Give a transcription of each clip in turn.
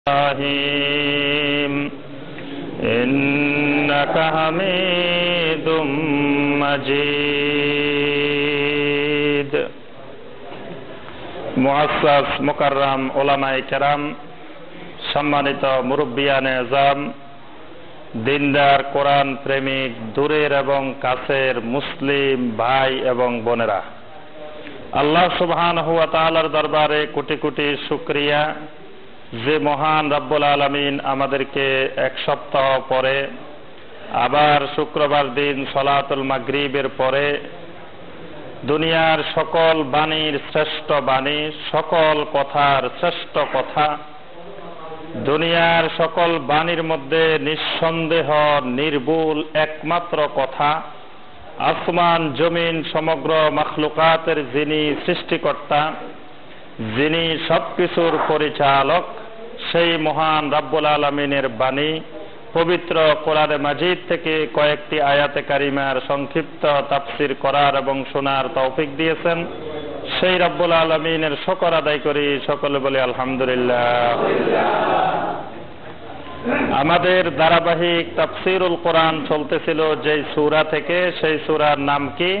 إبراهيم إنك حميد مجيد। মুআজ্জাজ মুকাররাম উলামায়ে কেরাম, সম্মানিত মুরব্বিয়ানে আযম, দিনদার কোরআন প্রেমিক দূরের এবং কাছের মুসলিম ভাই এবং বোনেরা, আল্লাহ সুবহানাহু ওয়া তাআলার দরবারে কোটি কোটি শুকরিয়া যে মহান রব্বুল আলামিন আমাদেরকে এক সপ্তাহ পরে আবার শুক্রবার দিন সালাতুল মাগরিবের পরে দুনিয়ার সকল বাণীর শ্রেষ্ঠ বাণী, সকল কথার শ্রেষ্ঠ কথা, দুনিয়ার সকল বাণীর মধ্যে নিঃসন্দেহ নির্ভুল একমাত্র কথা, আসমান জমিন সমগ্র মাখলুকাতের যিনি সৃষ্টিকর্তা, যিনি সবকিছুর পরিচালক, সেই মহান রব্বুল আলামিনের বাণী পবিত্র কোরআনে মাজিদ থেকে কয়েকটি আয়াতে কারিমার সংক্ষিপ্ত তাফসীর করার এবং শোনার তৌফিক দিয়েছেন। সেই রব্বুল আলামিনের শুকর আদায় করি, সকলে বলি আলহামদুলিল্লাহ। আমাদের ধারাবাহিক তাফসীরুল কোরআন চলতেছিল যেই সূরা থেকে, সেই সূরার নাম কি?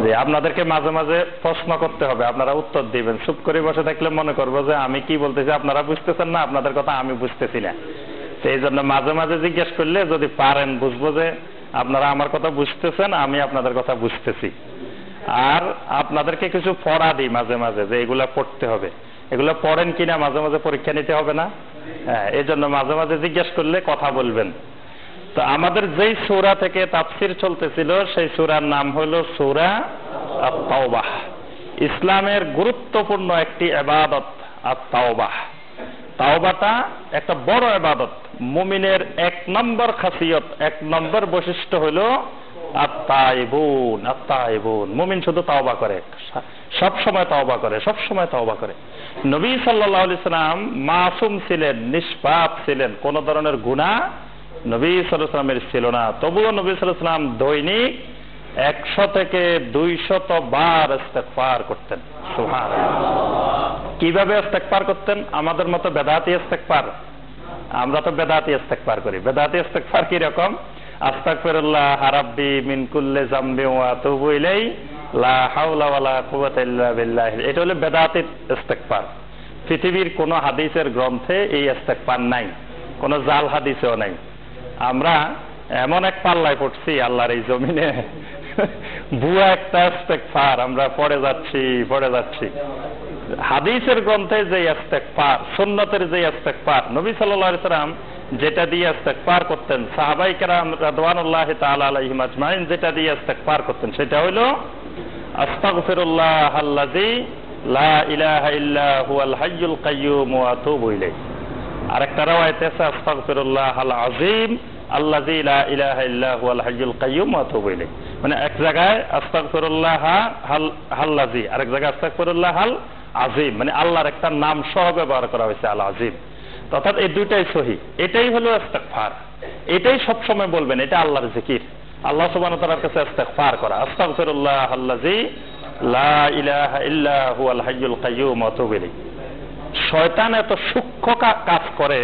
জি, আপনাদেরকে মাঝে মাঝে প্রশ্ন করতে হবে, আপনারা উত্তর দিবেন। চুপ করে বসে থাকলে মনে করবো যে আমি কি বলতেছি আপনারা বুঝতেছেন না, আপনাদের কথা আমি বুঝতেছি না। সেই জন্য মাঝে মাঝে জিজ্ঞেস করলে যদি পারেন বুঝবো যে আপনারা আমার কথা বুঝতেছেন, আমি আপনাদের কথা বুঝতেছি। আর আপনাদেরকে কিছু পড়া দিই মাঝে মাঝে যে এগুলা পড়তে হবে, এগুলো পড়েন কিনা মাঝে মাঝে পরীক্ষা নিতে হবে না? হ্যাঁ, এই জন্য মাঝে মাঝে জিজ্ঞেস করলে কথা বলবেন। তো আমাদের যেই সূরা থেকে তাফসীর চলতেছিল সেই সূরার নাম হলো সূরা আত-তাওবাহ। ইসলামের গুরুত্বপূর্ণ একটি ইবাদত আত-তাওবাহ। তাওবাটা একটা বড় ইবাদত। মুমিনের এক নম্বর খাসিয়ত, এক নম্বর বৈশিষ্ট্য হলো আত-তাইবুন। আত-তাইবুন, মুমিন শুধু তাওবা করে, সব সময় তাওবা করে, সব সময় তাওবা করে। নবী সাল্লাল্লাহু আলাইহি সাল্লাম মাসুম ছিলেন, নিষ্পাপ ছিলেন, কোন ধরনের গুনাহ নবী সাল্লাল্লাহু আলাইহি সাল্লামের ছিল না। তবুও নবী সাল্লাল্লাহু আলাইহি সাল্লাম দৈনিক 100 থেকে 200 বার ইস্তেগফার করতেন। সুবহানাল্লাহ। কিভাবে ইস্তেগফার করতেন? আমাদের মতো বেদাতি ইস্তেগফার? আমরা তো বেদাতি ইস্তেগফার করি। বেদাতি ইস্তেগফার কি রকম? আস্তাগফিরুল্লাহ রাব্বি মিন কুল্লি যামবি ওয়া আতুবু ইলাইহি লা হাওলা ওয়ালা কুওয়াতা ইল্লা বিল্লাহ। এটা হলো বেদাতি ইস্তেগফার। পৃথিবীর কোন হাদিসের গ্রন্থে এই ইস্তেগফার নাই, কোন জাল হাদিসেও নাই। আমরা এমন এক পাল্লায় পড়ছি আল্লাহর এই জমিনে, ভুয়া একটা ইস্তেগফার আমরা পড়ে যাচ্ছি। হাদিসের গ্রন্থে যে ইস্তেগফার, সুন্নতের যে ইস্তেগফার, নবী সাল্লাল্লাহু আলাইহি সাল্লাম যেটা দিয়ে ইস্তেগফার করতেন, সাহাবায়ে কেরাম রাদওয়ানুল্লাহি তাআলা আলাইহিম আজমাইন যেটা দিয়ে ইস্তেগফার করতেন, সেটা হলো আস্তাগফিরুল্লাহাল্লাযী লা ইলাহা ইল্লা হুয়াল হাইয়ুল কাইয়্যুম ওয়া আতুবু ইলাইহি। আরেকটা রাওয়ায়াতে আছে আস্তাগফিরুল্লাহাল আযীম আল্লাযী লা ইলাহা ইল্লা হুয়াল হাইয়ুল কাইয়্যুম ওয়া আতুবু ইলাইহি। মানে এক জায়গায় আস্তাগফিরুল্লাহাল্লাযী, আরেক জায়গায় আস্তাগফিরুল্লাহাল আযীম, মানে আল্লাহর একটা নাম সহ ব্যবহার করা হয়েছে, আল আযীম। অর্থাৎ এই দুইটাই সহিহ। এটাই হলো ইস্তেগফার, এটাই সব সময় বলবেন, এটা আল্লাহর জিকির, আল্লাহ সুবহানাহু ওয়া তাআলার কাছে ইস্তেগফার করা। আস্তাগফিরুল্লাহাল্লাযী লা ইলাহা ইল্লা হুয়াল হাইয়ুল কাইয়্যুম ওয়া আতুবু ইলাইহি। শয়তান এত সূক্ষ্ম কাজ করে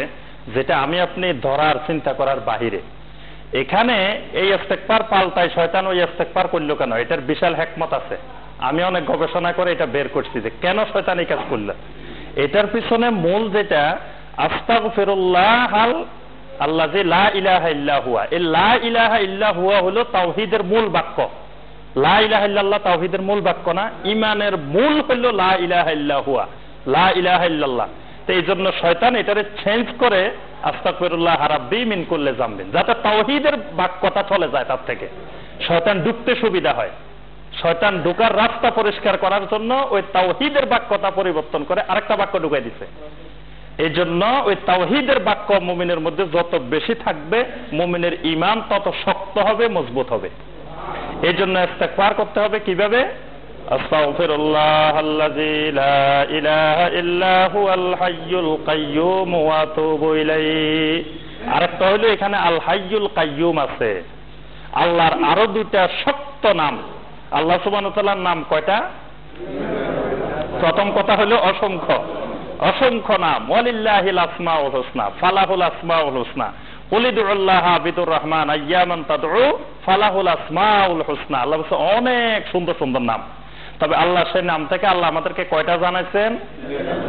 যেটা আমি আপনি ধরার চিন্তা করার বাহিরে। এখানে এই ইস্তেগফার পাল্টায় শয়তান ওই ইস্তেগফার করলো কেন, এটার বিশাল হিকমত আছে। আমি অনেক গবেষণা করে এটা বের করছি যে কেন শয়তান এই কাজ করলো। এটার পিছনে মূল যেটা আস্তাগফিরুল্লাহাল আল্লাযী লা ইলাহা ইল্লা হুয়া, এই লা ইলাহা ইল্লা হুয়া হলো তাওহীদের মূল বাক্য। লা ইলাহা ইল্লাল্লাহ তাওহীদের মূল বাক্য না, ঈমানের মূল হলো লা ইলাহা ইল্লা হুয়া, লা ইলাহা ইল্লাল্লাহ। তো এই জন্য শয়তান এটারে চেঞ্জ করে আস্তাগফিরুল্লাহ রাব্বি মিন কুল্লি যামবিন, যাতে তাওহীদের বাক্যটা চলে যায়, তার থেকে শয়তান ঢুকতে সুবিধা হয়। শয়তান ঢোকার রাস্তা পরিষ্কার করার জন্য ওই তাওহীদের বাক্যটা পরিবর্তন করে আরেকটা বাক্য ঢুকাই দিছে। এই জন্য ওই তাওহীদের বাক্য মুমিনের মধ্যে যত বেশি থাকবে, মুমিনের ঈমান তত শক্ত হবে, মজবুত হবে। এই জন্য ইস্তেগফার করতে হবে কিভাবে? আস্তাগফিরুল্লাহাল্লাযী লা ইলাহা ইল্লা হুয়াল হাইয়ুল কাইয়্যুম ওয়া আতুবু ইলাইহি। আরেকটা হলো এখানে আল হাইয়ুল কাইয়্যুম আছে। আল্লাহর আরো দুইটা শক্ত নাম। আল্লাহ সুবহানাহু ওয়া তাআলার নাম কয়টা? প্রথম কথা হলো অসংখ্য, অসংখ্য নাম, ওয়ালিল্লাহিল আসমাউল হুসনা, ফালাহুল আসমাউল হুসনা, কুলিদুল্লাহ বিদুর রহমান আইয়ামান তাদউ ফালাহুল আসমাউল হুসনা। আল্লাহ বলছে অনেক সুন্দর সুন্দর নাম। তবে আল্লাহ সেই নাম থেকে আল্লাহ আমাদেরকে কয়টা জানাইছেন?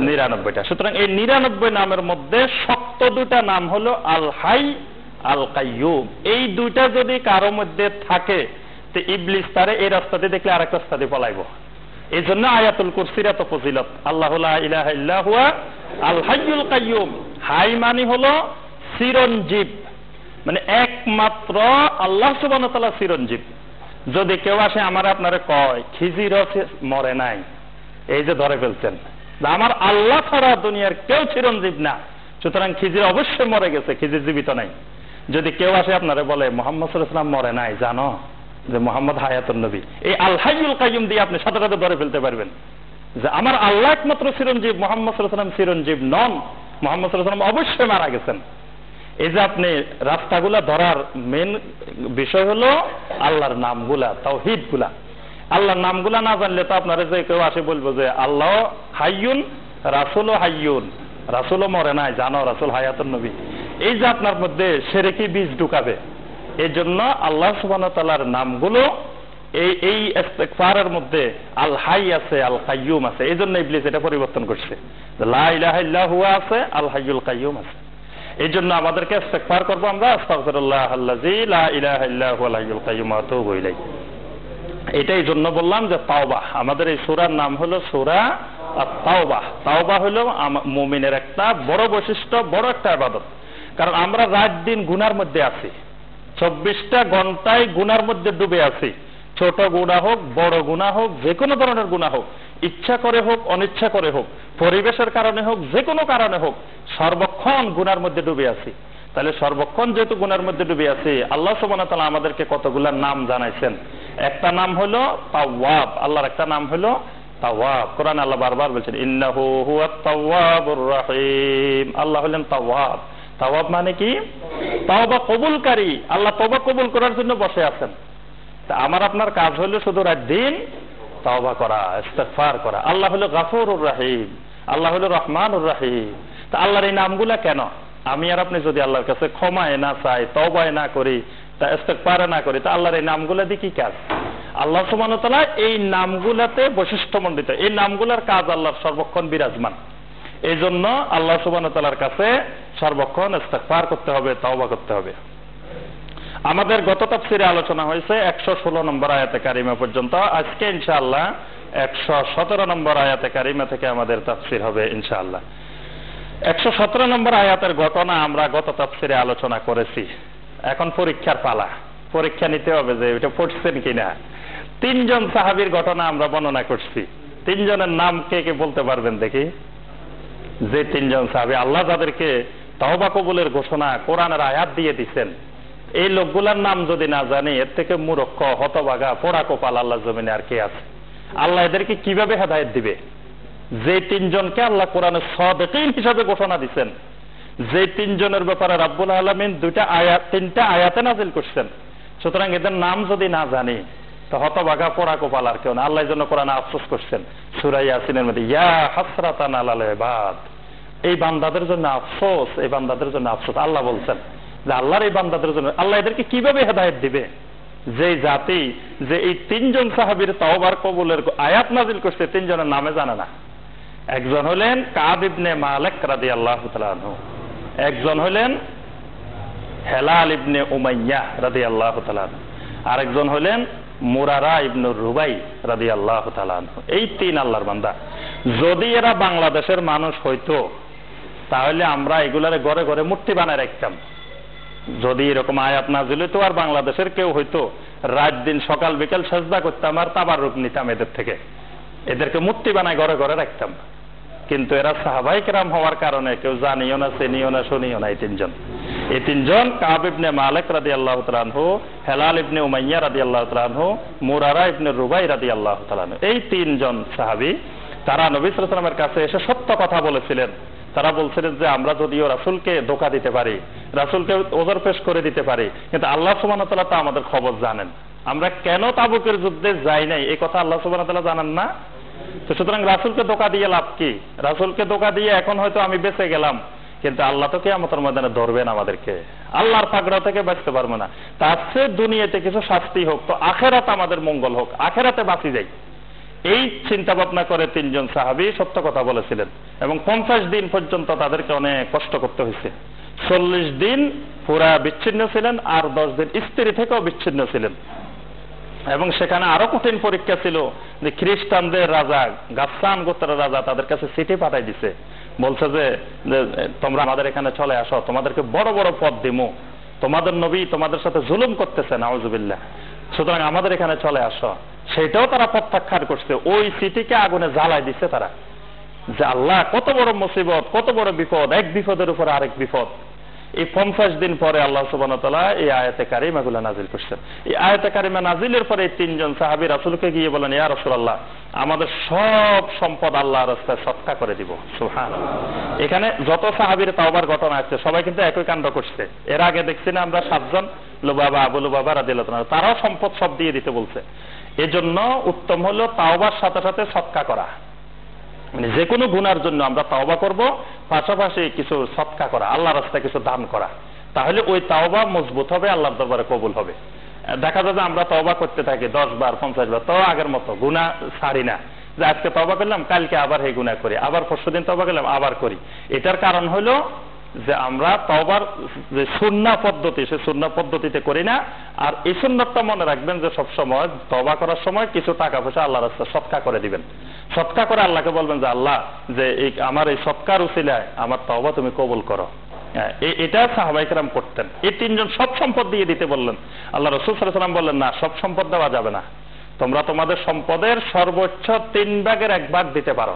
99টা। সুতরাং এই 99 নামের মধ্যে শক্ত দুটা নাম হলো আল হাই, আল কাইয়ুম। এই দুইটা যদি কারো মধ্যে থাকে তো ইবলিস তারে এই রাস্তাতে দেখলে আরেক রাস্তাতে পলাইব। এই জন্য আয়াতুল কুরসির এত ফজিলত। আল্লাহু লা ইলাহা ইল্লা হুয়া আল হাইয়ুল কাইয়ুম। হাই মানে হলো চিরঞ্জীব, মানে একমাত্র আল্লাহ সুবহানাহু ওয়া তাআলা চিরঞ্জীব। যদি কেউ আসে আমার আপনারে কয় খিজিরও মরে নাই, এই যে ধরে ফেলছেন, আমার আল্লাহ ছাড়া দুনিয়ার কেউ চিরঞ্জীব না, সুতরাং খিজির অবশ্যই মরে গেছে, খিজির জীবিত নাই। যদি কেউ আসে আপনারে বলে মুহাম্মদ সাল্লাল্লাহু আলাইহি ওয়াসাল্লাম মরে নাই, জানো যে মুহাম্মদ হায়াতুন নবী, এই আল হাইয়ুল কাইয়ুম দিয়ে আপনি সাথে সাথে ধরে ফেলতে পারবেন যে আমার আল্লাহ একমাত্র চিরঞ্জীব, মুহাম্মদ সাল্লাল্লাহু আলাইহি ওয়াসাল্লাম চিরঞ্জীব নন, মুহাম্মদ সাল্লাল্লাহু আলাইহি ওয়াসাল্লাম অবশ্যই মারা গেছেন। এই যে আপনি রাস্তাগুলা ধরার মেন বিষয় হলো আল্লাহর নামগুলা, তাওহীদ গুলা। আল্লাহর নামগুলা না জানলে তো আপনারা যে কেউ আসে বলবো যে আল্লাহ হাইয়ুন, রাসূলও হাইয়ুন, রাসূলও মরে নাই, জানো রাসূল হায়াতুন নবী, এই যে আপনার মধ্যে শিরকি বীজ ঢুকাবে। এই জন্য আল্লাহ সুবহানাহু ওয়া তাআলার নামগুলো এই ইস্তিগফারের মধ্যে আল হাই আছে, আল কাইয়ুম আছে। এই জন্য ইবলিস এটা পরিবর্তন করছে, লা ইলাহা ইল্লা হুয়া আছে, আল হাইয়ুল কাইয়ুম আছে। এই জন্য আমাদেরকে ইস্তিগফার করব আমরা, আস্তাগফিরুল্লাহ আল্লাযী লা ইলাহা ইল্লা হুয়াল হাইয়ুল কাইয়ুম ওয়া আতুবু ইলাইহি। এটাই জন্য বললাম যে তাওবা, আমাদের এই সূরার নাম হলো সূরা আত-তাওবা। তাওবা হলো মুমিনের একটা বড় বৈশিষ্ট্য, বড় একটা ইবাদত। কারণ আমরা রাত দিন গুনার মধ্যে আছি, 24টা ঘন্টায় গুনার মধ্যে ডুবে আছি। ছোট গুনাহ হোক, বড় গুনাহ হোক, যে কোনো ধরনের গুনাহ হোক, ইচ্ছা করে হোক, অনিচ্ছা করে হোক, পরিবেশের কারণে হোক, যে কোনো কারণে হোক, সর্বক্ষণ গুনার মধ্যে ডুবে আছি। তাহলে সর্বক্ষণ যেহেতু গুনার মধ্যে ডুবে আছি, আল্লাহ সুবহানাহু ওয়া তাআলা আমাদেরকে কতগুলা নাম জানাইছেন। একটা নাম হলো তাওয়াব, আল্লাহর একটা নাম হলো তাওয়াব। কোরআনে আল্লাহ বারবার বলছেন ইন্নাহু হুয়াত তাওয়াবুর রহিম। আল্লাহ হলেন তাওয়াব। তাওয়াব মানে কি? তাওবা কবুলকারী। আল্লাহ তওবা কবুল করার জন্য বসে আছেন। তা আমার আপনার কাজ হলো শুধু রাত দিন তাওবা করা, ইস্তিগফার করা। আল্লাহ হলো গাফুরুর রহিম, আল্লাহ হলো রহমানুর রহিম। তা আল্লাহর এই নামগুলা কেন? আমি আর আপনি যদি আল্লাহর কাছে ক্ষমায় না চাই, তওবায় না করি, তা ইস্তিগফারে না করি, তা আল্লাহর এই নামগুলা দিয়ে কি কাজ? আল্লাহ সুবহানাহু ওয়া তাআলা এই নামগুলাতে বৈশিষ্ট্যমণ্ডিত। এই নামগুলার কাজ আল্লাহর সর্বক্ষণ বিরাজমান। এই জন্য আল্লাহ সুবহানাহু ওয়া তাআলার কাছে সর্বক্ষণ ইস্তিগফার করতে হবে, তওবা করতে হবে। আমাদের গত তাফসীরে আলোচনা হয়েছে 116 নম্বর আয়াতে কারিমা পর্যন্ত। আজকে ইনশাআল্লাহ 117 নম্বর আয়াতে কারিমা থেকে আমাদের তাফসীর হবে ইনশাআল্লাহ। 117 নম্বর আয়াতের ঘটনা আমরা গত তাফসীরে আলোচনা করেছি। এখন পরীক্ষার পালা, পরীক্ষা নিতে হবে যে এটা পড়ছেন কিনা। 3 জন সাহাবীর ঘটনা আমরা বর্ণনা করছি। 3 জনের নাম কে কে বলতে পারবেন দেখি? যে 3 জন সাহাবী আল্লাহ যাদেরকে তওবা কবুলের ঘোষণা কোরআনের আয়াত দিয়ে দিবেন, এই লোকগুলার নাম যদি না জানি, এর থেকে মূর্খ, হতভাগা, পোড়া কপাল আল্লাহ জমিনে আর কে আছে? আল্লাহ এদেরকে কিভাবে হেদায়েত দিবে? যে 3 জনকে আল্লাহ কোরআনে সাদিকিন হিসাবে ঘোষণা দিবেন, যে 3 জনের ব্যাপারে রাব্বুল আলামিন 3টা আয়াতে নাযিল করছেন, সুতরাং এদের নাম যদি না জানি তো হতভাগা, পোড়া কপাল আর কেউ না। আল্লাহ জন্য কোরআনে আফসোস করছেন সূরা ইয়াসিনের মধ্যে, ইয়া হাসরাতান আলাল ইবাদ, এই বান্দাদের জন্য আফসোস, এই বান্দাদের জন্য আফসোস। আল্লাহ বলছেন যে আল্লাহর এই বান্দাদের জন্য আল্লাহ এদেরকে কিভাবে হেদায়েত দিবে? যে জাতি যে এই 3 জন সাহাবীর তওবার কবুলের আয়াত নাযিল করছে, 3 জনের নামে জানে না। একজন হলেন কাব ইবনে মালিক রাদিয়াল্লাহু তাআলা আনহু, একজন হলেন হেলাল ইবনে উমাইয়া রাদিয়াল্লাহু তাআলা আনহু, আরেকজন হলেন মুরারা ইবনে রুবাই রাদিয়াল্লাহু তাআলা আনহু। এই 3 আল্লাহর বান্দা। যদি এরা বাংলাদেশের মানুষ হইতো তাহলে আমরা এগুলারে ঘরে ঘরে মূর্তি বানায় রাখতাম। যদি এরকম আয়াত নাযিল হইতো আর বাংলাদেশের কেউ হইতো, রাত দিন সকাল বিকাল সেজদা করতাম আর তাবাররুক নিতাম এদের থেকে, এদেরকে মূর্তি বানায় ঘরে ঘরে রাখতাম। কিন্তু এরা সাহাবায়ে কেরাম হওয়ার কারণে কেউ জানিও না, চিনিও না, শুনিও না। এই 3 জন, এই 3 জন কাব ইবনে মালিক রাদিয়াল্লাহু তাআলা আনহু, হেলাল ইবনে উমাইয়া রাদিয়াল্লাহু তাআলা আনহু, মুরারা ইবনে রুবাই রাদিয়াল্লাহু তাআলা আনহু। এই 3 জন সাহাবী তারা নবী সাল্লাল্লাহু আলাইহি ওয়াসাল্লামের কাছে এসে সত্য কথা বলেছিলেন। তারা বলছিলেন যে আমরা যদিও রাসূলকে ধোঁকা দিতে পারি, রাসূলকে ওজর পেশ করে দিতে পারি, কিন্তু আল্লাহ সুবহানাহু ওয়া তাআলা তো আমাদের খবর জানেন। আমরা কেন তাবুকের যুদ্ধে যাই নাই এই কথা আল্লাহ সুবহানাহু ওয়া তাআলা জানেন না? তো সুতরাং রাসূলকে ধোঁকা দিয়ে লাভ কি? রাসূলকে ধোঁকা দিয়ে এখন হয়তো আমি বেঁচে গেলাম, কিন্তু আল্লাহ তো কিয়ামতের ময়দানে ধরবেন আমাদেরকে, আল্লাহর পাকড়াও থেকে বাঁচতে পারবো না। তার চেয়ে দুনিয়াতে কিছু শাস্তি হোক, তো আখেরাতে আমাদের মঙ্গল হোক, আখেরাতে বাঁচি যাই, এই চিন্তা ভাবনা করে তিনজন সাহাবী সত্য কথা বলেছিলেন। এবং 50 দিন পর্যন্ত তাদেরকে অনেক কষ্ট করতে হয়েছে। 40 দিন পুরা বিচ্ছিন্ন ছিলেন, আর 10 দিন স্ত্রী থেকেও বিচ্ছিন্ন ছিলেন। এবং সেখানে আরো কঠিন পরীক্ষা ছিল যে খ্রিস্টানদের রাজা, গাসসান গোত্রের রাজা তাদের কাছে চিঠি পাঠাই দিছে, বলছে যে তোমরা আমাদের এখানে চলে আসো, তোমাদেরকে বড় বড় পদ দিমু, তোমাদের নবী তোমাদের সাথে জুলুম করতেছে, নাউজুবিল্লাহ, সুতরাং আমাদের এখানে চলে আসো। সেটাও তারা প্রত্যাখ্যান করছে, ওই চিঠিকে আগুনে জ্বালাই দিচ্ছে তারা, যে আল্লাহ কত বড় মুসিবত, কত বড় বিপদ, এক বিপদের উপর আরেক বিপদ। এই 50 দিন পরে আল্লাহ সুবহানাহু ওয়া তাআলা এই আয়াতে কারিমাগুলো নাজিল করছেন। এই আয়াতে কারিমা নাজিলের পরে এই তিনজন সাহাবী রাসূলকে গিয়ে বলেন, ইয়া রাসূলুল্লাহ, আমাদের সব সম্পদ আল্লাহর রাস্তায় সদকা করে দিব। সুবহানাল্লাহ। এখানে যত সাহাবীর তাওবার ঘটনা আছে সবাই কিন্তু একই কাণ্ড করছে। এর আগে দেখছি না আমরা 7 জন লুবাবা, আবু লুবাবা রাদিয়াল্লাহু তাআলা, তারাও সম্পদ সব দিয়ে দিতে বলছে। এজন্য উত্তম হলো তাওবার সাথে সাথে সদকা করা, মানে যে কোনো গুনার জন্য আমরা তাওবা করব, পাশাপাশি কিছু সদকা করা, আল্লাহর রাস্তায় কিছু দান করা, তাহলে ওই তাওবা মজবুত হবে, আল্লাহর দরবারে কবুল হবে। দেখা যায় যে আমরা তাওবা করতে থাকি 10 বার 50 বার, তো আগের মতো গুনাহ ছাড়ি না, যে আজকে তাওবা করলাম কালকে আবার এই গুনাহ করি, আবার পরশুদিন তাওবা করলাম আবার করি। এটার কারণ হলো যে আমরা তাওবার যে সুন্নাহ পদ্ধতি, সেই সুন্নাহ পদ্ধতিতে করি না। আর এই সুন্নাতটা মনে রাখবেন যে সবসময় তওবা করার সময় কিছু টাকা পয়সা আল্লাহর রাস্তায় সদকা করে দিবেন। সদকা করে আল্লাহকে বলবেন যে আল্লাহ, যে আমার এই সদকার উসিলায় আমার তওবা তুমি কবুল করো। এটা সাহাবায়ে কেরাম করতেন। এই তিনজন সব সম্পদ দিয়ে দিতে বললেন। আল্লাহ রাসূল সাল্লাল্লাহু আলাইহি ওয়াসাল্লাম বললেন, না, সব সম্পদ দেওয়া যাবে না, তোমরা তোমাদের সম্পদের সর্বোচ্চ 3 ভাগের 1 ভাগ দিতে পারো।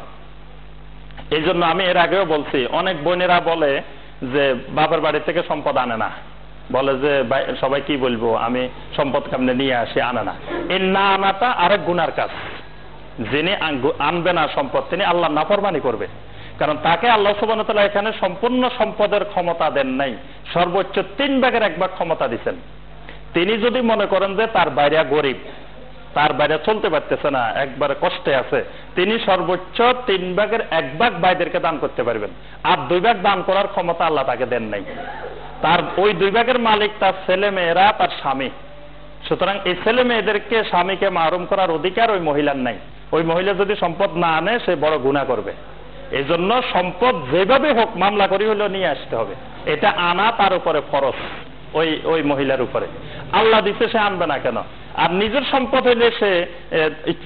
এই জন্য আমি এর আগেও বলছি, অনেক বোনেরা বলে যে বাবার বাড়ি থেকে সম্পদ আনে না, বলে যে সবাই কি বলবো, আমি সম্পদ কেমনে নিয়ে আসি, আনে না। এই না আনাটা আরেক গুনার কাজ। যিনি আনবে না সম্পদ, তিনি আল্লাহর নাফরমানি করবে, কারণ তাকে আল্লাহ সুবহানাহু ওয়া তাআলা এখানে সম্পূর্ণ সম্পদের ক্ষমতা দেন নাই, সর্বোচ্চ 3 ভাগের 1 ভাগ ক্ষমতা দিচ্ছেন। তিনি যদি মনে করেন যে তার বাইরে গরিব, তার বাইরে চলতে পারতেছে না, একবারে কষ্টে আছে, তিনি সর্বোচ্চ 3 ভাগের 1 ভাগ ভাইদেরকে দান করতে পারবেন। আর 2 ভাগ দান করার ক্ষমতা আল্লাহ তাকে দেন নাই। তার ওই 2 ভাগের মালিক তার ছেলে মেয়েরা, তার স্বামী। সুতরাং এই ছেলে মেয়েদেরকে, স্বামীকে মাহরুম করার অধিকার ওই মহিলার নাই। ওই মহিলা যদি সম্পদ না আনে সে বড় গুনাহ করবে। এই জন্য সম্পদ যেভাবে হোক মামলা করে হলেও নিয়ে আসতে হবে। এটা আনা তার উপরে ফরজ, ওই মহিলার উপরে। আল্লাহ দিচ্ছে, সে আনবে না কেন? আর নিজের সম্পদ হইলে সে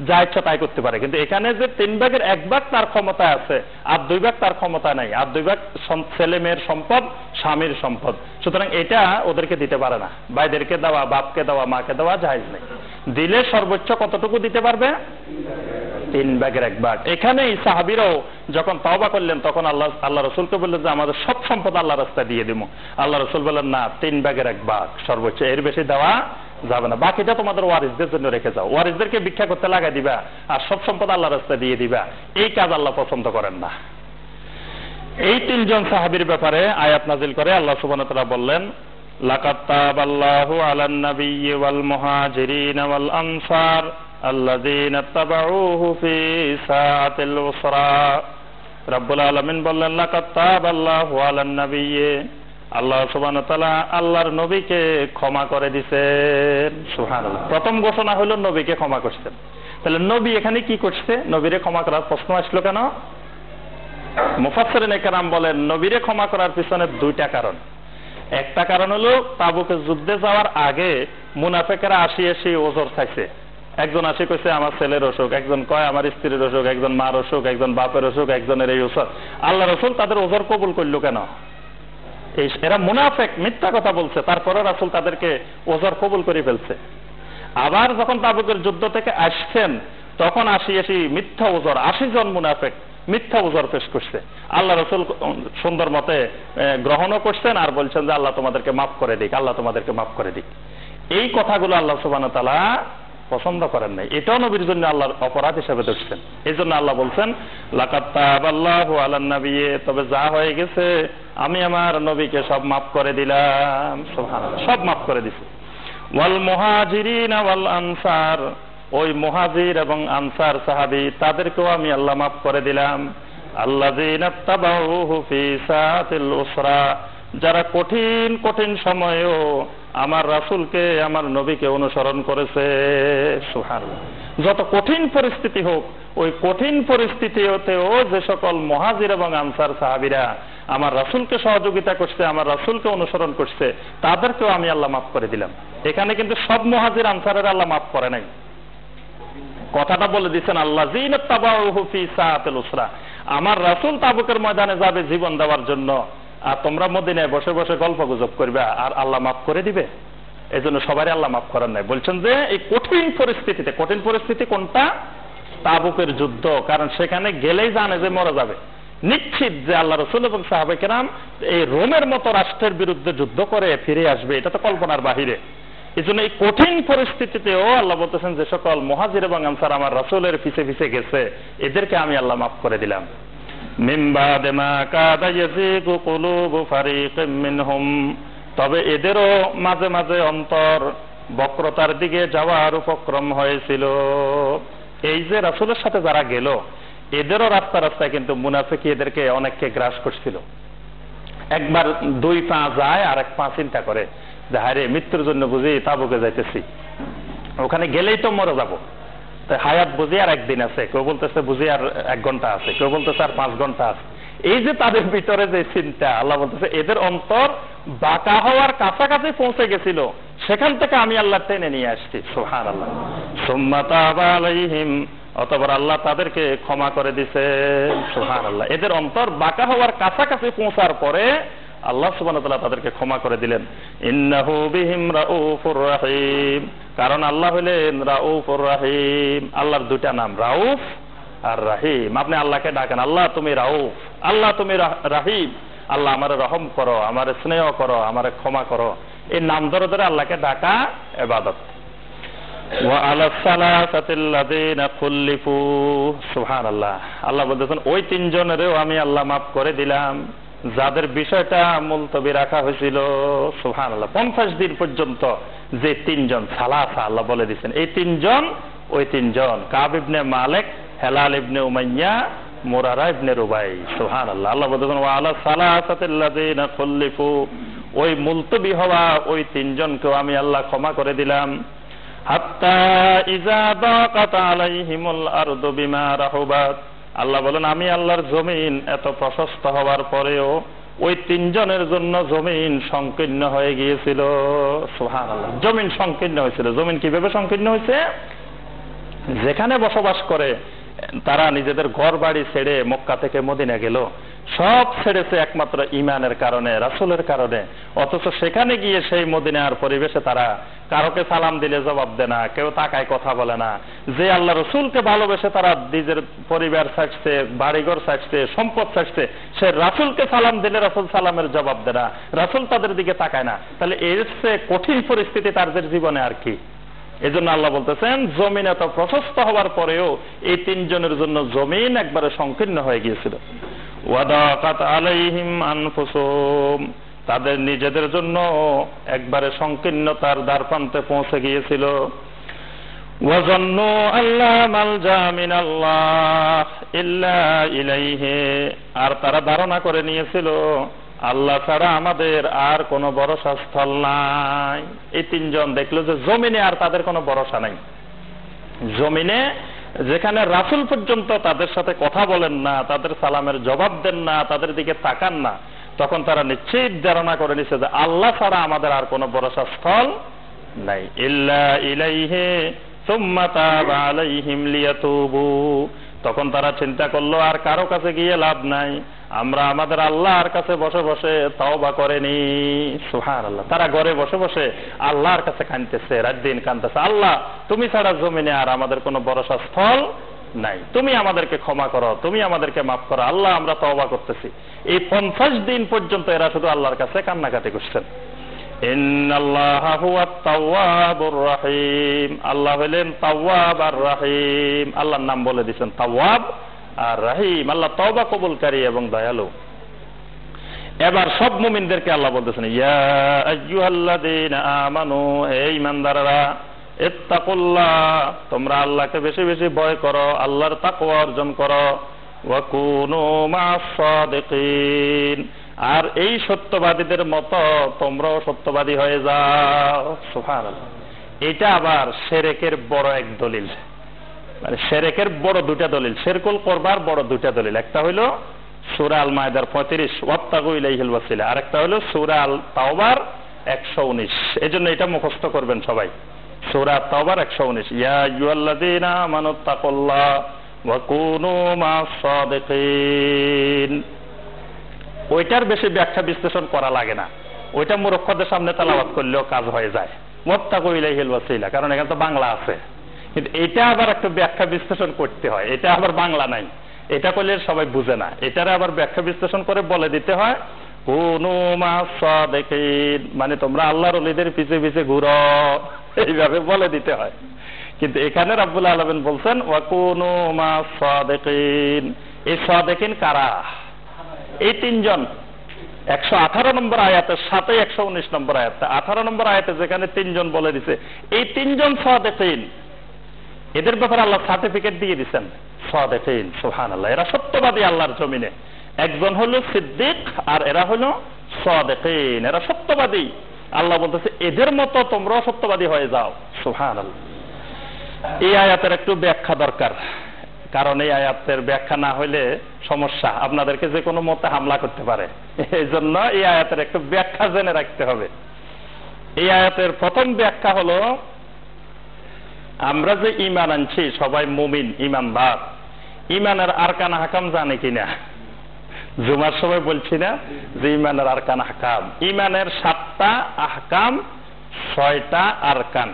যা ইচ্ছা তাই করতে পারে, কিন্তু এখানে যে 3 ভাগের 1 ভাগ তার ক্ষমতা আছে, আর 2 ভাগ তার ক্ষমতা নাই। আর 2 ভাগ ছেলে মেয়ের সম্পদ, স্বামীর সম্পদ। সুতরাং এটা ওদেরকে দিতে পারে না। ভাইদেরকে দেওয়া, বাপকে দেওয়া, মাকে দেওয়া জায়েজ নেই। দিলে সর্বোচ্চ কতটুকু দিতে পারবে? 3 ভাগের 1 ভাগ। এখানেই সাহাবীরাও যখন তওবা করলেন, তখন আল্লাহ রাসূলকে বললেন যে আমাদের সব সম্পদ আল্লাহর রাস্তায় দিয়ে দেবো। আল্লাহ রাসূল বললেন, না, 3 ভাগের 1 ভাগ সর্বোচ্চ, এর বেশি দেওয়া যাবে না। বাকিটা তোমাদের ওয়ারিসদের জন্য রেখে যাও, ওয়ারিসদেরকে ভিক্ষা করতে লাগাই দিবা, আর সব সম্পদ আল্লাহর রাস্তায় দিয়ে দিবা। এই কাজ আল্লাহ পছন্দ করেন না। এই 3 জন সাহাবীর ব্যাপারে আয়াত নাজিল করে আল্লাহ সুবহানাহু ওয়া তাআলা বললেন, লাকাদ তাবাল্লাহু আলান নাবিয়্যি ওয়াল মুহাজিরিন ওয়াল আনসার আল্লাযীনা তাবাউহু ফি সাআতিল উসরা। রব্বুল আলামিন বললেন, লাকাদ তাবাল্লাহু আলান নাবিয়্যি, আল্লাহ সুবহানাহু ওয়া তাআলা আল্লাহর নবীকে ক্ষমা করে দিয়েছেন। সুবহানাল্লাহ। প্রথম ঘোষণা হলো নবীকে ক্ষমা করছেন। তাহলে নবী এখানে কি করছে? নবীরে ক্ষমা করার প্রশ্ন আসলো কেন? মুফাসসিরিনে কেরাম বলেন, নবীরে ক্ষমা করার পিছনে 2টা কারণ। একটা কারণ হলো তাবুকের যুদ্ধে যাওয়ার আগে মুনাফিকরা আসি ওজর খাইছে। একজন আসি কইছে আমার ছেলের অসুখ, একজন কয় আমার স্ত্রীর অসুখ, একজন মার অসুখ, একজন বাপের অসুখ, একজনের এই অসুখ। আল্লাহ রাসূল তাদের ওজর কবুল করলো কেন? এরা মুনাফিক, মিথ্যা কথা বলছে, তারপরে রাসূল তাদেরকে ওজর কবুল করে ফেলছে। আবার যখন তাবুকের যুদ্ধ থেকে আসছেন, তখন আসি মিথ্যা ওজর, 80 জন মুনাফিক মিথ্যা ওজর পেশ করছে। আল্লাহ রাসূল সুন্দর মতে গ্রহণও করছেন, আর বলছেন যে আল্লাহ তোমাদেরকে মাফ করে দিক, আল্লাহ তোমাদেরকে মাফ করে দিক। এই কথাগুলো আল্লাহ সুবহানাহু ওয়া তাআলা পছন্দ করেন নাই। এটাও নবীর জন্য আল্লাহর অপরাধ হিসেবে দেখছেন। এই জন্য আল্লাহ বলছেন, লাকাদ তাবাল্লাহু আলান নাবিয়্যি, তবে যা হয়ে গেছে আমি আমার নবীকে সব মাফ করে দিলাম। সুবহানাল্লাহ, সব মাফ করে দিছি। ওয়াল মুহাজিরিন ওয়াল আনসার, ওই মুহাজির এবং আনসার সাহাবী তাদেরকেও আমি আল্লাহ মাফ করে দিলাম। আল্লাযীনা তাবাউহু ফি সাআতিল উসরা, যারা কঠিন কঠিন সময়েও আমার রাসূলকে আমার নবীকে অনুসরণ করেছে। সুবহানাল্লাহ। যত কঠিন পরিস্থিতি হোক, ওই কঠিন পরিস্থিতিতেও যে সকল মুহাজির এবং আনসার সাহাবীরা আমার রাসূলকে সহযোগিতা করছে, আমার রাসূলকে অনুসরণ করছে, তাদেরকেও আমি আল্লাহ মাফ করে দিলাম। এখানে কিন্তু সব মুহাজির আনসারের আল্লাহ মাফ করে নাই, কথাটা বলে দিচ্ছেন আল্লাযীনা তাবাউহু ফি সাআতিল উসরা, আমার রাসূল তাবুকের ময়দানে যাবে জীবন দেওয়ার জন্য, আর তোমরা মদিনায় বসে বসে গল্প গুজব করবে আর আল্লাহ মাফ করে দিবে। এই জন্য সবারই আল্লাহ মাফ করেন নাই। বলছেন যে এই কঠিন পরিস্থিতিতে, কঠিন পরিস্থিতি কোনটা? তাবুকের যুদ্ধ। কারণ সেখানে গেলেই জানে যে মরে যাবে, নিশ্চিত যে আল্লাহ রাসূল এবং সাহাবায়ে কেরাম এই রোমের মতো রাষ্ট্রের বিরুদ্ধে যুদ্ধ করে ফিরে আসবে, এটা তো কল্পনার বাহিরে। এই জন্য এই কঠিন পরিস্থিতিতেও আল্লাহ বলতেছেন যে সকল মুহাজির এবং আনসার আমার রাসূলের পিছে পিছে গেছে, এদেরকে আমি আল্লাহ মাফ করে দিলাম। মিন বাদে মা কাদা ইয়াযিগু কুলুবু ফারিকিম মিনহুম, তবে এদেরও মাঝে মাঝে অন্তর বক্রতার দিকে যাওয়ার উপক্রম হয়েছিল। এই যে রাসূলের সাথে যারা গেল, এদেরও রাস্তা রাস্তায় কিন্তু মুনাফিকি এদেরকে অনেককে গ্রাস করছিল। একবার দুই পা যায় আর এক পা চিন্তা করে যে হায় রে, মৃত্যুর জন্য বুঝি তাবুকে যাইতেছি, ওখানে গেলেই তো মরে যাবো, তাই হায়াত বুঝি আর একদিন আছে, কেউ বলতেছে বুঝি আর 1 ঘন্টা আছে, কেউ বলতেছে আর 5 ঘন্টা আছে। এই যে তাদের ভিতরে যে চিন্তা, আল্লাহ বলতেছে এদের অন্তর বাঁকা হওয়ার কাছাকাছি পৌঁছে গেছিল, সেখান থেকে আমি আল্লাহ টেনে নিয়ে আসছি। সুবহানাল্লাহ। সুম্মা তাবা আলাইহিম, অতঃপর আল্লাহ তাদেরকে ক্ষমা করে দিছে। সুবহানাল্লাহ। এদের অন্তর বাঁকা হওয়ার কাছাকাছি পৌঁছার পরে আল্লাহ সুবহানাহু ওয়া তাআলা তাদেরকে ক্ষমা করে দিলেন। ইন্নাহু বিহিম রাউফুর রহিম, কারণ আল্লাহ হলেন রাউফুর রহিম। আল্লাহর দুইটা নাম, রাউফ আর রাহিম। আপনি আল্লাহকে ডাকেন, আল্লাহ তুমি রাউফ, আল্লাহ তুমি রাহিম, আল্লাহ আমারে রহম করো, আমারে স্নেহ করো, আমারে ক্ষমা করো। এই নাম ধরে ধরে আল্লাহকে ডাকা ইবাদত। ওয়া আলাস সালাসাতিল্লাযিনা খুল্লিফু, সুবহানাল্লাহ। আল্লাহ বলতেছেন ওই 3 জনেরও আমি আল্লাহ মাফ করে দিলাম যাদের বিষয়টা মুলতবি রাখা হয়েছিল। সুবহানাল্লাহ। 50 দিন পর্যন্ত যে 3 জন সালাসা আল্লাহ বলে দিয়েছেন, এই 3 জন ওই 3 জন কাব ইবনে মালিক, হেলাল ইবনে উমাইয়া, মুরারা ইবনে রুবাই। সুবহানাল্লাহ। আল্লাহ বলতেছেন ওয়া আলা সালাসাতিল্লাযিনা খুল্লিফু, ওই মুলতবি হওয়া ওই 3 জনকেও আমি আল্লাহ ক্ষমা করে দিলাম। হাত্তা ইযা দাকাত আলাইহিমুল আরদু বিমা রাহুবাত, আল্লাহ বলেন আমি আল্লাহর জমিন এত প্রশস্ত হওয়ার পরেও ওই 3 জনের জন্য জমিন সংকীর্ণ হয়ে গিয়েছিল। সুবহানাল্লাহ। জমিন সংকীর্ণ হয়েছিল। জমিন কিভাবে সংকীর্ণ হয়েছে? যেখানে বসবাস করে তারা নিজেদের ঘর বাড়ি ছেড়ে মক্কা থেকে মদিনা গেল, সব ছেড়েছে একমাত্র ঈমানের কারণে, রাসূলের কারণে। অথচ সেখানে গিয়ে সেই মদিনার পরিবেশে তারা কারোকে সালাম দিলে জবাব দেয় না, কেউ তাকায় কথা বলে না। যে আল্লাহ রাসূলকে ভালোবেসে তারা নিজের পরিবার ছাড়ছে, বাড়িঘর ছাড়ছে, সম্পদ ছাড়ছে, সে রাসূলকে সালাম দিলে রাসূল সালামের জবাব দেয় না, রাসূল তাদের দিকে তাকায় না। তাহলে এর চেয়ে কঠিন পরিস্থিতি তাদের জীবনে আর কি? এজন্য আল্লাহ বলতেছেন জমিন এত প্রশস্ত হওয়ার পরেও এই 3 জনের জন্য জমিন একবারে সংকীর্ণ হয়ে গিয়েছিল। ওয়াদাকাত আলাইহিম আনফুসুহুম, তাদের নিজেদের জন্য একবারে সংকীর্ণতার দ্বারপ্রান্তে পৌঁছে গিয়েছিল। ওয়াজান্নু আল্লা মালজা মিনাল্লাহ ইল্লা ইলাইহি, আর তারা ধারণা করে নিয়েছিল আল্লাহ ছাড়া আমাদের আর কোনো ভরসা স্থল নাই। এই 3 জন দেখলো যে জমিনে আর তাদের কোনো ভরসা নাই। জমিনে যেখানে রাসূল পর্যন্ত তাদের সাথে কথা বলেন না, তাদের সালামের জবাব দেন না, তাদের দিকে তাকান না, তখন তারা নিশ্চিত ধারণা করে নিছে যে আল্লাহ ছাড়া আমাদের আর কোনো ভরসা স্থল নাই। ইল্লা ইলাইহি সুম্মা তাবা আলাইহিম লিয়াতুবু, তখন তারা চিন্তা করলো আর কারো কাছে গিয়ে লাভ নাই, আমরা আমাদের আল্লাহর কাছে বসে বসে তওবা করে নি। সুবহানাল্লাহ। তারা ঘরে বসে বসে আল্লাহর কাছে কাঁদতেছে, রাত দিন কাঁদতেছে, আল্লাহ তুমি ছাড়া জমিনে আর আমাদের কোনো ভরসা স্থল নাই, তুমি আমাদেরকে ক্ষমা করো, তুমি আমাদেরকে মাফ করো, আল্লাহ আমরা তওবা করতেছি। এই 50 দিন পর্যন্ত এরা শুধু আল্লাহর কাছে কান্নাকাটি করছেন। ইন্নাল্লাহা হুয়াত তাওয়াবুর রহিম, আল্লাহ হলেন তাওয়াব আর রহিম। আল্লাহর নাম বলে দিয়েছেন তাওয়াব আর রহিম। আল্লাহ তওবা কবুলকারী এবং দয়ালু। এবার সব মুমিনদেরকে আল্লাহ বলতেছেন ইয়া আইয়ুহাল্লাযীনা আমানু, হে ঈমানদাররা, ইত্তাকুল্লাহ, তোমরা আল্লাহকে বেশি বেশি ভয় করো, আল্লাহর তাকওয়া অর্জন করো। ওয়া কুনু মা'আস সাদিকিন, আর এই সত্যবাদীদের মতো তোমরাও সত্যবাদী হয়ে যাও। সুবহানাল্লাহ। এটা আবার শিরকের বড় এক দলিল, মানে শিরকের বড় দুটা দলিল, শিরকুল করবার বড় দুটা দলিল। একটা হলো সূরা আল মায়েদার 35 ওয়াবতাগু ইলাইহিল ওয়াসিলা, আর একটা হলো সূরা আল তাওবার 119। এজন্য এটা মুখস্থ করবেন সবাই। সূরা তাওবার 119, ইয়া আইয়ুহাল্লাযীনা আমানুত্তাকুল্লাহ ওয়া কুনু মা'আস সাদিকিন। ওইটার বেশি ব্যাখ্যা বিশ্লেষণ করা লাগে না, ওইটা মূর্খদের সামনে তেলাওয়াত করলেও কাজ হয়ে যায়। ওয়াবতাগু ইলাইহিল ওয়াসিলা, কারণ এখানে তো বাংলা আছে। কিন্তু এটা আবার একটু ব্যাখ্যা বিশ্লেষণ করতে হয়, এটা আবার বাংলা নাই, এটা করলে সবাই বুঝে না। এটারে আবার ব্যাখ্যা বিশ্লেষণ করে বলে দিতে হয় কুনু মা'আস সাদিকিন, মানে তোমরা আল্লাহর ওলিদের পিছে পিছে ঘুরো, এইভাবে বলে দিতে হয়। কিন্তু এখানে রাব্বুল আলামিন বলছেন ওয়া কুনু মা'আস সাদিকিন। এই সাদিকিন কারা? এই তিনজন। 118 নম্বর আয়াতের সাথে 119 নম্বর আয়াত, 18 নম্বর আয়াতে যেখানে তিনজন বলে দিছে, এই তিনজন সাদিকিন, এদের ব্যাপারে আল্লাহ সার্টিফিকেট দিয়ে দিচ্ছেন সাদিকিন। সুবহানাল্লাহ। এরা সত্যবাদী আল্লাহর জমিনে। একজন হলো সিদ্দিক আর এরা হলো সাদিকিন, এরা সত্যবাদী। আল্লাহ বলতেছে এদের মতো তোমরাও সত্যবাদী হয়ে যাও। সুবহানাল্লাহ। এই আয়াতের একটু ব্যাখ্যা দরকার, কারণ এই আয়াতের ব্যাখ্যা না হইলে সমস্যা, আপনাদেরকে যে কোনো মতে হামলা করতে পারে। এই জন্য এই আয়াতের একটু ব্যাখ্যা জেনে রাখতে হবে। এই আয়াতের প্রথম ব্যাখ্যা হলো, আমরা যে ঈমান আনছি সবাই মুমিন ঈমানদার, ঈমানের আরকান আহকাম জানে কিনা? জুমার সময় বলছি না যে ঈমানের আরকান আহকাম, ঈমানের 7টা আহকাম, 6টা আরকান,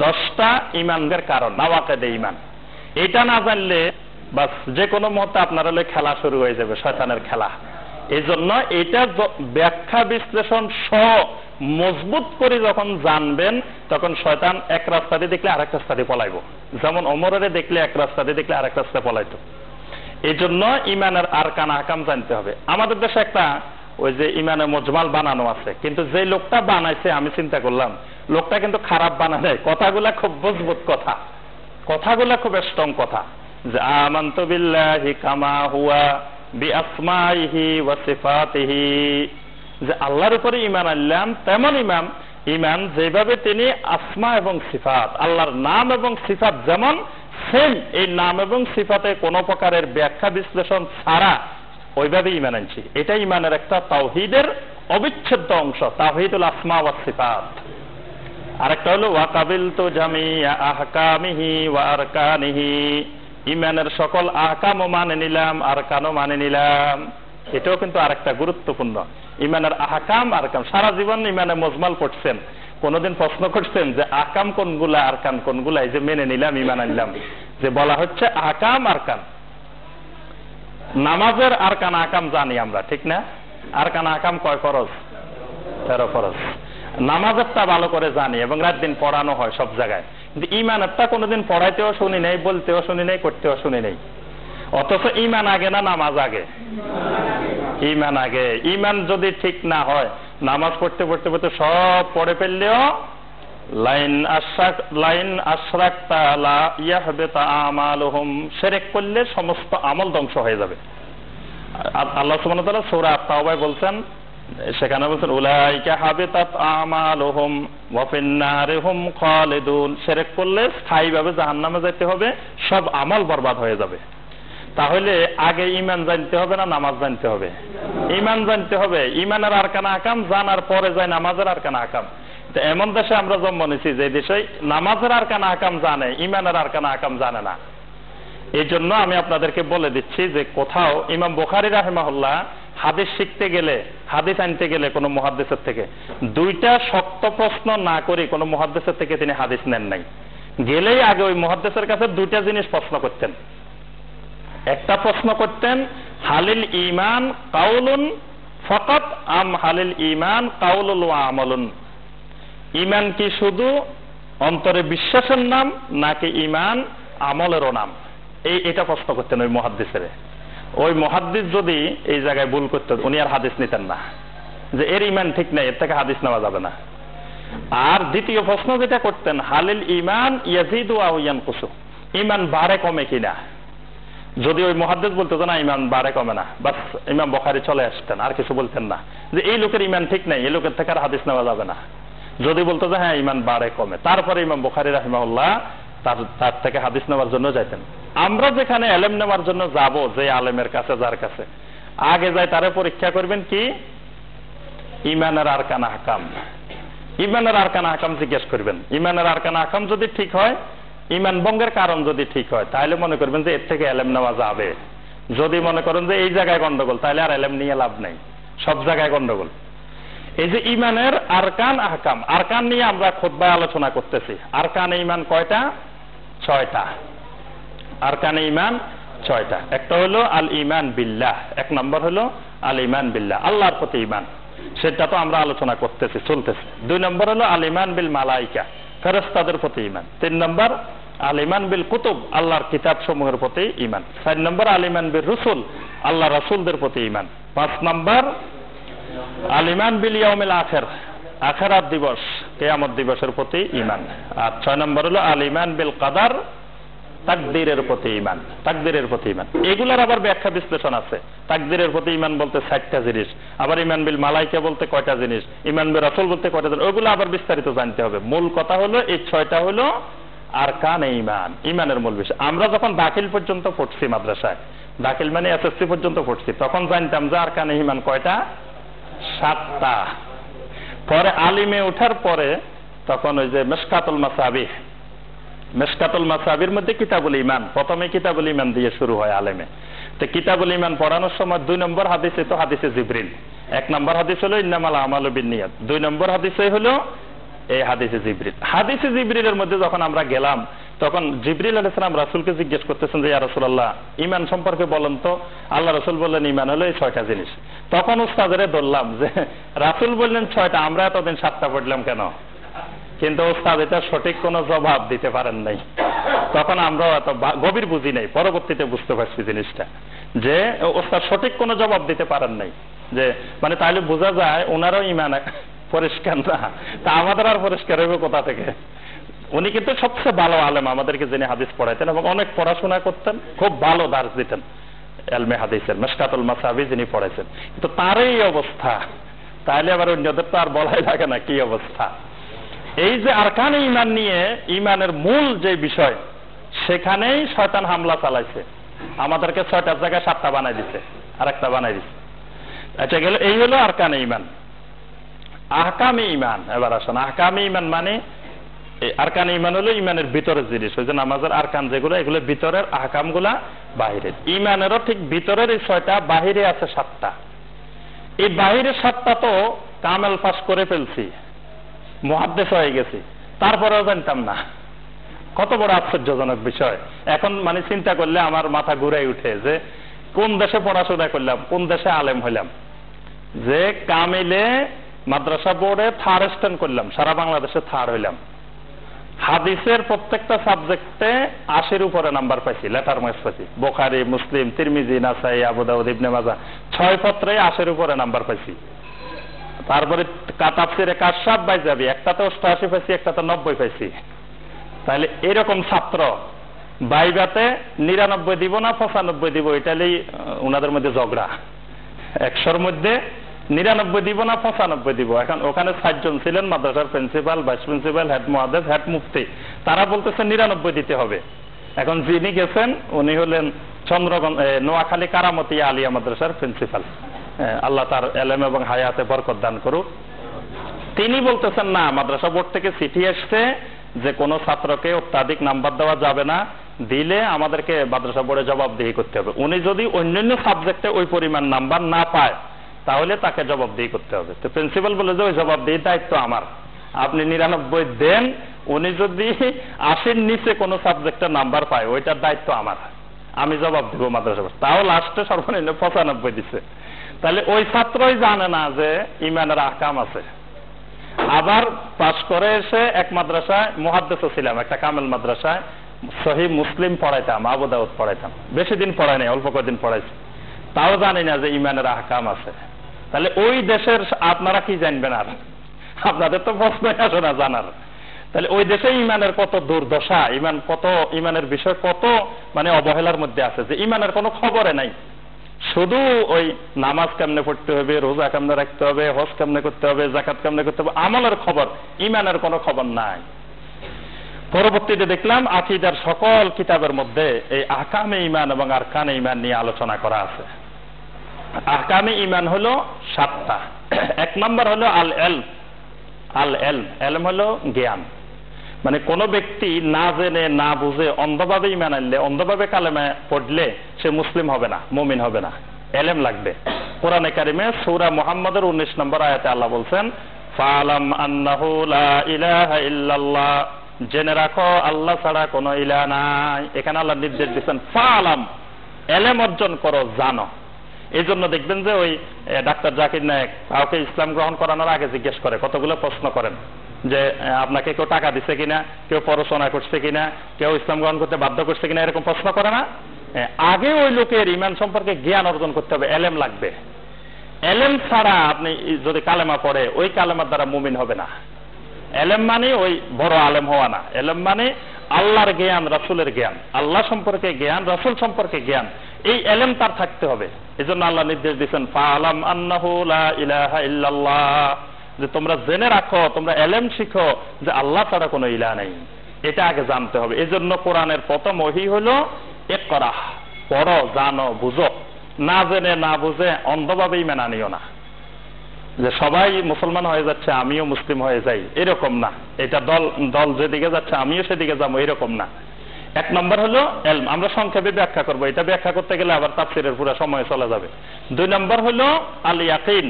10টা ঈমানের কারণ, নাওয়াকিদে ঈমান। এটা না জানলে বাস যে কোনো মুহূর্তে আপনার হলে খেলা শুরু হয়ে যাবে, শয়তানের খেলা। এই জন্য এটা ব্যাখ্যা বিশ্লেষণ সহ মজবুত করে যখন জানবেন, তখন শয়তান এক রাস্তা দিয়ে দেখলে আরেক রাস্তা দিয়ে পলাইব। যেমন ওমরের দেখলে এক রাস্তা দিয়ে দেখলে আরেক রাস্তায় পলাইতো। এই জন্য ঈমানের আরকান আহকাম জানতে হবে। আমাদের দেশে একটা ওই যে ঈমানে মুজমাল বানানো আছে, কিন্তু যে লোকটা বানাইছে আমি চিন্তা করলাম লোকটা কিন্তু খারাপ বানায় নাই, কথাগুলা খুব মজবুত কথা, কথাগুলা খুব স্ট্রং কথা। যে আমানতু বিল্লাহি কামা হুয়া বিআসমাইহি ওয়া সিফাতিহি, যে আল্লাহর উপরে ঈমান আনলাম তেমন ঈমান যেভাবে তিনি আসমা এবং সিফাত, আল্লাহর নাম এবং সিফাত যেমন সেম, এই নাম এবং সিফাতে কোন প্রকারের ব্যাখ্যা বিশ্লেষণ ছাড়া ওইভাবে ঈমান আনছি। এটা ঈমানের একটা তাওহীদের অবিচ্ছেদ্য অংশ, তাওহীদুল আসমা ওয়া সিফাত। আরেকটা হলো ওয়া কাবিলতু জামিআ আহকামিহি ওয়া আরকানিহি, ঈমানের সকল আহকামও মানে নিলাম, আরকানও মানে নিলাম। এটাও কিন্তু আরেকটা গুরুত্বপূর্ণ। ঈমানের আহকাম আরকাম, সারা জীবন ঈমানে মুজমাল পড়ছেন, কোনদিন প্রশ্ন করছেন যে আহকাম কোনগুলা আরকান কোনগুলা? এই যে মেনে নিলাম, ঈমান আনলাম, যে বলা হচ্ছে আহকাম আরকান। নামাজের আরকান আহকাম জানি আমরা, ঠিক না? আরকান আহকাম কয় ফরজ? 13 ফরজ। নামাজেরটা ভালো করে জানি এবং রাত দিন পড়ানো হয় সব জায়গায়, কিন্তু ঈমানেরটা কোনোদিন পড়াইতেও শুনি নাই, বলতেও শুনি নাই, করতেও শুনি নাই। অথচ ঈমান আগে না নামাজ আগে? ঈমান আগে। ঈমান যদি ঠিক না হয়, নামাজ পড়তে পড়তে পড়তে সব পড়ে ফেললেও লাইন আশরাকতা লা ইয়াহবিতা আমালুহুম, শিরক করলে সমস্ত আমল ধ্বংস হয়ে যাবে। আল্লাহ সুবহানাহু ওয়া তাআলা সূরা আত-তাওবায় বলছেন, সেখানে বলছেন উলাইকা হাবিতাত আমালুহুম ওয়া ফিন-নারি হুম খালিদুন, শিরক করলে স্থায়ীভাবে জাহান্নামে যেতে হবে, সব আমল বরবাদ হয়ে যাবে। তাহলে আগে ঈমান জানতে হবে না নামাজ জানতে হবে? ঈমান জানতে হবে। ঈমানের আরকান আহকাম জানার পরে যায় নামাজের আরকান আহকাম। এমন দেশে আমরা জন্ম নিয়েছি যে দেশে নামাজের আরকান আহকাম জানে, ঈমানের আরকান আহকাম জানে না। এই জন্য আমি আপনাদেরকে বলে দিচ্ছি যে কোথাও ইমাম বুখারী রাহিমাহুল্লাহ হাদিস শিখতে গেলে, হাদিস আনতে গেলে কোনো মুহাদ্দিসের থেকে 2টা শক্ত প্রশ্ন না করে কোনো মুহাদ্দিসের থেকে তিনি হাদিস নেন নাই। গেলেই আগে ওই মুহাদ্দিসের কাছে 2টা জিনিস প্রশ্ন করতেন। একটা প্রশ্ন করতেন, হালিল ঈমান কাউলুন ফাকাত আম হালিল ঈমান কাউলুল ওয়া আমালুন, ঈমান কি শুধু অন্তরে বিশ্বাসের নাম নাকি ঈমান আমলেরও নাম? এটা প্রশ্ন করতেন ওই মুহাদ্দিসের। ওই মুহাদ্দিস যদি এই জায়গায় ভুল করতেন, উনি আর হাদিস নিতেন না, যে এর ঈমান ঠিক নাই, এর থেকে হাদিস নেওয়া যাবে না। আর দ্বিতীয় প্রশ্ন যেটা করতেন, হালিল ইমান ইয়াজিদু আও ইয়ানকুসু, ইমান বাড়ে কমে কিনা। যদি ওই মুহাদ্দিস বলতো না ইমান বাড়ে কমে না, বাস ইমাম বুখারী চলে আসতেন, আর কিছু বলতেন না যে এই লোকের ইমান ঠিক নাই, এই লোকের থেকে আর হাদিস নেওয়া যাবে না। যদি বলতো যে হ্যাঁ ইমান বাড়ে কমে, তারপরে ইমাম বুখারী রাহিমাহুল্লাহ তার থেকে হাদিস নেওয়ার জন্য যাইতেন। আমরা যেখানে ইলম নেওয়ার জন্য যাব, যে আলেমের কাছে, যার কাছে আগে যাই, তারে পরীক্ষা করবেন কি? ইমানের আরকান আহকাম। ইমানের আরকান আহকাম জিজ্ঞেস করবেন। ইমানের আরকান আহকাম যদি ঠিক হয়, ইমান ভঙ্গের কারণ যদি ঠিক হয়, তাহলে মনে করবেন যে এর থেকে ইলম নেওয়া যাবে। যদি মনে করেন যে এই জায়গায় গন্ডগোল, তাহলে আর ইলম নিয়ে লাভ নেই, সব জায়গায় গন্ডগোল। এই যে ইমানের আরকান আহকাম, আরকান নিয়ে আমরা খুতবায় আলোচনা করতেছি। আরকানে ইমান কয়টা? 6টা। আরকানে ইমান 6টা। একটা হলো আল ইমান বিল্লাহ, এক নম্বর হলো আল ইমান বিল্লাহ, আল্লাহর প্রতি ইমান, সেটা তো আমরা আলোচনা করতেছি, চলতেছে। 2 নম্বর হলো আল ইমান বিল মালাইকা, ফেরেশতাদের প্রতি ইমান। 3 নম্বর আল ইমান বিল কুতুব, আল্লাহর কিতাব সমূহের প্রতি ইমান। 4 নম্বর আল ইমান বিল রসুল, আল্লাহ রাসূলদের প্রতি ইমান। 5 নম্বর আল ইমান বিল ইয়াউমিল আখির, আখিরাত দিবস, কিয়ামত দিবসের প্রতি ইমান। আর 6 নম্বর হলো আল ইমান বিল কদর, তাকদীরের প্রতি ইমান, তাকদীরের প্রতি ইমান। এগুলার আবার ব্যাখ্যা বিশ্লেষণ আছে। তাকদীরের প্রতি ইমান বলতে 60টা জিনিস, আবার ইমান বিল মালাইকা বলতে কয়টা জিনিস, ইমান বিল রাসূল বলতে কয়টা জিনিস, ওগুলো আবার বিস্তারিত জানতে হবে। মূল কথা হলো এই 6টা হলো আরকান ইমান, ইমানের মূল বিষয়। আমরা যখন দাখিল পর্যন্ত পড়ছি মাদ্রাসায়, দাখিল মানে এসএসসি পর্যন্ত পড়ছি, তখন জানতাম যে আরকান ইমান কয়টা? 7টা। পরে আলিমে ওঠার পরে তখন ওই যে মিশকাতুল মাসাবিহ, মিশকাতুল মাসাবির মধ্যে কিতাবুল ইমান, প্রথমে কিতাবুল ইমান দিয়ে শুরু হয় আলেমে। তো কিতাবুল ইমান পড়ানোর সময় 2 নম্বর হাদিসে তো হাদিসে জিবরিল, 1 নম্বর হাদিস হলো ইন্নামাল আমালু বিন্নিয়াত, 2 নম্বর হাদিসে হলো এই হাদিসে জিবরিল। হাদিসে জিবরিলের মধ্যে যখন আমরা গেলাম, তখন জিবরিল আলাইহিস সালাম রাসূলকে জিজ্ঞেস করতেছেন যে ইয়া রাসূলুল্লাহ, ঈমান সম্পর্কে বলেন তো। আল্লাহ রাসূল বললেন ঈমান হলো এই 6টা জিনিস। তখন উস্তাদরে ধরলাম যে রাসূল বললেন 6টা, আমরা এতদিন 7টা পড়লাম কেন? কিন্তু উস্তাদ এটা সঠিক কোনো জবাব দিতে পারেন নাই। তখন আমরা এত গভীর বুঝি নাই, পরবর্তীতে বুঝতে পারছি জিনিসটা, যে উস্তাদ সঠিক কোনো জবাব দিতে পারেন নাই। যে মানে তাহলে বোঝা যায় ওনারও ঈমান পরিষ্কার না, তা আমাদের আর পরিষ্কার হবে কোথা থেকে? উনি কিন্তু সবচেয়ে ভালো আলেম, আমাদেরকে যিনি হাদিস পড়াইতেন এবং অনেক পড়াশোনা করতেন, খুব ভালো দার্স দিতেন ইলমে হাদিসের, মিশকাতুল মাসাবি যিনি পড়াইছেন, কিন্তু তার এই অবস্থা, তাহলে আবার অন্যদের তো আর বলাই লাগে না কি অবস্থা। এই যে আরকান ঈমান নিয়ে, ঈমানের মূল যে বিষয়, সেখানেই শয়তান হামলা চালাইছে, আমাদেরকে 6টার জায়গায় 7টা বানাই দিছে, আরেকটা বানাই দিছে। আচ্ছা গেল, এই হলো আরকান ঈমান। আহকামে ঈমান, এবার আসুন আহকামে ঈমান মানে, আরকান ঈমান হলো ঈমানের ভিতরের জিনিস, ওই যে নামাজের আরকান যেগুলো, এগুলো ভিতরের, আহকামগুলা বাহিরের। ঈমানেরও ঠিক ভিতরের এই 6টা, বাহিরে আছে 7টা। এই বাহিরের 7টা তো কামেল পাস করে ফেলছি, মুহাদ্দিস হয়ে গেছি, তারপরেও জানতাম না। কত বড় আশ্চর্যজনক বিষয়। এখন মানে চিন্তা করলে আমার মাথা ঘুরাই উঠে যে কোন দেশে পড়াশোনা করলাম, কোন দেশে আলেম হইলাম, যে কামিলে মাদ্রাসা বোর্ডে 3rd স্ট্যান্ড করলাম, সারা বাংলাদেশে 3rd হইলাম। হাদিসের প্রত্যেকটা সাবজেক্টে 80-এর উপরে নাম্বার পাইছি, লেটার মার্কস পাইছি। বুখারী, মুসলিম, তিরমিজি, নাসাই, আবু দাউদ, ইবনে মাজাহ, 6 পত্রে 80-এর উপরে নাম্বার পাইছি। তারপরে তাফসীরে কাশফ বাইজাবি, একটাতে 88 পাইছি, একটাতে 90 পাইছি। তাহলে এরকম ছাত্র বাইবাতে 99 দিব না 95 দিব, এটাই ওনাদের মধ্যে ঝগড়া। 100-এর মধ্যে 99 দিব না 95 দিব। এখন ওখানে 7 জন ছিলেন, মাদ্রাসার প্রিন্সিপাল, ভাইস প্রিন্সিপাল, হেড মুহাদ্দিস, হেড মুফতি, তারা বলতেছে 99 দিতে হবে। এখন যিনি গেছেন উনি হলেন চন্দ্রগঞ্জ, নোয়াখালী কারামতি আলিয়া মাদ্রাসার প্রিন্সিপাল, আল্লাহ তার এলেম এবং হায়াতে বরকত দান করুক। তিনি বলতেছেন না, মাদ্রাসা বোর্ড থেকে চিঠি আসছে যে কোনো ছাত্রকে অত্যাধিক নাম্বার দেওয়া যাবে না, দিলে আমাদেরকে মাদ্রাসা বোর্ডে জবাবদিহি করতে হবে। উনি যদি অন্যান্য সাবজেক্টে ওই পরিমাণ নাম্বার না পায়, তাহলে তাকে জবাবদিহি করতে হবে। তো প্রিন্সিপাল বলে যে ওই জবাবদিহির দায়িত্ব আমার, আপনি 99 দেন, উনি যদি 80-এর নিচে কোনো সাবজেক্টে নাম্বার পায়, ওইটার দায়িত্ব আমার, আমি জবাব দিব মাদ্রাসা বোর্ড। তাও লাস্টে সর্বনিম্ন 95 দিছে। তাহলে ওই ছাত্রই জানে না যে ঈমানের আহকাম আছে। আবার পাস করে এসে এক মাদ্রাসায় মুহাদ্দিসও ছিলাম, একটা কামেল মাদ্রাসায় সহিহ মুসলিম পড়াইতাম, আবু দাউদ পড়াইতাম। বেশি দিন পড়াই নাই, অল্প কয়েকদিন পড়াইছি, তাও জানি না যে ঈমানের আহকাম আছে। তাহলে ওই দেশের আপনারা কি জানবেন? আর আপনাদের তো প্রশ্নই আসে না জানার। তাহলে ওই দেশে ইমানের কত দুর্দশা, ইমানের বিষয় কত মানে অবহেলার মধ্যে আছে, যে ইমানের কোনো খবরে নাই। শুধু ওই নামাজ কেমনে পড়তে হবে, রোজা কেমনে রাখতে হবে, হজ কেমনে করতে হবে, যাকাত কেমনে করতে হবে, আমলের খবর, ইমানের কোনো খবর নাই। পরবর্তীতে দেখলাম আকীদার সকল কিতাবের মধ্যে এই আহকামে ঈমান এবং আরকানে ঈমান নিয়ে আলোচনা করা আছে। আহকামে ঈমান হলো 7টা। 1 নম্বর হলো আল এলম। এলম হলো জ্ঞান। মানে কোন ব্যক্তি না জেনে না বুঝে অন্ধভাবে ঈমান আনলে, অন্ধভাবে কালেমা পড়লে সে মুসলিম হবে না, মুমিন হবে না। এলেম লাগবে। কোরআনে কারিমে সূরা মুহাম্মদের 19 নম্বর আয়াতে আল্লাহ বলছেন, ফালাম আন্নাহু লা ইলাহা ইল্লাল্লাহ, জেনে রাখো আল্লাহ ছাড়া কোনো ইলাহ নাই। এখানে আল্লাহ নির্দেশ দিচ্ছেন ফালাম, এলেম অর্জন করো, জানো। এই জন্য দেখবেন যে ওই ডাক্তার জাকির নায়েক কাউকে ইসলাম গ্রহণ করানোর আগে জিজ্ঞেস করে, কতগুলো প্রশ্ন করেন, যে আপনাকে কেউ টাকা দিচ্ছে কিনা, কেউ পড়াশোনা করছে কিনা, কেউ ইসলাম গ্রহণ করতে বাধ্য করছে কিনা, এরকম প্রশ্ন করে না। আগে ওই লোকের ঈমান সম্পর্কে জ্ঞান অর্জন করতে হবে, এলেম লাগবে। এলেম ছাড়া আপনি যদি কালেমা পড়ে, ওই কালেমার দ্বারা মুমিন হবে না। এলেম মানে ওই বড় আলেম হওয়া না। এলেম মানে আল্লাহর জ্ঞান, রাসূলের জ্ঞান, আল্লাহ সম্পর্কে জ্ঞান, রাসূল সম্পর্কে জ্ঞান, এই এলেম তার থাকতে হবে। এজন্য আল্লাহ নির্দেশ দিয়েছেন ফালাম আন্নাহু লা ইলাহা ইল্লাল্লাহ, যে তোমরা জেনে রাখো, তোমরা এলেম শিখো যে আল্লাহ ছাড়া কোনো ইলাহ নেই। এটা আগে জানতে হবে। এজন্য কোরআনের প্রথম ওহী হলো ইকরা, পড়ো, জানো, বুঝো। না জেনে না বুঝে অন্ধভাবে ঈমান আনিও না, যে সবাই মুসলমান হয়ে যাচ্ছে আমিও মুসলিম হয়ে যাই, এরকম না। এটা দল যেদিকে যাচ্ছে আমিও সেদিকে যাবো, এরকম না। 1 নম্বর হলো এলম। আমরা সংক্ষেপে ব্যাখ্যা করবো, এটা ব্যাখ্যা করতে গেলে আবার তাফসীরের পুরো সময় চলে যাবে। 2 নম্বর হলো আল ইয়াকিন,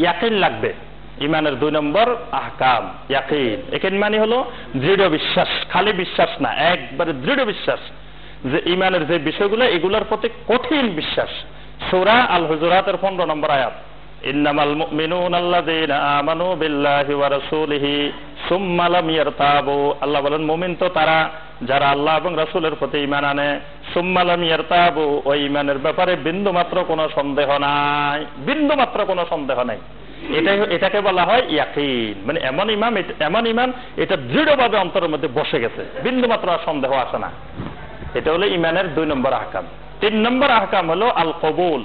ইয়াকিন লাগবে। ইমানের 2 নম্বর আহকাম, ইয়াকিন। ইয়াকিন মানে হলো দৃঢ় বিশ্বাস, খালি বিশ্বাস না, একবারে দৃঢ় বিশ্বাস যে ইমানের যে বিষয়গুলো, এগুলোর প্রতি কঠিন বিশ্বাস। সূরা আল হুজুরাতের 15 নম্বর আয়াত, ইন্নামাল মুমিনুনা আল্লাযীনা আমানু বিল্লাহি ওয়া রাসূলিহি সুম্মা লাম ইয়ারতাবু। আল্লাহ বলেন মুমিন তো তারা যারা আল্লাহ এবং রাসূলের প্রতি ঈমান আনে, সুম্মা লাম ইয়ারতাবু, ওই ঈমানের ব্যাপারে বিন্দুমাত্র কোনো সন্দেহ নাই, বিন্দুমাত্র কোনো সন্দেহ নাই। এটাকে বলা হয় ইয়াকিন। মানে এমন ঈমান এটা দৃঢ়ভাবে অন্তরের মধ্যে বসে গেছে, বিন্দুমাত্র সন্দেহ আসে না। এটা হলো ঈমানের 2 নম্বর আহকাম। 3 নম্বর আহকাম হলো আল কবুল।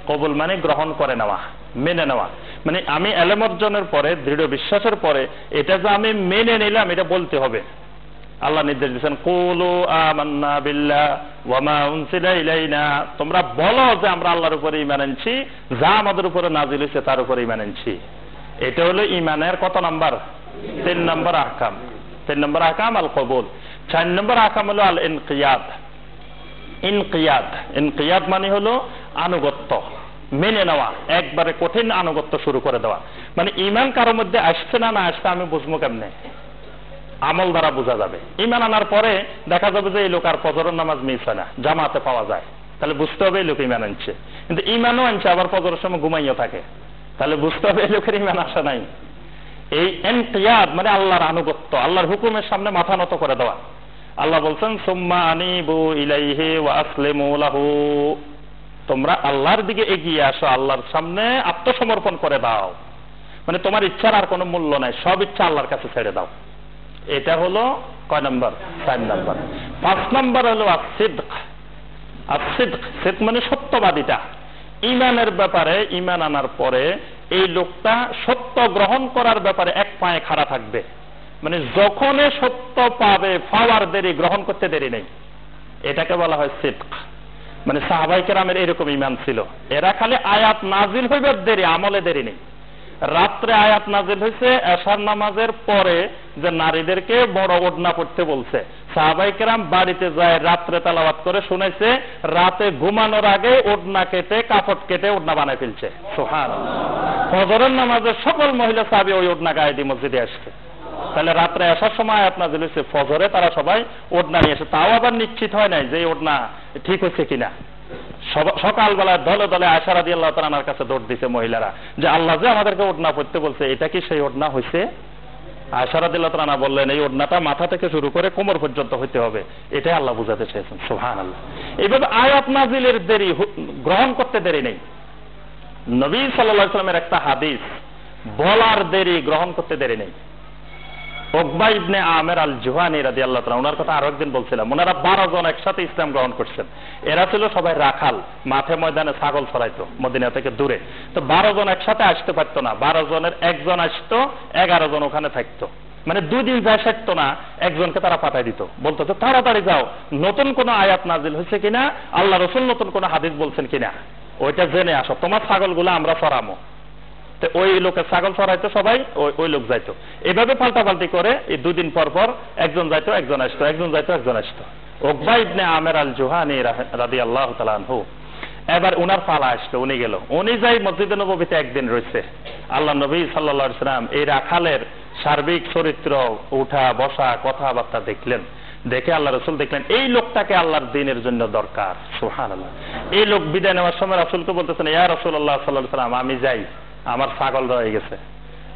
কবুল মানে গ্রহণ করে নেওয়া, মেনে নেওয়া। মানে আমি এলেম অর্জনের পরে, দৃঢ় বিশ্বাসের পরে, এটা যে আমি মেনে নিলাম, এটা বলতে হবে। আল্লাহ নির্দেশ দিয়েছেন কুলু আমান্না বিল্লাহ ওয়া মা উনজিলা ইলাইনা, তোমরা বলো যে আমরা আল্লাহর উপরে ঈমান আনছি, যা আমাদের উপরে নাজিল হয়েছে তার উপরে ঈমান আনছি। এটা হলো ঈমানের কত নাম্বার? 3 নম্বর আহকাম। 3 নম্বর আহকাম আল কবুল। 4 নম্বর আহকাম হলো আল ইনকিয়াদ। ইনকিয়াদ মানে হলো আনুগত্য, মেনে নেওয়া, একবারে কঠিন আনুগত্য শুরু করে দেওয়া। মানে ঈমান কারোর মধ্যে আসছে না আসছে আমি বুঝবো কেমনে? আমল দ্বারা বোঝা যাবে। ঈমান আনার পরে দেখা যাবে যে এই লোক আর ফজরের নামাজ মিস হয় না, জামাতে পাওয়া যায়, তাহলে বুঝতে হবে এই লোক ঈমান আনছে। কিন্তু ঈমানও আনছে আবার ফজরের সময় ঘুমাইয়া থাকে, তাহলে বুঝতে হবে এই লোকের ঈমান আসে নাই। এই ইনকিয়াদ মানে আল্লাহর আনুগত্য, আল্লাহর হুকুমের সামনে মাথা নত করে দেওয়া। আল্লাহ বলছেন সুম্মা আনিবু ইলাইহি ওয়া আসলিমু লাহু, তোমরা আল্লাহর দিকে এগিয়ে আসো, আল্লাহর সামনে আত্মসমর্পণ করে দাও। মানে তোমার ইচ্ছার আর কোনো মূল্য নাই, সব ইচ্ছা আল্লাহর কাছে ছেড়ে দাও। এটা হলো কয় নম্বর? 4 নম্বর। 5 নম্বর হলো আসিদক। সিদক মানে সত্যবাদিতা। ঈমানের ব্যাপারে, ঈমান আনার পরে এই লোকটা সত্য গ্রহণ করার ব্যাপারে এক পায়ে খাড়া থাকবে। মানে যখনই সত্য পাবে পাওয়ার দেরি, গ্রহণ করতে দেরি নেই। এটাকে বলা হয় সিদক। মানে সাহাবায়ে কেরামের এরকম ঈমান ছিল, এরা খালি আয়াত নাজিল হইবে দেরি, আমলে দেরি নেই। রাত্রে আয়াত নাজিল হয়েছে এশার নামাজের পরে যে নারীদেরকে বড় ওড়না পড়তে বলছে, সাহাবায়ে কেরাম বাড়িতে যায় রাত্রে তেলাওয়াত করে শুনাইছে, রাতে ঘুমানোর আগে ওড়না কেটে, কাপড় কেটে ওড়না বানায় ফেলছে। সুবহানাল্লাহ। ফজরের নামাজে সকল মহিলা সাহাবী ওই ওড়না গায়ে দিয়ে মসজিদে আসছে। তাহলে রাত্রে আসার সময় আয়াত নাজিল হয়েছে, ফজরে তারা সবাই ওড়না নিয়ে এসে, তাও আবার নিশ্চিত হয় নাই যে ওড়না ঠিক হচ্ছে কিনা। সকালবেলা দলে দলে আয়েশা রাদিয়াল্লাহু তাআলা আনহার কাছে দৌড় দিছে মহিলারা, যে আল্লাহ যে আমাদেরকে ওড়না পড়তে বলছে, এটা কি সেই ওড়না হয়েছে? আয়েশা রাদিয়াল্লাহু তাআলা আনহা বললেন, এই ওড়নাটা মাথা থেকে শুরু করে কোমর পর্যন্ত হইতে হবে, এটাই আল্লাহ বুঝাতে চেয়েছেন। সুবহানাল্লাহ। এইভাবে আয়াত নাজিলের দেরি, গ্রহণ করতে দেরি নেই। নবী সাল্লাল্লাহু আলাইহি ওয়াসাল্লামের একটা হাদিস বলার দেরি, গ্রহণ করতে দেরি নেই। উকবা ইবনে আমের আল জুহানি রাদিয়াল্লাহু তাআলা, ওনার কথা আরো একদিন বলছিলাম, ওনারা 12 জন একসাথে ইসলাম গ্রহণ করছেন। এরা ছিল সবাই রাখাল, মাঠে ময়দানে ছাগল চড়াইতো মদিনা থেকে দূরে। তো 12 জন একসাথে আসতে পারতো না, 12 জনের একজন আসতো, 11 জন ওখানে থাকতো। মানে 2 দিন যায় সারতো না, একজনকে তারা পাঠাই দিত, বলতো যে তাড়াতাড়ি যাও, নতুন কোন আয়াত নাজিল হয়েছে কিনা, আল্লাহ রাসূল নতুন কোন হাদিস বলছেন কিনা ওইটা জেনে আসো, তোমার ছাগলগুলো আমরা চড়ামো। তো ওই লোকের ছাগল চড়াইতো সবাই, ওই লোক যাইতো। এভাবে পাল্টাপাল্টি করে এই 2 দিন পর পর একজন যাইতো, একজন আসতো, একজন যাইতো, একজন আসতো। উকবা ইবনে আমের আল জুহানি রাদিয়াল্লাহু তাআলা আনহু, এবার উনার পালা আসলো, উনি গেল, উনি যাই মসজিদে নববীতে একদিন রয়েছে। আল্লাহ নবী সাল্লাল্লাহু আলাইহি সাল্লাম এই রাখালের সার্বিক চরিত্র, উঠা বসা, কথাবার্তা দেখলেন। দেখে আল্লাহ রাসূল দেখলেন এই লোকটাকে আল্লাহর দ্বীনের জন্য দরকার। সুবহানাল্লাহ। এই লোক বিদায় নেওয়ার সময় রাসূলকে বলতেছেন, ইয়া রাসূলুল্লাহ সাল্লাল্লাহু আলাইহি সাল্লাম, আমি যাই, আমার ছাগল রয়ে গেছে।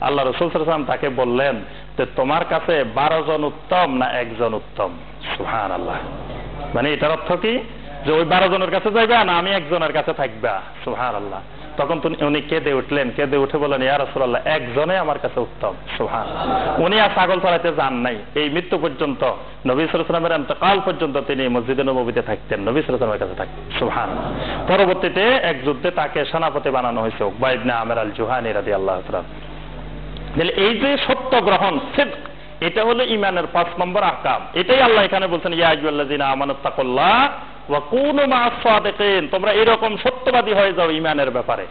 আল্লাহ রাসূল সাল্লাল্লাহু আলাইহি সাল্লাম তাকে বললেন যে তোমার কাছে 12 জন উত্তম না একজন উত্তম? সুবহানাল্লাহ। মানে এটার অর্থ কি, যে ওই 12 জনের কাছে যাইবা না আমি একজনের কাছে থাকবা? সুবহানাল্লাহ। তখন উনি কেঁদে উঠলেন, কেঁদে উঠে বললেন, ইয়া রাসূলুল্লাহ, একজনে আমার কাছে উত্তম। সুবহানাল্লাহ। উনি আর ছাগল চড়াইতে যান নাই, এই মৃত্যু পর্যন্ত, নবী সাল্লাল্লাহু আলাইহি ওয়াসাল্লামের ইন্তেকাল পর্যন্ত তিনি মসজিদে নববীতে থাকতেন, নবী সাল্লাল্লাহু আলাইহি ওয়াসাল্লামের কাছে থাকতেন। সুবহানাল্লাহ। পরবর্তীতে এক যুদ্ধে তাকে সেনাপতি বানানো হয়েছে, উকবা ইবনে আমের আল জুহানি রাদিয়াল্লাহু তাআলা। তাহলে এই যে সত্য গ্রহণ, সিদক, এটা হলো ঈমানের 5 নম্বর আহকাম। এটাই আল্লাহ এখানে বলছেন, ইয়া আইয়ুহাল্লাযীনা আমানুত্তাকুল্লাহ ওয়া কুনু মা'আস সাদিকিন, তোমরা এরকম সত্যবাদী হয়ে যাও ঈমানের ব্যাপারে।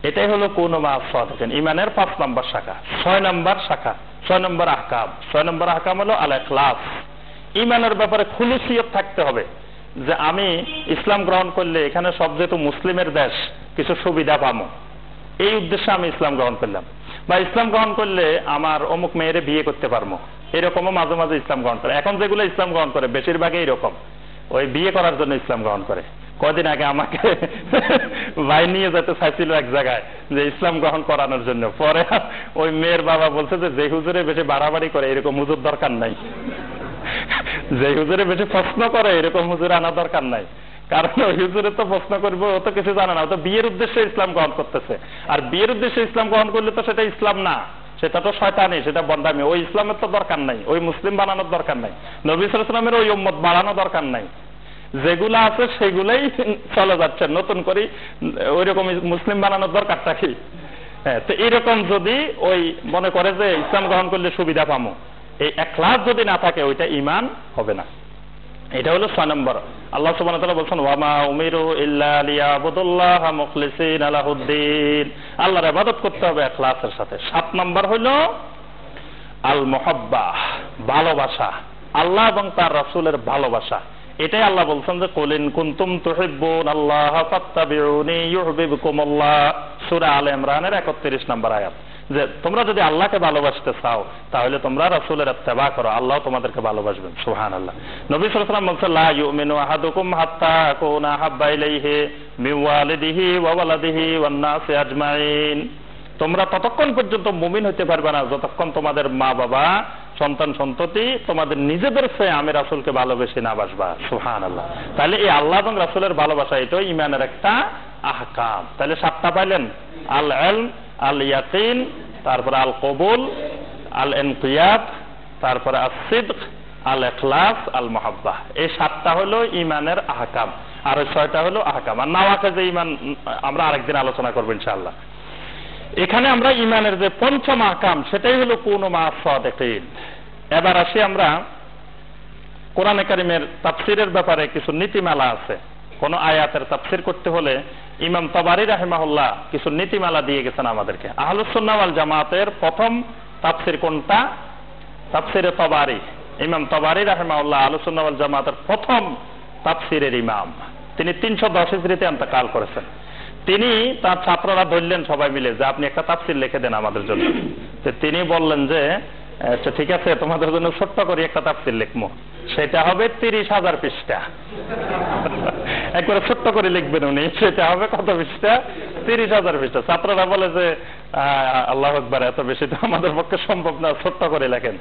এটাই হলো কুনু মা'আস সাদিকিন, ঈমানের 5 নম্বর শাখা। 6 নম্বর শাখা, 6 নম্বর আহকাম। 6 নম্বর আহকাম হলো আল ইখলাস। ঈমানের ব্যাপারে খুলুসিয়ত থাকতে হবে, যে আমি ইসলাম গ্রহণ করলে এখানে সব যেহেতু মুসলিমের দেশ, কিছু সুবিধা পাবো, এই উদ্দেশ্যে আমি ইসলাম গ্রহণ করলাম। বা ইসলাম গ্রহণ করলে আমার অমুক মেয়েরে বিয়ে করতে পারবো, এরকমও মাঝে মাঝে ইসলাম গ্রহণ করে। এখন যেগুলো ইসলাম গ্রহণ করে বেশিরভাগই এরকম, ওই বিয়ে করার জন্য ইসলাম গ্রহণ করে। কদিন আগে আমাকে ভাই নিয়ে যেতে চাইছিল এক জায়গায়, যে ইসলাম গ্রহণ করানোর জন্য। পরে ওই মেয়ের বাবা বলছে যে হুজুরে বেশি বাড়াবাড়ি করে এরকম হুজুর দরকার নাই, যে হুজুরে বেশি প্রশ্ন করে এরকম হুজুর আনা দরকার নাই। কারণ ওই হুজুরে তো প্রশ্ন করবো, ও তো কিছু জানে না, ও তো বিয়ের উদ্দেশ্যে ইসলাম গ্রহণ করতেছে। আর বিয়ের উদ্দেশ্যে ইসলাম গ্রহণ করলে তো সেটা ইসলাম না, সেটা তো শয়তানি, সেটা বন্দামি। ওই ইসলামের তো দরকার নাই, ওই মুসলিম বানানোর দরকার নাই, নবী সাল্লাল্লাহু আলাইহি ওয়াসাল্লামের ওই উম্মত বাড়ানো দরকার নাই। যেগুলো আছে সেগুলাই চলে যাচ্ছে, নতুন করে ওইরকম মুসলিম বানানোর দরকারটা কি? হ্যাঁ, তো এরকম যদি ওই মনে করে যে ইসলাম গ্রহণ করলে সুবিধা পাবো, এই ইখলাস যদি না থাকে ওইটা ঈমান হবে না। এটা হলো 6 নম্বর। আল্লাহ সুবহানাহু ওয়া তাআলা বলেন, ওয়া মা উমিরু ইল্লা লিয়াবুদুল্লাহা মুখলিসিনা লাহুদ্দিন, আল্লাহর ইবাদত করতে হবে ইখলাসের সাথে। 7 নম্বর হলো আল মুহাব্বাহ, ভালোবাসা, আল্লাহ এবং তার রাসূলের ভালোবাসা। এটাই আল্লাহ বলছেন যে কুল ইন কুনতুম তুহিব্বুনাল্লাহা ফাত্তাবিউনি ইউহিব্বুকুমুল্লাহ, সূরা আলে ইমরানের 31 নম্বর আয়াত। যে তোমরা যদি আল্লাহকে ভালোবাসতে চাও তাহলে তোমরা রাসূলের ইত্তেবা করো, আল্লাহ তোমাদেরকে ভালোবাসবেন। সুবহানাল্লাহ। নবী সাল্লাল্লাহু আলাইহি ওয়াসাল্লাম বলেন, লা ইউমিনু আহাদুকুম হাত্তা আকুনা হাব্বা ইলাইহি মিন ওয়ালিদিহি ওয়া ওয়ালাদিহি ওয়ান নাসি আজমাইন, তোমরা ততক্ষণ পর্যন্ত মুমিন হতে পারবে না যতক্ষণ তোমাদের মা বাবা, সন্তান সন্ততি তোমাদের নিজেদের চেয়ে আমি রাসূলকে ভালোবেসে না বাসবা। সুবহানাল্লাহ। তাহলে এই আল্লাহ এবং রাসূলের ভালোবাসা, এটাই ঈমানের একটা আহকাম। তাহলে 7টা পাইলেন, আল ইলম, আল ইয়াকিন, তারপরে আল কবুল, আল ইনকিয়াদ, তারপরে আস-সিদক, আল ইখলাস, আল মুহাব্বাহ। এই 7টা হলো ঈমানের আহকাম, আর 6টা হলো আহকাম। আর নাওয়াকিজে ঈমান আমরা আরেকদিন আলোচনা করব ইনশাআল্লাহ। এখানে আমরা ঈমানের যে 5ম আহকাম, সেটাই হলো কুনু মা'আস সাদিকিন। এবার আসি আমরা কোরআনে কারীমের তাফসীরের ব্যাপারে কিছু নীতিমালা আছে। কোন আয়াতের তাফসীর করতে হলে ইমাম তাবারী রাহিমাহুল্লাহ কিছু নীতিমালা দিয়ে গেছেন আমাদেরকে। আহলুস সুন্নাহ ওয়াল জামাতের প্রথম তাফসীর কোনটা? তাফসীরে তাবারী। ইমাম তাবারী রাহিমাহুল্লাহ আহলুস সুন্নাহ ওয়াল জামাতের প্রথম তাফসীরের ইমাম। তিনি 310 হিজরিতে ইন্তেকাল করেছেন। তিনি তার ছাত্ররা ধরলেন সবাই মিলে যে আপনি একটা তাফসীর লিখে দেন আমাদের জন্য। তো তিনি বললেন যে আচ্ছা ঠিক আছে, তোমাদের জন্য ছোট্ট করে একটা তাফসীর লিখবো, সেটা হবে 30,000 পৃষ্ঠা। একবারে ছোট্ট করে লিখবেন উনি, সেটা হবে কত পৃষ্ঠা? 30,000 পৃষ্ঠা। ছাত্ররা বলে যে আল্লাহু আকবার, এত বেশি তো আমাদের পক্ষে সম্ভব না, ছোট্ট করে লেখেন।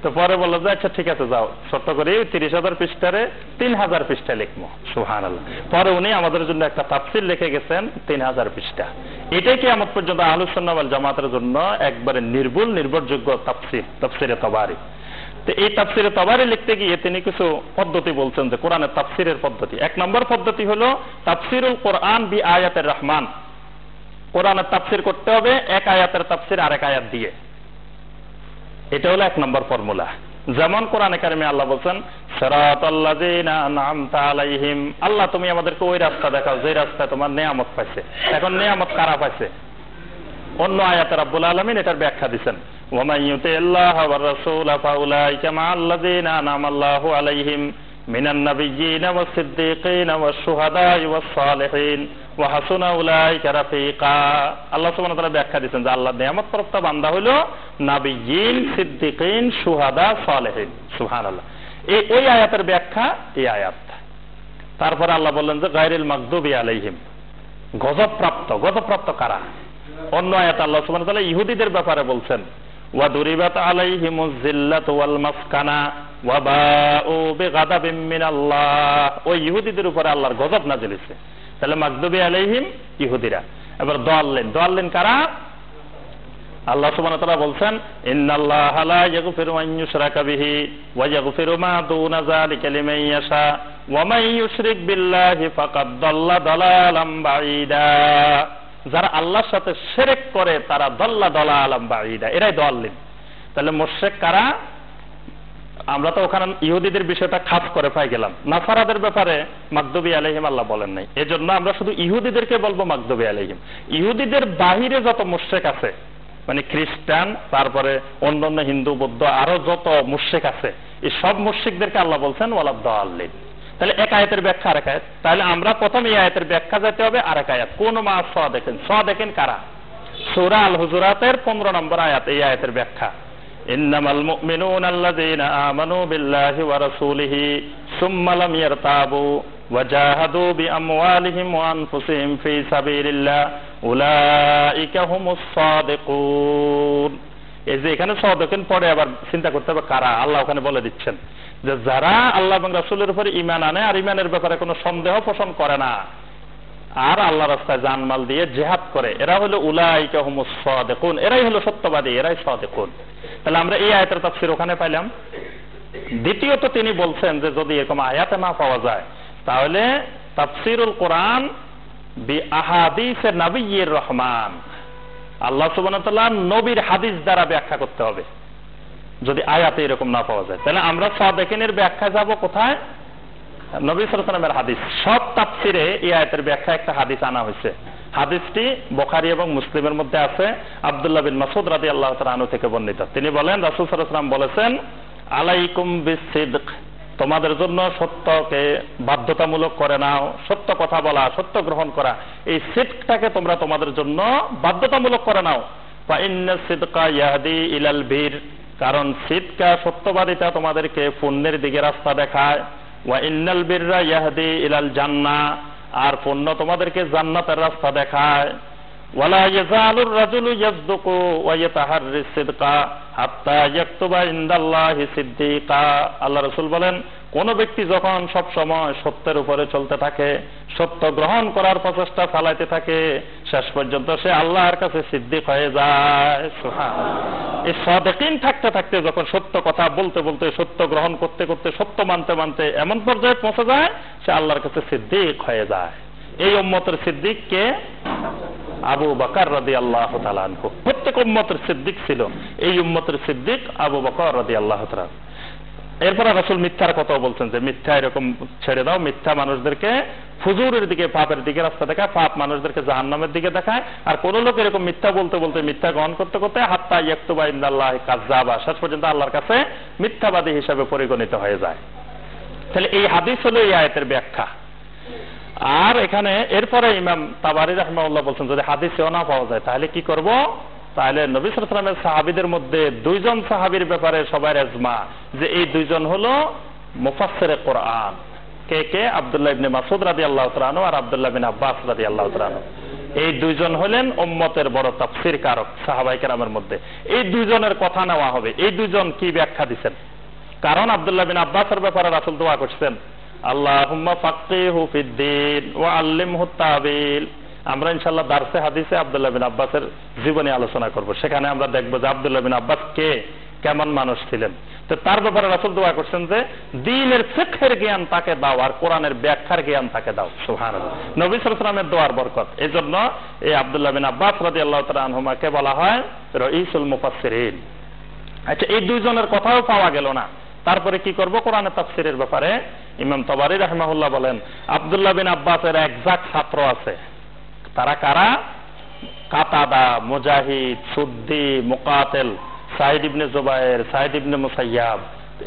তো পরে বললো যে আচ্ছা ঠিক আছে যাও, ছোট্ট করে 30,000 পৃষ্ঠারে 3,000 পৃষ্ঠা লিখবো। সুবহানাল্লাহ। পরে উনি আমাদের জন্য একটা তাফসীর লিখে গেছেন 3,000 পৃষ্ঠা। এটাই কিয়ামত পর্যন্ত আহলুস সুন্নাহ ওয়াল জামাতের জন্য একবারে নির্ভরযোগ্য তাফসীর, তাফসীরে তাবারি। তো এই তাফসীরে তাবারি লিখতে গিয়ে তিনি কিছু পদ্ধতি বলছেন যে কোরআনের তাফসীরের পদ্ধতি। 1 নম্বর পদ্ধতি হলো তাফসীরুল কোরআন বি আয়াতের রহমান। কোরআনের তাফসীর করতে হবে এক আয়াতের তাফসীর আরেক আয়াত দিয়ে। এটা হলো 1 নম্বর ফর্মুলা। যেমন কোরআনে কারিমে আল্লাহ বলছেন সিরাতাল্লাযিনা আনআমতা আলাইহিম, আল্লাহ তুমি আমাদেরকে ওই রাস্তা দেখাও যে রাস্তায় তোমার নিয়ামত পাইছে। এখন নিয়ামত কারা পাইছে? অন্য আয়াতে রাব্বুল আলামিন এটার ব্যাখ্যা দিবেন, ওয়া মান ইউতিল্লাহা ওয়ার রাসূলা ফাউলাইকা মাআল্লাযিনা আনআমাল্লাহু আলাইহিম মিনান নাবিয়্যিনা ওয়াস সিদ্দীকিনা ওয়াশ শুহাদাই ওয়াস সালিহিন ওয়া হাসুনা উলাইকা রাফিকা। আল্লাহ সুবহানাহু ওয়া তাআলা ব্যাখ্যা দিয়েছেন যে আল্লাহ নিয়ামতপ্রাপ্ত বান্দা হলো নাবিয়্যিন, সিদ্দীকিন, শুহাদা, সালিহিন। সুবহানাল্লাহ। এই ওই আয়াতের ব্যাখ্যা এই আয়াত। তারপরে আল্লাহ বললেন যে গায়রিল মাগদুবি আলাইহিম, গজবপ্রাপ্ত কারা? অন্য আয়াতে আল্লাহ সুবহানাহু ওয়া তাআলা ইহুদিদের ব্যাপারে বলছেন ওয়া দুরিবাত আলাইহিমুজ জিল্লাতু ওয়াল মাসকানা ওয়া বাউ বিগাদাবিম মিনাল্লাহ। ওই ইহুদিদের উপরে আল্লাহর গজব নাযিল হয়েছে। তাহলে মাগদুবি আলাইহিম ইহুদিরা। এবার দাল্লিন কারা? আল্লাহ সুবহানাহু ওয়া তাআলা বলছেন ইন্নাল্লাহা লা ইয়াগফিরু আন ইউশরাকা বিহি ওয়া ইয়াগফিরু মা দুনা যালিকা লিমান ইয়াশা ওয়া মান ইউশরিক বিল্লাহি ফাকাদ দাল্লা দালালাম বাঈদা। যারা আল্লাহর সাথে শিরক করে তারা দাল্লা দালালাম বাঈদা, এরাই দাল্লিন। তাহলে মুশরিক কারা? আমরা তো ওখানে ইহুদিদের বিষয়টা খাস করে পাই গেলাম, নাসারাদের ব্যাপারে মাগদুবি আলাইহিম আল্লাহ বলেন নাই। এজন্য আমরা শুধু ইহুদিদেরকে বলবো মাগদুবি আলাইহিম। ইহুদিদের বাহিরে যত মুশরিক আছে, মানে খ্রিস্টান, তারপরে অন্যান্য হিন্দু, বৌদ্ধ, আরো যত মুশরিক আছে, এই সব মুশরিকদেরকে আল্লাহ বলছেন ওয়ালাদ দাল্লিন। তাহলে এক আয়াতের ব্যাখ্যা আরেক আয়াত। তাহলে আমরা প্রথম এই আয়াতের ব্যাখ্যা যেতে হবে আরেক আয়াত। কোন মা দেখেন কারা? সূরা আল হুজুরাতের 15 নম্বর আয়াত। এই আয়াতের ব্যাখ্যা ইন্নামাল মুমিনুনা আল্লাযীনা আমানু বিল্লাহি ওয়া রাসূলিহি সুম্মা লাম ইয়ারতাবু ওয়া জাহাদু বিআমওয়ালিহিম ওয়া আনফুসিহিম ফি সাবিলিল্লাহ উলাইকা হুমুস সাদিকুন। এই যে এখানে সাদিকিন পড়ে আবার চিন্তা করতে হবে কারা। আল্লাহ ওখানে বলে দিচ্ছেন যে যারা আল্লাহ এবং রাসূলের উপর ঈমান আনে আর ঈমানের ব্যাপারে কোনো সন্দেহ পোষণ করে না আর আল্লাহর রাস্তায় জানমাল দিয়ে জিহাদ করে, এরা হলো উলাইকা হুমুস সাদিকুন, এরাই হলো সত্যবাদী, এরাই সাদিকুন। তাহলে আমরা এই আয়াতের তাফসীর ওখানে পাইলাম। দ্বিতীয়ত তিনি বলছেন যে যদি এরকম আয়াতে না পাওয়া যায় তাহলে তাফসীরুল কোরআন বি আহাদিসে নবিয়্যির রহমান, আল্লাহ সুবহানাহু ওয়া তাআলা নবীর হাদিস দ্বারা ব্যাখ্যা করতে হবে। যদি আয়াতে এরকম না পাওয়া যায় তাহলে আমরা সাদিকিনের ব্যাখ্যা যাব কোথায়? নবী সাল্লাল্লাহু আলাইহি ওয়াসাল্লামের হাদিস। সব তাফসীরে এই আয়াতের ব্যাখ্যা একটা হাদিস আনা হয়েছে। হাদিসটি বুখারী এবং মুসলিমের মধ্যে আছে। আব্দুল্লাহ বিন মাসউদ রাদিয়াল্লাহু তাআলা আনহু থেকে বর্ণিত। তিনি বলেন রাসূল সাল্লাল্লাহু আলাইহি ওয়াসাল্লাম বলেছেন আলাইকুম বিসিদক, তোমাদের জন্য সত্যকে বাধ্যতামূলক করে নাও। সত্য কথা বলা, সত্য গ্রহণ করা, এই সিদকটাকে তোমরা তোমাদের জন্য বাধ্যতামূলক করে নাও। ফা ইন্না সিদকা ইয়াহদি ইলাল বীর, কারণ সিদকা, সত্যবাদিতা তোমাদেরকে পুণ্যের দিকে রাস্তা দেখায়। ওয়া ইন্নাল বিররা ইয়াহদি ইলাল জান্নাহ, আর পুণ্য তোমাদেরকে জান্নাতের রাস্তা দেখায়। ওয়ালা ইয়াজালুর রাজুলু ইয়াসদুকু ওয়া ইয়াতাহাররিস সিদকা হাত্তা ইয়াকতুবা ইনদাল্লাহি সিদ্দিকা। আল্লাহ রাসূল বলেন কোন ব্যক্তি যখন সব সময় সত্যের উপরে চলতে থাকে, সত্য গ্রহণ করার প্রচেষ্টা চালাইতে থাকে, শেষ পর্যন্ত সে আল্লাহর কাছে সিদ্দিক হয়ে যায়। সুবহানাল্লাহ। এই সাদিকিন থাকতে থাকতে যখন সত্য কথা বলতে বলতে, সত্য গ্রহণ করতে করতে, সত্য মানতে মানতে এমন পর্যায়ে পৌঁছে যায় সে আল্লাহর কাছে সিদ্দিক হয়ে যায়। এই উম্মতের সিদ্দিক কে? আবু বকর রাদিয়াল্লাহু তাআলা আনহু। প্রত্যেক উম্মতের সিদ্দিক ছিল, এই উম্মতের সিদ্দিক আবু বকর রাদিয়াল্লাহু তাআলা। এরপরে রাসূল মিথ্যার কথা বলছেন যে মিথ্যা এরকম ছেড়ে দাও, মিথ্যা মানুষদেরকে ফুজুরের দিকে, পাপের দিকে রাস্তা দেখায়, পাপ মানুষদেরকে জাহান্নামের দিকে দেখায়। আর কোন লোক এরকম মিথ্যা বলতে বলতে, মিথ্যা গ্রহণ করতে করতে হাত্তা ইয়াকতুবা ইনদাল্লাহি কাযযাবা, শেষ পর্যন্ত আল্লাহর কাছে মিথ্যাবাদী হিসেবে পরিগণিত হয়ে যায়। তাহলে এই হাদিস হলো এই আয়াতের ব্যাখ্যা। আর এখানে এরপরে ইমাম তাবারী রাহিমাহুল্লাহ বলছেন যদি হাদিসেও না পাওয়া যায় তাহলে কি করব? তাহলে নবী সাল্লাল্লাহু আলাইহি ওয়াসাল্লামের সাহাবীদের মধ্যে 2 জন সাহাবীর ব্যাপারে সবার ইজমা যে এই 2 জন হলো মুফাসসিরে কোরআন। কে কে? আব্দুল্লাহ ইবনে মাসউদ রাদিয়াল্লাহু তাআলা আনহু আর আব্দুল্লাহ বিন আব্বাস রাদিয়াল্লাহু তাআলা আনহু। এই দুইজন হলেন উম্মতের বড় তাফসীর কারক সাহাবায়ে কেরামের মধ্যে। এই দুইজনের কথা নেওয়া হবে। এই দুইজন কি ব্যাখ্যা দিচ্ছেন? কারণ আব্দুল্লাহ বিন আব্বাসের ব্যাপারে রাসূল দোয়া করছেন, আল্লাহুম্মা ফাক্কিহু ফিদ্দীন ওয়া আল্লিমহু তাবিল। আমরা ইনশাআল্লাহ দারসে হাদিসে আব্দুল্লাহ বিন আব্বাসের জীবনী আলোচনা করব। সেখানে আমরা দেখব যে আব্দুল্লাহ বিন আব্বাস কে, কেমন মানুষ ছিলেন। তো তার ব্যাপারে রাসূল দোয়া করছেন যে দ্বীনের ফিকহের জ্ঞান তাকে দাও আর কোরআনের ব্যাখ্যার জ্ঞান তাকে দাও। সুবহানাল্লাহ, নবী সাল্লাল্লাহু আলাইহি ওয়াসাল্লামের দোয়ার বরকত। এজন্য এই আব্দুল্লাহ বিন আব্বাস রাদিয়াল্লাহু তাআলা আনহুমাকে বলা হয় রাইসুল মুফাসসিরিন। আচ্ছা, এই দুইজনের কথাও পাওয়া গেল না, তারপরে কি করব? কোরআনের তাফসীরের ব্যাপারে ইমাম তাবারী রাহিমাহুল্লাহ বলেন আব্দুল্লাহ বিন আব্বাসের একজাক ছাত্র আছে। তারা কারা? কাতাদা, মুজাহিদ, সুদ্দি, মুকাতিল, সাইদ ইবনে জুবায়ের, সাইদ ইবনে মুসাইয়াব,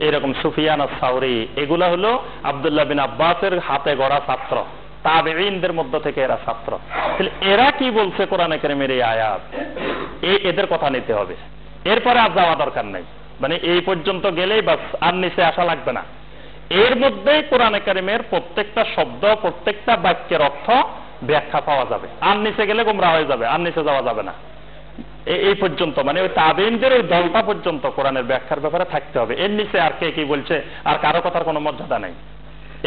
এরকম সুফিয়ান আস-সাউরি, এগুলা হলো আব্দুল্লাহ বিন আব্বাসের হাতে গড়া ছাত্র, তাবেঈনদের মধ্য থেকে এরা ছাত্র। তাহলে এরা কি বলছে কোরআনে কারীমের এই আয়াত, এদের কথা নিতে হবে। এরপরে আর যাওয়া দরকার নাই, মানে এই পর্যন্ত গেলেই বাস, আর নিচে আসা লাগবে না। এর মধ্যেই কোরআনে কারীমের প্রত্যেকটা শব্দ, প্রত্যেকটা বাক্যের অর্থ ব্যাখ্যা পাওয়া যাবে। আর নিচে গেলে গোমরা হয়ে যাবে, আর নিচে যাওয়া যাবে না। এই পর্যন্ত, মানে ওই তাবেঈনদের ওই দলটা পর্যন্ত কোরআনের ব্যাখ্যার ব্যাপারে থাকতে হবে। এর নিচে আর কে কি বলছে আর কারো কথার কোনো মর্যাদা নেই।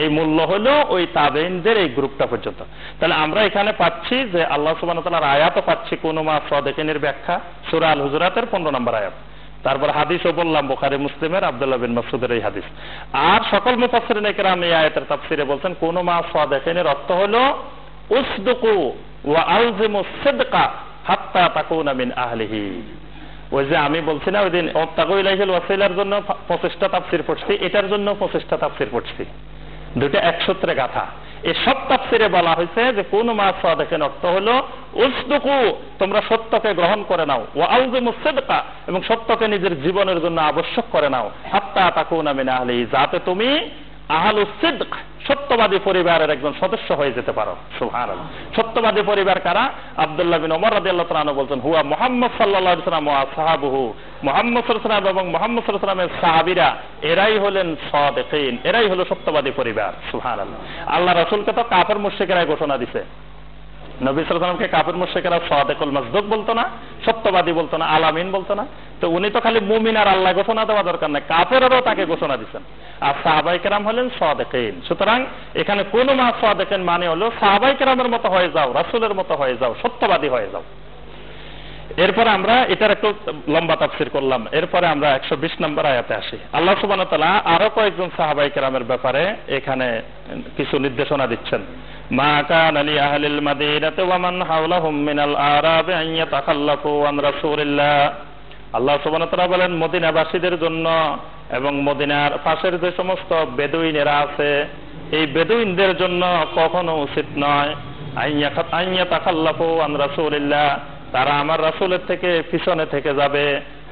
এই মূল্য হলো ওই তাবেঈনদের এই গ্রুপটা পর্যন্ত। তাহলে আমরা এখানে পাচ্ছি যে আল্লাহ সুবহানাহু ওয়া তাআলার আয়াতও পাচ্ছি কুনু মা সাদিকিনের ব্যাখ্যা, সূরা আল হুজুরাতের 15 নম্বর আয়াত। তারপর হাদিসও বললাম বুখারী মুসলিমের আব্দুল্লাহ বিন মাসউদের এই হাদিস। আর সকল মুফাসসিরিন কেরাম এই আয়াতের তাফসীরে বলছেন কুনু মা সাদিকিনের অর্থ হলো উসদুকু ওয়া আলজিমু সিদকা হাত্তা তাকুনা মিন আহলিহি। ওই যে আমি বলছি না ওই দিন ওয়াত্তাকু ইলাইহিল ওয়াসিলার জন্য 25টা তাফসীর পড়ছি, এটার জন্য 25টা তাফসীর পড়ছি, দুটো এক সূত্রে গাথা। এই সব তাফসীরে বলা হয়েছে যে কোন মা সাদিকিন অর্থ হলো উসদুকু, তোমরা সত্যকে গ্রহণ করে নাও, ওয়া আলজিমু সিদকা, এবং সত্যকে নিজের জীবনের জন্য আবশ্যক করে নাও, হাত্তা তাকুনা মিন আহলিহি, যাতে তুমি আহলুস সিদক, সত্যবাদী পরিবারের একজন সদস্য হয়ে যেতে পারো। সুবহানাল্লাহ। সত্যবাদী পরিবার কারা? আব্দুল্লাহ বিন ওমর রাদিয়াল্লাহু তাআলা আনহু বলছেন হুয়া মুহাম্মদ সাল্লাল্লাহু আলাইহি ওয়াসাল্লাম ওয়া আসহাবুহু, মুহাম্মদ সাল্লাল্লাহু আলাইহি ওয়াসাল্লাম এবং মুহাম্মদ সাল্লাল্লাহু আলাইহি ওয়াসাল্লামের সাহাবীরা এরাই হলেন সাদিকিন, এরাই হলো সত্যবাদী পরিবার। সুবহানাল্লাহ। আল্লাহ রাসূলকে তো কাফের মুশরিকরা ঘোষণা দিয়েছে, নবী সাল্লাল্লাহু আলাইহি ওয়াসাল্লামকে কাফের মুশরিকরা সাদিকুল মাসদুক বলতো না, সত্যবাদী বলতো না, আলামিন বলতো না। তো উনি তো খালি মুমিন আর আল্লাহ ঘোষণা দেওয়া দরকার নাই, কাফেররাও তাকে ঘোষণা দিয়েছেন। আর সাহাবায়ে কেরাম হলেন সাদিকিন। সুতরাং এখানে কোন মা সাদিকিন মানে হলো সাহাবায়ে কেরামের মতো হয়ে যাও, রাসূলের মতো হয়ে যাও, সত্যবাদী হয়ে যাও। এরপরে আমরা এটার একটু লম্বা তাফসীর করলাম। এরপরে আমরা 120 নম্বর আয়াতে আসি। আল্লাহ সুবহানাহু ওয়া তাআলা আরো কয়েকজন সাহাবায়ে কেরামের ব্যাপারে এখানে কিছু নির্দেশনা দিচ্ছেন। মা কানা লি আহলিল মাদিনাতি ওয়া মান হাওলাহুম মিনাল আরাব আন ইয়াতাখাল্লাফু আন রাসূলিল্লাহ। আল্লাহ সুবহানাহু ওয়া তাআলা বলেন মদিনাবাসীদের জন্য এবং মদিনার পাশের যে সমস্ত বেদুইনেরা আছে, এই বেদুইনদের জন্য কখনো উচিত নয় আন ইয়াতাখাল্লাফু আন রাসূলিল্লাহ, তারা আমার রাসূলের থেকে পিছনে থেকে যাবে।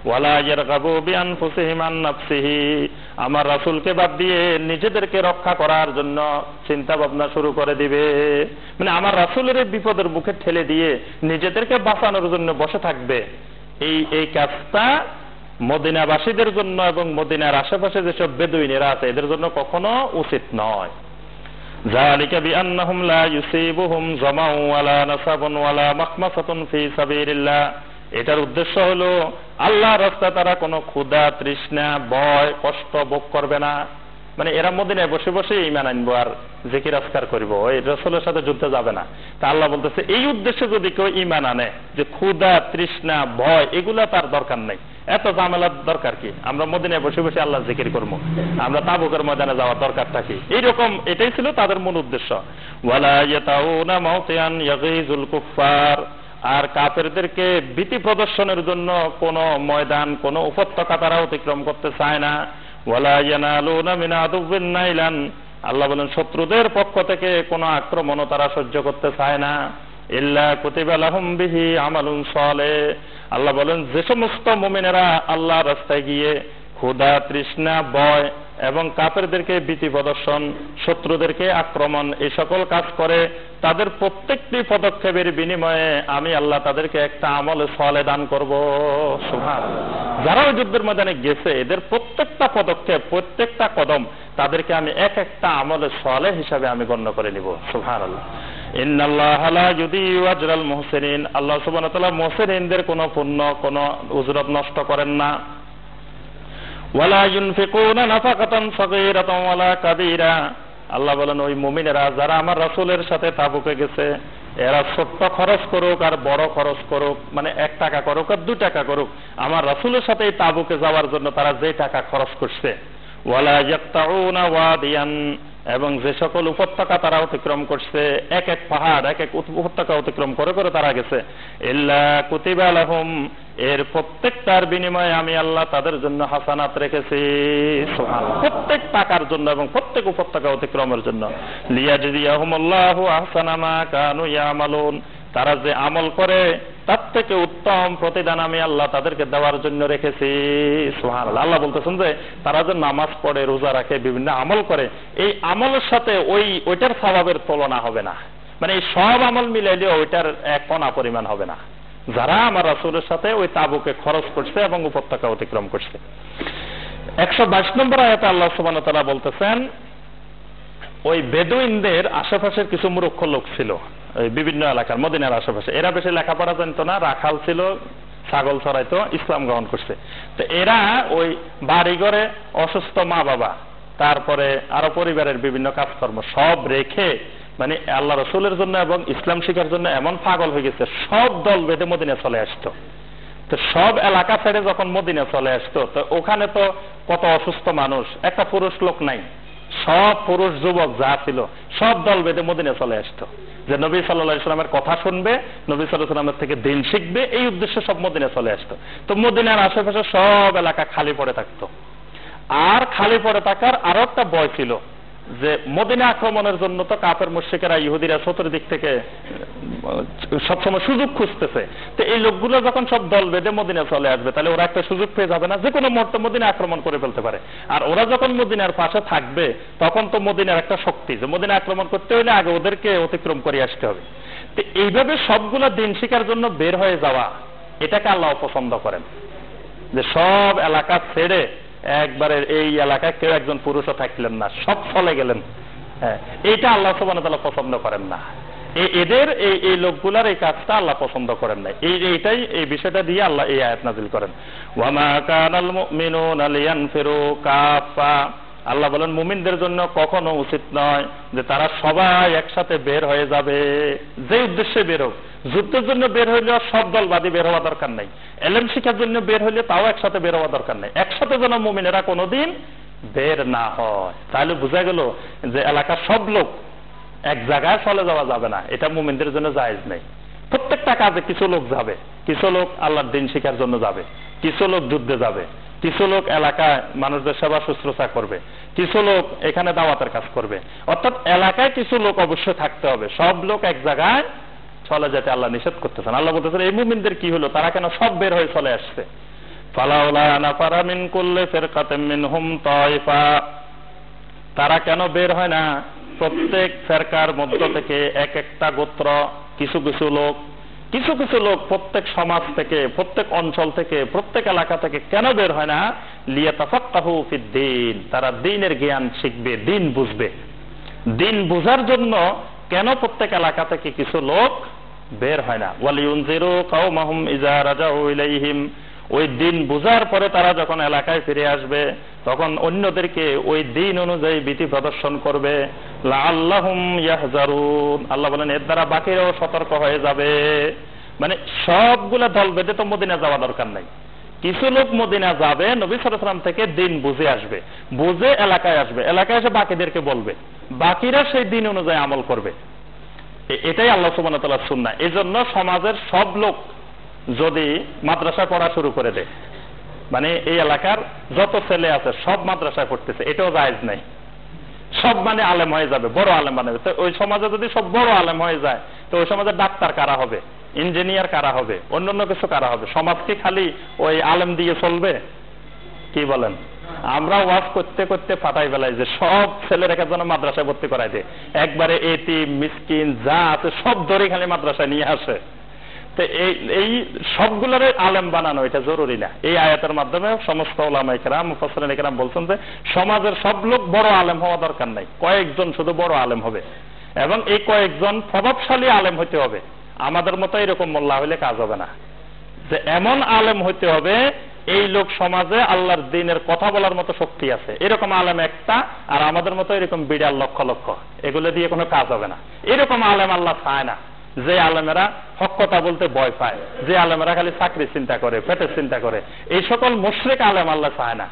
ওয়ালা ইয়ারগাবু বিআনফুসিহিম আন নাফসিহি, আমার রাসূলকে বাদ দিয়ে নিজেদেরকে রক্ষা করার জন্য চিন্তা ভাবনা শুরু করে দিবে। মানে আমার রাসূলের বিপদের মুখে ঠেলে দিয়ে নিজেদেরকে বাঁচানোর জন্য বসে থাকবে। এই কাজটা মদিনাবাসীদের জন্য এবং মদিনার আশেপাশে যেসব বেদুইনেরা আছে এদের জন্য কখনো উচিত নয়। যালিকা বিআন্নাহুম লা ইউসিবুহুম জামাউ ওয়ালা নাসাবুন ওয়ালা মাখমাসাতুন ফি সাবিলিল্লাহ। এটার উদ্দেশ্য হলো আল্লাহর রাস্তায় তারা কোনো ক্ষুধা, তৃষ্ণা, ভয়, কষ্ট ভোগ করবে না। মানে এরা মদিনায় বসে বসে ঈমান আনবো আর জিকির আজকার করবো, ওই রাসূলের সাথে যুদ্ধে যাবে না। তা আল্লাহ বলতেছে এই উদ্দেশ্যে যদি কেউ ঈমান আনে, যে ক্ষুধা, তৃষ্ণা, ভয় এগুলা তার দরকার নেই, এত ঝামেলার দরকার কি? আমরা মদিনায় বসে বসে আল্লাহ জিকির করবো, আমরা তাবুকের ময়দানে যাওয়ার দরকারটা কি? এইরকম এটাই ছিল তাদের মূল উদ্দেশ্য। ওয়ালা ইয়াতাউনা মাওতিয়ান ইয়াগিজুল কুফার, আর কাফেরদেরকে ভীতি প্রদর্শনের জন্য কোন ময়দান, কোন উপত্যকা তারা অতিক্রম করতে চায় না। ওয়ালা ইয়ানালুনা মিন আদুবিন নাইলান, আল্লাহ বলেন শত্রুদের পক্ষ থেকে কোনো আক্রমণও তারা সহ্য করতে চায় না। ইল্লা কুতিবা লাহুম বিহি আমালুন সালেহ, আল্লাহ বলেন যে সমস্ত মুমিনেরা আল্লাহর রাস্তায় গিয়ে ক্ষুধা, তৃষ্ণা, ভয় এবং কাফেরদেরকে ভীতি প্রদর্শন, শত্রুদেরকে আক্রমণ, এই সকল কাজ করে, তাদের প্রত্যেকটি পদক্ষেপের বিনিময়ে আমি আল্লাহ তাদেরকে একটা আমলে সালেহ দান করব। সুবহানাল্লাহ। যারা ওই যুদ্ধের ময়দানে গেছে এদের প্রত্যেকটা পদক্ষেপ, প্রত্যেকটা কদম তাদেরকে আমি এক একটা আমলে সালেহ হিসাবে আমি গণ্য করে নিব। সুবহানাল্লাহ। ইন্নাল্লাহা লা ইউদিউ আজরাল মুহসিনিন, আল্লাহ সুবহানাহু ওয়া তাআলা মুহসিনদের কোনো পুণ্য কোনো উজরত নষ্ট করেন না। ওয়ালা ইউনফিকুনা নাফাকাতান সাগীরাতান ওয়ালা কাবীরা, আল্লাহ বলেন ওই মুমিনেরা যারা আমার রাসূলের সাথে তাবুকে গেছে এরা ছোট্ট খরচ করুক আর বড় খরচ করুক, মানে 1 টাকা করুক আর 2 টাকা করুক, আমার রাসূলের সাথে এই তাবুকে যাওয়ার জন্য তারা যে টাকা খরচ করছে, ওয়ালা ইয়াকতাউনা ওয়াদিয়ান, এবং যে সকল উপত্যকা তারা অতিক্রম করছে, এক এক পাহাড় এক এক উপত্যকা অতিক্রম করে করে তারা গেছে, ইল্লা কুতিবা লাহুম, এর প্রত্যেকটার বিনিময়ে আমি আল্লাহ তাদের জন্য হাসানাত রেখেছি। সুবহানাল্লাহ, প্রত্যেক টাকার জন্য এবং প্রত্যেক উপত্যকা অতিক্রমের জন্য। লিয়াজজিয়াহুমুল্লাহু আহসানা মা কানু ইয়ামালুন, তারা যে আমল করে তার থেকে উত্তম প্রতিদান আমি আল্লাহ তাদেরকে দেওয়ার জন্য রেখেছি। সুবহানাল্লাহ, আল্লাহ বলতেছেন যে তারা যে নামাজ পড়ে, রোজা রাখে, বিভিন্ন আমল করে, এই আমলের সাথে ওইটার সওয়াবের তুলনা হবে না, মানে এই সব আমল মিলাইলেও ওইটার 1 কণা পরিমাণ হবে না যারা আমার রাসূলের সাথে ওই তাবুকে খরচ করছে এবং উপত্যকা অতিক্রম করছে। 122 নম্বর আয়াতে আল্লাহ সুবহানাহু ওয়া তাআলা বলতেছেন ওই বেদুইনদের আশেপাশের কিছু মূর্খ লোক ছিল ওই বিভিন্ন এলাকার মদিনার আশেপাশে, এরা বেশি লেখাপড়া জানতো না, রাখাল ছিল, ছাগল চড়াইতো, ইসলাম গ্রহণ করছে। তো এরা ওই বাড়ি ঘরে অসুস্থ মা বাবা, তারপরে আরো পরিবারের বিভিন্ন কাজকর্ম সব রেখে, মানে আল্লাহ রাসূলের জন্য এবং ইসলাম শিখার জন্য এমন পাগল হয়ে গেছে, সব দল বেঁধে মদিনা চলে আসতো। তো সব এলাকা ছেড়ে যখন মদিনা চলে আসতো, তো ওখানে তো কত অসুস্থ মানুষ, একটা পুরুষ লোক নাই, সব পুরুষ যুবক যা ছিল সব দল বেঁধে মদিনা চলে আসতো, যে নবী সাল্লাল্লাহু আলাইহি সাল্লামের কথা শুনবে, নবী সাল্লাল্লাহু আলাইহি সাল্লামের থেকে দিন শিখবে, এই উদ্দেশ্যে সব মদিনা চলে আসতো। তো মদিনার আশেপাশে সব এলাকা খালি পড়ে থাকতো। আর খালি পড়ে থাকার আরো একটা ভয় ছিল যে মদিনা আক্রমণের জন্য তো কাফের মুশরিকেরা ইহুদিরা চতুর্দিক থেকে সবসময় সুযোগ খুঁজতেছে। তো এই লোকগুলো যখন সব দল বেঁধে মদিনা চলে আসবে, তাহলে ওরা একটা সুযোগ পেয়ে যাবে না, যে কোনো মুহূর্তে মদিনা আক্রমণ করে ফেলতে পারে। আর ওরা যখন মদিনার পাশে থাকবে তখন তো মদিনার একটা শক্তি, যে মদিনা আক্রমণ করতে হলে আগে ওদেরকে অতিক্রম করে আসতে হবে। তো এইভাবে সবগুলো দিন শিকার জন্য বের হয়ে যাওয়া, এটাকে আল্লাহ পছন্দ করেন, যে সব এলাকা ছেড়ে একবারে এই এলাকায় কেউ একজন পুরুষও থাকলেন না, সব চলে গেলেন। হ্যাঁ, এইটা আল্লাহ সুবহানাহু ওয়া তাআলা পছন্দ করেন না। এদের এই লোকগুলার এই কাজটা আল্লাহ পছন্দ করেন না। এইটাই এই বিষয়টা দিয়ে আল্লাহ এই আয়াত নাযিল করেন, ওয়া মা কানাল মুমিনুনা লিয়ানফিরু কাফা, আল্লাহ বলেন মুমিনদের জন্য কখনো উচিত নয় যে তারা সবাই একসাথে বের হয়ে যাবে, যে উদ্দেশ্যে বের হোক। যুদ্ধের জন্য বের হইলেও সব দলবাদী বের হওয়া দরকার নাই, ইলম শিক্ষার জন্য বের হইলে তাও একসাথে বের হওয়া দরকার নাই, একসাথে যেন মুমিনেরা কোনোদিন বের না হয়। তাহলে বোঝা গেল যে এলাকার সব লোক এক জায়গায় চলে যাওয়া যাবে না, এটা মুমিনদের জন্য জায়েজ নেই। প্রত্যেকটা কাজে কিছু লোক যাবে, কিছু লোক আল্লাহর দিন শিক্ষার জন্য যাবে, কিছু লোক যুদ্ধে যাবে, কিছু লোক এলাকায় মানুষদের সেবা শুশ্রূষা করবে, কিছু লোক এখানে দাওয়াতের কাজ করবে। অর্থাৎ এলাকায় কিছু লোক অবশ্যই থাকতে হবে, সব লোক এক জায়গায় চলে যেতে আল্লাহ নিষেধ করতেছেন। আল্লাহ বলতেছেন এই মুমিনদের কি হলো, তারা কেন সব বের হয়ে চলে আসছে। ফালাউলা নাফারা মিন কুল্লি ফিরকাতিন মিনহুম তাইফা, তারা কেন বের হয় না প্রত্যেক ফেরকার মধ্য থেকে এক একটা গোত্র, কিছু কিছু লোক প্রত্যেক সমাজ থেকে, প্রত্যেক অঞ্চল থেকে, প্রত্যেক এলাকা থেকে কেন বের হয় না, লিয়াতাফাক্কাহু ফিদ্দীন, তারা দ্বীনের জ্ঞান শিখবে, দ্বীন বুঝবে। দ্বীন বুঝার জন্য কেন প্রত্যেক এলাকা থেকে কিছু লোক বের হয় না। ওয়ালিউনজিরু কাওমাহুম ইযা রাজাউ ইলাইহিম, ওই দিন বুঝার পরে তারা যখন এলাকায় ফিরে আসবে তখন অন্যদেরকে ওই দিন অনুযায়ী ভীতি প্রদর্শন করবে। লাআল্লাহুম ইয়াহজারুন, আল্লাহ বলেন এর দ্বারা বাকিরাও সতর্ক হয়ে যাবে। মানে সবগুলা দল বেঁধে তো মদিনা যাওয়া দরকার নাই, কিছু লোক মদিনা যাবে, নবী সাল্লাল্লাহু আলাইহি ওয়াসাল্লাম থেকে দিন বুঝে আসবে, বুঝে এলাকায় আসবে, এলাকায় এসে বাকিদেরকে বলবে, বাকিরা সেই দিন অনুযায়ী আমল করবে। এটাই আল্লাহ সুবহানাহু ওয়া তাআলার সুন্নাহ। এজন্য সমাজের সব লোক যদি মাদ্রাসায় পড়া শুরু করে দেয়, মানে এই এলাকার যত ছেলে আছে সব মাদ্রাসায় পড়তেছে, এটাও জায়েজ নাই। সব মানে আলেম হয়ে যাবে, বড় আলেম বানাবে। তো ওই সমাজে যদি সব বড় আলেম হয়ে যায়, তো ওই সমাজে ডাক্তার কারা হবে, ইঞ্জিনিয়ার কারা হবে, অন্যান্য কিছু কারা হবে? সমাজ কি খালি ওই আলেম দিয়ে চলবে? কি বলেন? আমরা ওয়াজ করতে করতে ফাটাই বেলাই যে সব ছেলেরাকে যেন মাদ্রাসায় ভর্তি করাই দেয়, একবারে এতিম মিসকিন যা আছে সব ধরে খালি মাদ্রাসায় নিয়ে আসে। তো এই সবগুলোর আলেম বানানো এটা জরুরি না। এই আয়াতের মাধ্যমে সমস্ত উলামায়ে কেরাম, মুফাসসিরিনে কেরাম বলছেন যে সমাজের সব লোক বড় আলেম হওয়া দরকার নাই, কয়েকজন শুধু বড় আলেম হবে। এবং এই কয়েকজন প্রভাবশালী আলেম হইতে হবে। আমাদের মতো এরকম মোল্লা হইলে কাজ হবে না, যে এমন আলেম হইতে হবে এই লোক সমাজে আল্লাহর দ্বীনের কথা বলার মতো শক্তি আছে, এরকম আলেম একটা, আর আমাদের মতো এরকম বিড়াল লক্ষ লক্ষ, এগুলো দিয়ে কোনো কাজ হবে না। এরকম আলেম আল্লাহ চায় না, যে আলেমেরা হক কথা বলতে ভয় পায়, যে আলেমেরা খালি চাকরি চিন্তা করে, পেটের চিন্তা করে, এই সকল মুশরিক আলেম আল্লাহ চায় না।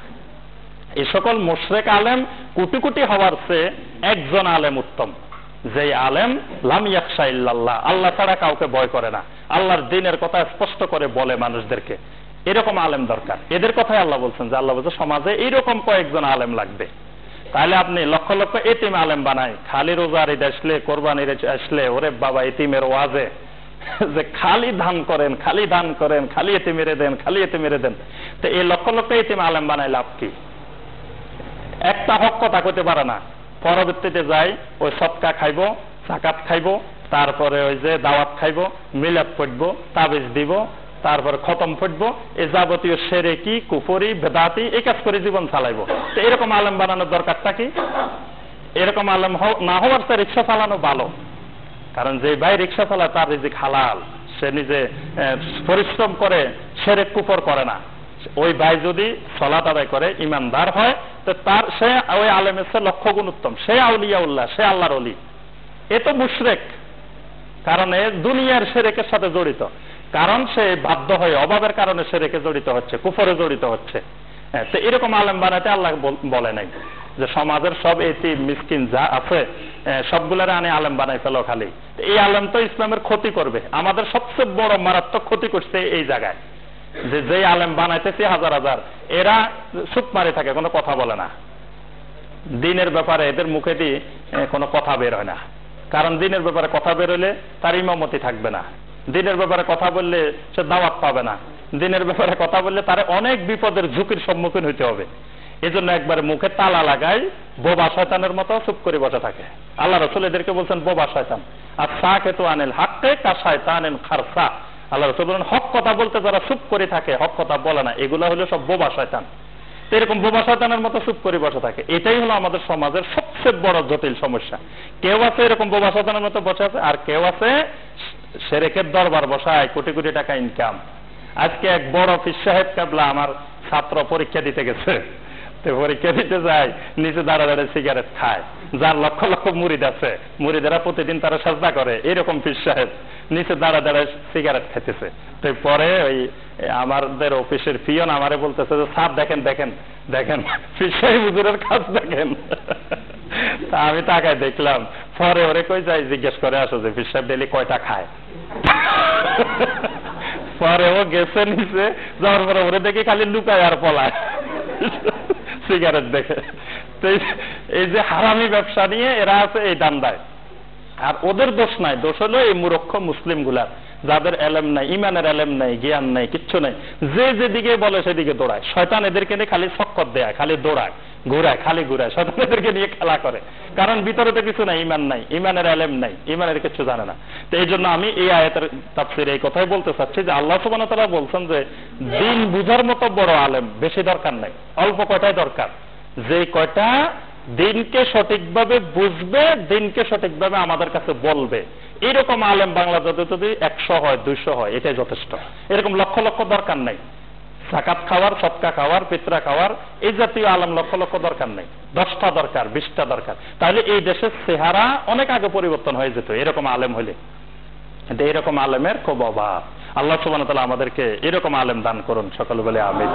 এই সকল মুশরিক আলেম কোটি কোটি হওয়ার চেয়ে একজন আলেম উত্তম, যে আলেম লাম ইয়াখশা ইল্লাল্লাহ, আল্লাহ ছাড়া কাউকে ভয় করে না, আল্লাহর দ্বীনের কথা স্পষ্ট করে বলে মানুষদেরকে, এরকম আলেম দরকার। এদের কথাই আল্লাহ বলছেন যে আল্লাহ বলছে সমাজে এইরকম কয়েকজন আলেম লাগবে। তাহলে আপনি লক্ষ লক্ষ এতিম আলেম বানায়, খালি রোজার ঈদ আসলে, কোরবানির আসলে, ওরে বাবা এতিমের ওয়াজে যে খালি দান করেন, খালি দান করেন, খালি এতে মেরে দেন, খালি এতে মেরে দেন, তো এই লক্ষ লক্ষ এতিম আলেম বানায় লাভ কি? একটা হক কথা কইতে পারে না, পরবর্তীতে যাই ওই সদকা খাইবো, যাকাত খাইবো, তারপরে ওই যে দাওয়াত খাইবো, মিলাদ পড়বো, তাবিজ দিব, তারপরে খতম পড়বো, এই যাবতীয় শিরকি, কুফরি, বেদাতি এই কাজ করে জীবন চালাইবো। তো এরকম আলেম বানানোর দরকারটা কি? এরকম আলেম না হওয়ার তো রিক্সা চালানো ভালো, কারণ যে ভাই রিক্সা চালায় তার রিজিক হালাল, সে নিজে পরিশ্রম করে, শিরক কুফর করে না। ওই ভাই যদি সালাত আদায় করে, ইমানদার হয়, তো তার সে ওই আলেমের চেয়ে লক্ষ গুণ উত্তম, সে আউলিয়াউল্লাহ, সে আল্লাহর ওলি। এ তো মুশরিক, কারণ এ দুনিয়ার শিরকের সাথে জড়িত, কারণ সে বাধ্য হয়ে অভাবের কারণে শিরকে জড়িত হচ্ছে, কুফরে জড়িত হচ্ছে। তো এরকম আলেম বানাতে আল্লাহ বলে নাই যে সমাজের সব এতিম মিসকিন যা আছে সবগুলারে আনে আলেম বানাই ফেলো খালি। এই আলেম তো ইসলামের ক্ষতি করবে। আমাদের সবচেয়ে বড় মারাত্মক ক্ষতি করছে এই জায়গায়, যে আলেম বানাইতেছে হাজার হাজার, এরা চুপ মারি থাকে, কোনো কথা বলে না। দ্বীনের ব্যাপারে এদের মুখে দিয়ে কোনো কথা বের হয় না, কারণ দ্বীনের ব্যাপারে কথা বের হইলে তার ইমামতি থাকবে না, দ্বীনের ব্যাপারে কথা বললে সে দাওয়াত পাবে না, দ্বীনের ব্যাপারে কথা বললে তার অনেক বিপদের ঝুঁকির সম্মুখীন হইতে হবে। এজন্য একবারে মুখে তালা লাগাই বোবা শয়তানের মতো চুপ করে বসে থাকে। আল্লাহ রাসূল এদেরকে বলছেন বোবা শয়তান। আর সাকিতু আনিল হাক্কি কা শায়তানিন খারসা, আল্লাহ রাসূল বলেন হক কথা বলতে যারা চুপ করে থাকে, হক কথা বলে না, এগুলো হলো সব বোবা শয়তান। এরকম বোবা শয়তানের মতো চুপ করে বসে থাকে, এটাই হলো আমাদের সমাজের সবচেয়ে বড় জটিল সমস্যা। কেউ আছে এরকম বোবা শয়তানের মতো বসে আছে, আর কেউ আছে শিরকের দরবার বসায়, কোটি কোটি টাকা ইনকাম। আজকে এক বড় পীর সাহেব কেবলা আমার ছাত্র পরীক্ষা দিতে গেছে, তো পরীক্ষা দিতে যায়, নিচে দাঁড়া দাঁড়িয়ে সিগারেট খায়, যার লক্ষ লক্ষ মুরিদ আছে, মুরিদেরা প্রতিদিন তারা সাজদা করে, এরকম পীর সাহেব নিচে দাঁড়া দাঁড়ায় সিগারেট খেতেছে। তো পরে ওই আমাদের অফিসের পিয়ন আমারে বলতেছে যে স্যার দেখেন দেখেন দেখেন পীর সাহেব হুজুরের কাজ দেখেন। তা আমি তাকায় দেখলাম, পরে ওরে কই যাই জিজ্ঞেস করে আসো যে পীর সাহেব ডেলি কয়টা খায়। পরে ও গেছে নিচে, যাওয়ার পরে ওরে দেখে খালি লুকায় আর পলায় সিগারেট দেখে। তো এই যে হারামি ব্যবসা নিয়ে এরা আছে এই দান্দায়, আর ওদের দোষ নাই, দোষ হলো এই মূর্খ মুসলিম গুলার, যাদের এলেম নাই, ইমানের এলেম নাই, জ্ঞান নাই, কিচ্ছু নাই, যে যেদিকে বলে সেদিকে দৌড়ায়। শয়তান এদেরকে নিয়ে খালি চক্কর দেয়, খালি দৌড়ায়, ঘুরায়, খালি ঘুরায়, শয়তান এদেরকে নিয়ে খেলা করে, কারণ ভিতরে তো কিছু নাই, ইমান নাই, ইমানের এলেম নাই, ইমানের কিছু জানে না। তো এই জন্য আমি এই আয়াতের তাফসীরে এই কথাই বলতে চাচ্ছি যে আল্লাহ সুবহানাহু ওয়া তাআলা বলছেন যে দিন বুঝার মতো বড় আলেম বেশি দরকার নাই, অল্প কয়টাই দরকার, যে কয়টা দিনকে সঠিকভাবে বুঝবে, দিনকে সঠিকভাবে আমাদের কাছে বলবে। এরকম আলেম বাংলাদেশে যদি 100 হয়, 200 হয়, এটাই যথেষ্ট। এরকম লক্ষ লক্ষ দরকার নাই। যাকাত খাওয়ার, সদকা খাওয়ার, পিতরা খাওয়ার এই জাতীয় আলেম লক্ষ লক্ষ দরকার নেই, 10টা দরকার, 20টা দরকার। তাহলে এই দেশের চেহারা অনেক আগে পরিবর্তন হয়ে যেত এরকম আলেম হইলে। কিন্তু এরকম আলেমের খুব অভাব। আল্লাহ সুবহানাহু ওয়া তাআলা আমাদেরকে এরকম আলেম দান করুন, সকলে বলে আমিন।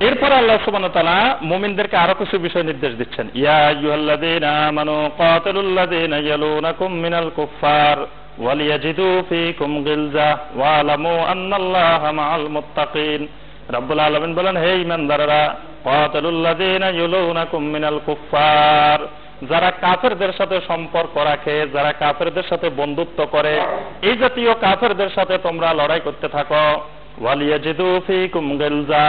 এরপর আল্লাহ সুবহানাহু ওয়া তাআলা মুমিনদেরকে আরো কিছু বিষয় নির্দেশ দিচ্ছেন। ইয়া আইয়ুহাল্লাযীনা আমানু কাতিলুল্লাযীনা ইয়ালুনাকুম মিনাল কুফফার ওয়ালিয়াজিদু ফীকুম গিলজা ওয়ালামু আন্নাল্লাহা মাআল মুত্তাকিন। রব্বুল আলামিন বলেন, হে ঈমানদাররা, কাতিলুল্লাযীনা ইয়ালুনাকুম মিনাল কুফফার, যারা কাফেরদের সাথে সম্পর্ক রাখে, যারা কাফেরদের সাথে বন্ধুত্ব করে, এই জাতীয় কাফেরদের সাথে তোমরা লড়াই করতে থাকো। ওয়ালিয়াজিদু ফীকুম গিলজা,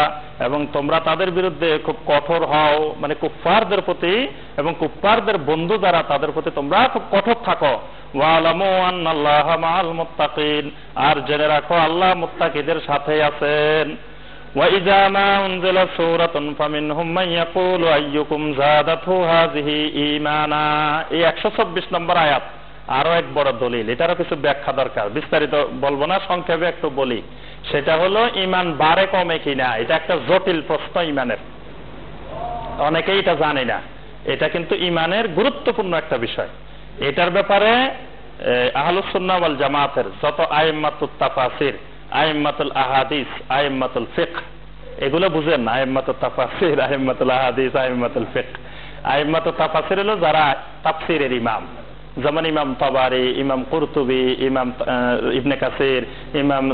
এবং তোমরা তাদের বিরুদ্ধে খুব কঠোর হও, মানে কুফফারদের প্রতি এবং কুফফারদের বন্ধু যারা তাদের প্রতি তোমরা খুব কঠোর থাকো। ওয়ালামু আন্নাল্লাহা মাআল মুত্তাকিন, আর জেনে রাখো আল্লাহ মুত্তাকিদের সাথে আছেন। وإذا ما أنزلت سورة فمنهم من يقول أيكم زادته هذه إيمانا। এই 126 নম্বর আয়াত আরো এক বড় দলিল। এটারও কিছু ব্যাখ্যা দরকার, বিস্তারিত বলবো না, সংক্ষেপে একটু বলি। সেটা হলো ঈমান বাড়ে কমে কিনা। এটা একটা জটিল প্রশ্ন ঈমানের, অনেকেই এটা জানে না। এটা কিন্তু ঈমানের গুরুত্বপূর্ণ একটা বিষয়। এটার ব্যাপারে আহলুস সুন্নাহ ওয়াল জামাতের যত আইম্মাতুত তাফাসির, আইম্মাতুল আহাদিস, আইম্মাতুল ফিকহ, এগুলো বুঝেন না। আইম্মাতুত তাফাসির, আইম্মাতুল আহাদিস, আইম্মাতুল ফিকহ। আইম্মাতুত তাফাসির হলো যারা তাফসিরের ইমাম, যেমন ইমাম তাবারি, ইমাম কুরতুবী, ইমাম ইবনে কাসির, ইমাম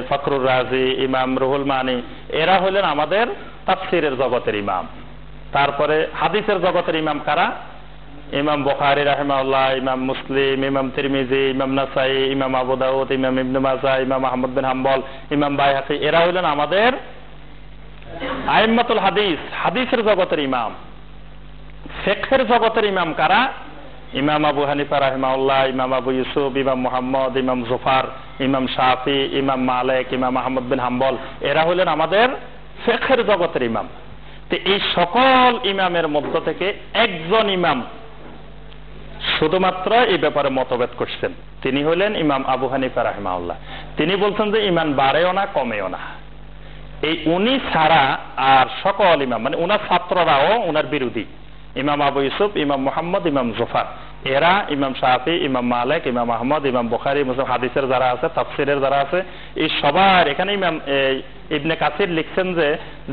ফখরুর রাজি, ইমাম রুহুল মানি, এরা হলেন আমাদের তাফসিরের জগতের ইমাম। তারপরে হাদিসের জগতের ইমাম কারা? ইমাম বুখারী রাহিমাহুল্লাহ, ইমাম মুসলিম, ইমাম তিরমিজি, ইমাম নাসাই, ইমাম আবু দাউদ, ইমাম ইবনে মাজাহ, ইমাম আহমদ বিন হাম্বল, ইমাম বাইহাকি, এরা হলেন আমাদের আইম্মাতুল হাদিস, হাদিসের জগতের ইমাম। ফিকহের জগতের ইমাম কারা? ইমাম আবু হানিফা রাহিমাহুল্লাহ, ইমাম আবু ইউসুফ, ইমাম মুহাম্মদ, ইমাম জুফার, ইমাম শাফি, ইমাম মালিক, ইমাম আহমদ বিন হাম্বল, এরা হলেন আমাদের ফিকহের জগতের ইমাম। তো এই সকল ইমামের মধ্য থেকে একজন ইমাম শুধুমাত্র এই ব্যাপারে মতভেদ করছেন। তিনি হলেন ইমাম আবু হানিফা রাহিমাহুল্লাহ। তিনি বলছেন যে ঈমান বাড়েও না কমেও না। এই উনি ছাড়া আর সকল ইমাম, মানে উনার ছাত্ররাও উনার বিরোধী। ইমাম আবু ইউসুফ, ইমাম মুহাম্মদ, ইমাম জুফার, এরা, ইমাম শাফি, ইমাম মালিক, ইমাম আহমদ, ইমাম বুখারী, মুসলিম, হাদিসের যারা আছে, তাফসিরের যারা আছে, এই সবার এখানে ইমাম ইবনে কাসির লিখছেন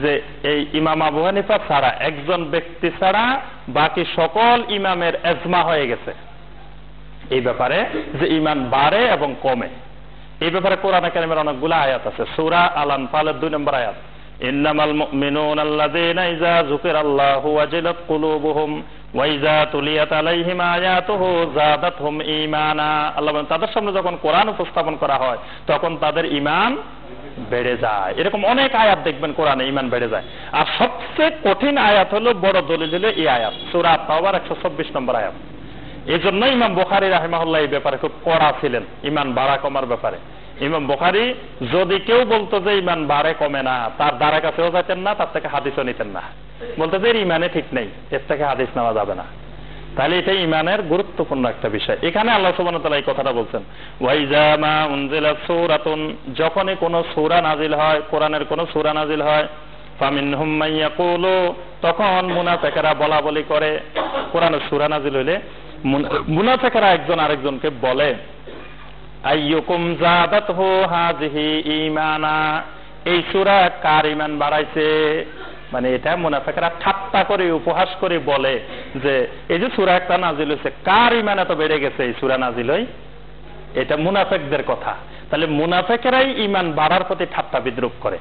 যে এই ইমাম আবু হানিফা ছাড়া, একজন ব্যক্তি ছাড়া বাকি সকল ইমামের ইজমা হয়ে গেছে এই ব্যাপারে যে ঈমান বাড়ে এবং কমে। এই ব্যাপারে কোরআনে কারিমের অনেকগুলো আয়াত আছে। সূরা আল আনফালের 2 নম্বর আয়াত, ইন্নামাল মুমিনুনা আল্লাযীনা ইযা যুকিরাল্লাহু ওয়াজিলাত কুলুবুহুম ওয়া ইযা তুলিয়াত আলাইহিম আয়াতুহু যাদাতহুম ঈমানা। আল্লাহ বলেন, তাদের সামনে যখন কোরআন উপস্থাপন করা হয় তখন তাদের ঈমান বেড়ে যায়। এরকম অনেক আয়াত দেখবেন কোরআনে ঈমান বেড়ে যায়। আর সবচেয়ে কঠিন আয়াত হলো, বড় দলিল হলো এই আয়াত, সূরা আত-তাওবার 126 নম্বর আয়াত। এই জন্য ইমাম বুখারী রাহিমাহুল্লাহ এই ব্যাপারে খুব কড়া ছিলেন, ঈমান বাড়া কমার ব্যাপারে। ইমাম বুখারী যদি কেউ বলতো যে ঈমান বাড়ে কমে না, তার দ্বারা কাছেও যেতেন না, তার থেকে হাদিসও নিতেন না। বলতে যে ঈমানে ঠিক নেই, এর থেকে হাদিস নেওয়া যাবে না। তাহলে এটা ঈমানের গুরুত্বপূর্ণ একটা বিষয়। এখানে আল্লাহ সুবহানাহু ওয়া তাআলা এই কথাটা বলছেন, ওয়াইজা মা উনজিলাত সূরাতুন, যখনই কোনো সূরা নাজিল হয়, কোরআনের কোনো সূরা নাজিল হয়, ফামিনহুম মান ইয়াকুলু, তখন মুনাফিকরা বলা বলি করে। কোরআনের সূরা নাজিল হইলে মুনাফিকরা একজন আরেকজনকে বলে, আইয়ুকুম যাদাতহু হাযিহি ঈমানা, এই সূরা কার ঈমান বাড়াইছে। মানে এটা মুনাফিকরা ঠাট্টা করে, উপহাস করে বলে যে এই যে সূরা একটা নাজিল হয়েছে, কার ঈমান এত বেড়ে গেছে এই সূরা নাজিল হই। এটা মুনাফিকদের কথা। তাহলে মুনাফিকরাই ঈমান বাড়ার প্রতি ঠাট্টা বিদ্রুপ করে।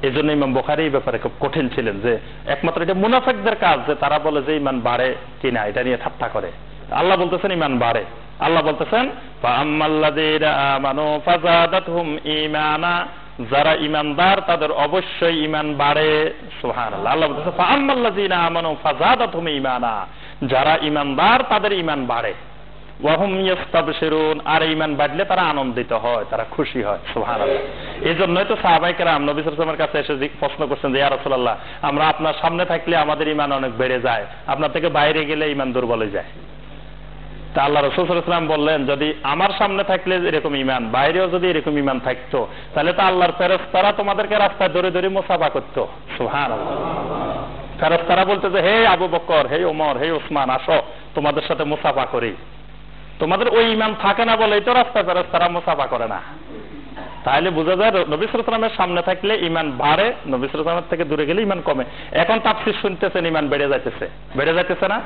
এই জন্য ইমাম বুখারী এই ব্যাপারে খুব কঠিন ছিলেন যে একমাত্র এটা মুনাফিকদের কাজ যে তারা বলে যে ঈমান বাড়ে কিনা, এটা নিয়ে ঠাট্টা করে। আল্লাহ বলতেছেন ঈমান বাড়ে। আল্লাহ বলতেছেন ফাআম্মাল্লাযীনা আমানু ফাযাদাতহুম ঈমানা, যারা ঈমানদার তাদের অবশ্যই ঈমান বাড়ে। সুবহানাল্লাহ। আল্লাহ বলতেছেন ফাআম্মাল্লাযীনা আমানু ফাযাদাতহুম ঈমানা, যারা ঈমানদার তাদের ঈমান বাড়ে। ওয়া হুম ইস্তাবশিরুন, আর ঈমান বাড়লে তারা আনন্দিত হয়, তারা খুশি হয়। সুবহানাল্লাহ। এজন্যই তো সাহাবায়ে কেরাম নবী সাল্লাল্লাহু আলাইহি ওয়াসাল্লামের কাছে এসে প্রশ্ন করছেন যে ইয়া রাসূলুল্লাহ, আমরা আপনার সামনে থাকলে আমাদের ঈমান অনেক বেড়ে যায়, আপনার থেকে বাইরে গেলে ঈমান দুর্বল হয়ে যায়। তা আল্লাহ রাসূল সাল্লাল্লাহু আলাইহি ওয়াসাল্লাম বললেন, যদি আমার সামনে থাকলে এরকম ঈমান, বাইরেও যদি এরকম ঈমান থাকতো, তাহলে তো আল্লাহর ফেরেশতারা তোমাদেরকে রাস্তায় ধরে ধরে মুসাফা করতো। সুবহানাল্লাহ। ফেরেশতারা বলতে যে হে আবু বকর, হে ওমর, হে ওসমান, আসো তোমাদের সাথে মুসাফা করি। তোমাদের ওই ঈমান থাকে না বলেই তো রাস্তায় ফেরেশতারা মুসাফা করে না। তাহলে বোঝা যায় নবী সাল্লাল্লাহু আলাইহি ওয়াসাল্লামের সামনে থাকলে ঈমান বাড়ে, নবী সাল্লাল্লাহু আলাইহি ওয়াসাল্লামের থেকে দূরে গেলে ঈমান কমে। এখন তাফসীর শুনতেছেন ঈমান বেড়ে যাইতেছে, বেড়ে যাইতেছে না?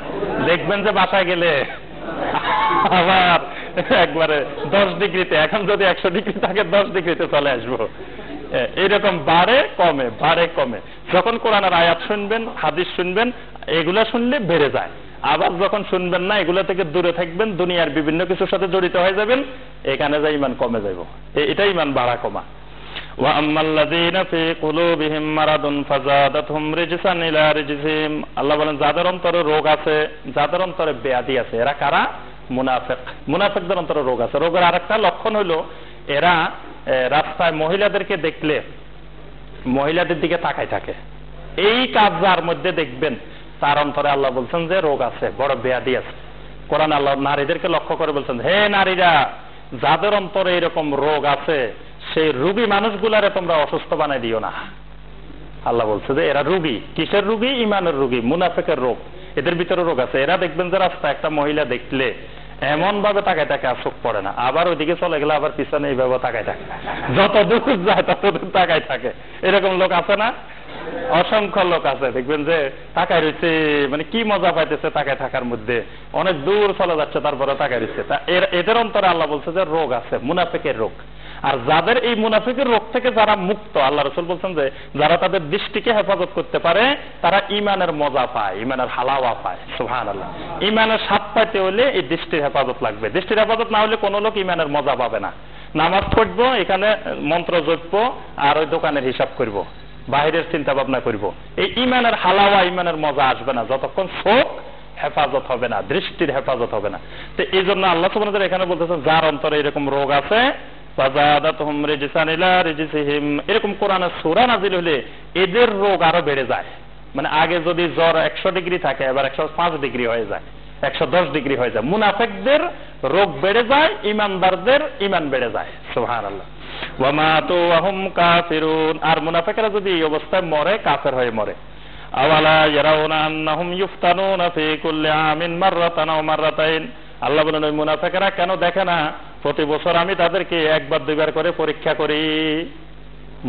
দেখবেন যে বাসায় গেলে আবার একবারে 10 ডিগ্রিতে, এখন যদি 100 ডিগ্রি থাকে 10 ডিগ্রিতে চলে আসবো। এইরকম বাড়ে কমে, বাড়ে কমে। যখন কোরআনের আয়াত শুনবেন, হাদিস শুনবেন, এগুলা শুনলে বেড়ে যায়। আবার যখন শুনবেন না, এগুলো থেকে দূরে থাকবেন, দুনিয়ার বিভিন্ন কিছুর সাথে জড়িত হয়ে যাবেন, এখানে যা ঈমান কমে যাইব। এটাই ঈমান বাড়া কমা। ওয়া আম্মাল্লাযীনা ফী কুলুবিহিম মারাদুন ফাযাদাতহুম রিজসান ইলা রিজসিহিম, আল্লাহ বলেন যাদের অন্তরে রোগ আছে, যাদের অন্তরে ব্যাধি আছে, এরা কারা? মুনাফিক। মুনাফিকদের অন্তরে রোগ আছে। রোগের আরেকটা লক্ষণ হলো এরা রাস্তায় মহিলাদেরকে দেখলে মহিলাদের দিকে তাকায় থাকে। এই কাজ যার মধ্যে দেখবেন তার অন্তরে আল্লাহ বলছেন যে রোগ আছে, বড় ব্যাধি আছে। কোরআন আল্লাহ নারীদেরকে লক্ষ্য করে বলছেন, হে নারীরা, যাদের অন্তরে এরকম রোগ আছে সেই রোগী মানুষগুলারে তোমরা অসুস্থ বানাই দিও না। আল্লাহ বলছে যে এরা রোগী। কিসের রোগী? ইমানের রোগী, মুনাফিকের রোগ। এদের ভিতরে রোগ আছে। এরা দেখবেন যে রাস্তা একটা মহিলা দেখলে এমন ভাবে তাকায় থাকে আর চোখ পড়ে না, আবার ওইদিকে চলে গেলে আবার পিছনে এইভাবে তাকায় থাকে, যত দূর যায় তত দূর তাকায় থাকে। এরকম লোক আছে না? অসংখ্য লোক আছে। দেখবেন যে তাকায় রয়েছে, মানে কি মজা পাইতেছে তাকায় থাকার মধ্যে, অনেক দূর চলে যাচ্ছে তারপরে তাকায় রয়েছে। এদের অন্তরে আল্লাহ বলছে যে রোগ আছে, মুনাফিকের রোগ। আর যাদের এই মুনাফিকের রোগ থেকে যারা মুক্ত, আল্লাহ রাসূল বলছেন যে যারা তাদের দৃষ্টিকে হেফাজত করতে পারে তারা ইমানের মজা পায়, ইমানের হালাওয়া পায়। সুবহানাল্লাহ। ইমানের স্বাদ পাইতে হলে এই দৃষ্টির হেফাজত লাগবে। দৃষ্টির হেফাজত না হলে কোনো লোক ইমানের মজা পাবে না। নামাজ পড়বো, এখানে মন্ত্র জপবো আর ওই দোকানের হিসাব করব, বাহিরের চিন্তা ভাবনা করব, এই ইমানের হালাওয়া, ইমানের মজা আসবে না যতক্ষণ চোখ হেফাজত হবে না, দৃষ্টির হেফাজত হবে না। তো এই জন্য আল্লাহ সুবহানাহু ওয়া তাআলা এখানে বলতেছেন যার অন্তরে এরকম রোগ আছে, ফাযাদাতহুম রিজসান ইলা রিজসিহিম, এরকম কোরআনের সূরা নাযিল হলে এদের রোগ আরো বেড়ে যায়। মানে আগে যদি জ্বর 100 ডিগ্রি থাকে এবার 105 ডিগ্রি হয়ে যায়, 110 ডিগ্রি হয়ে যায়। মুনাফিকদের রোগ বেড়ে যায়, ইমানদারদের ইমান বেড়ে যায়। সুবহানাল্লাহ। ওয়া মাতু ওয়া হুম কাফিরুন, আর মুনাফিকরা যদি এই অবস্থায় মরে, কাফের হয়ে মরে। আওয়ালা ইয়ারাউনা আন্নাহুম ইফতানুনা ফি কুল্লি আমিন মাররাতান আও মাররাতাইন, আল্লাহ বলেন ওই মুনাফিকরা কেন দেখে না প্রতি বছর আমি তাদেরকে একবার দুইবার করে পরীক্ষা করি।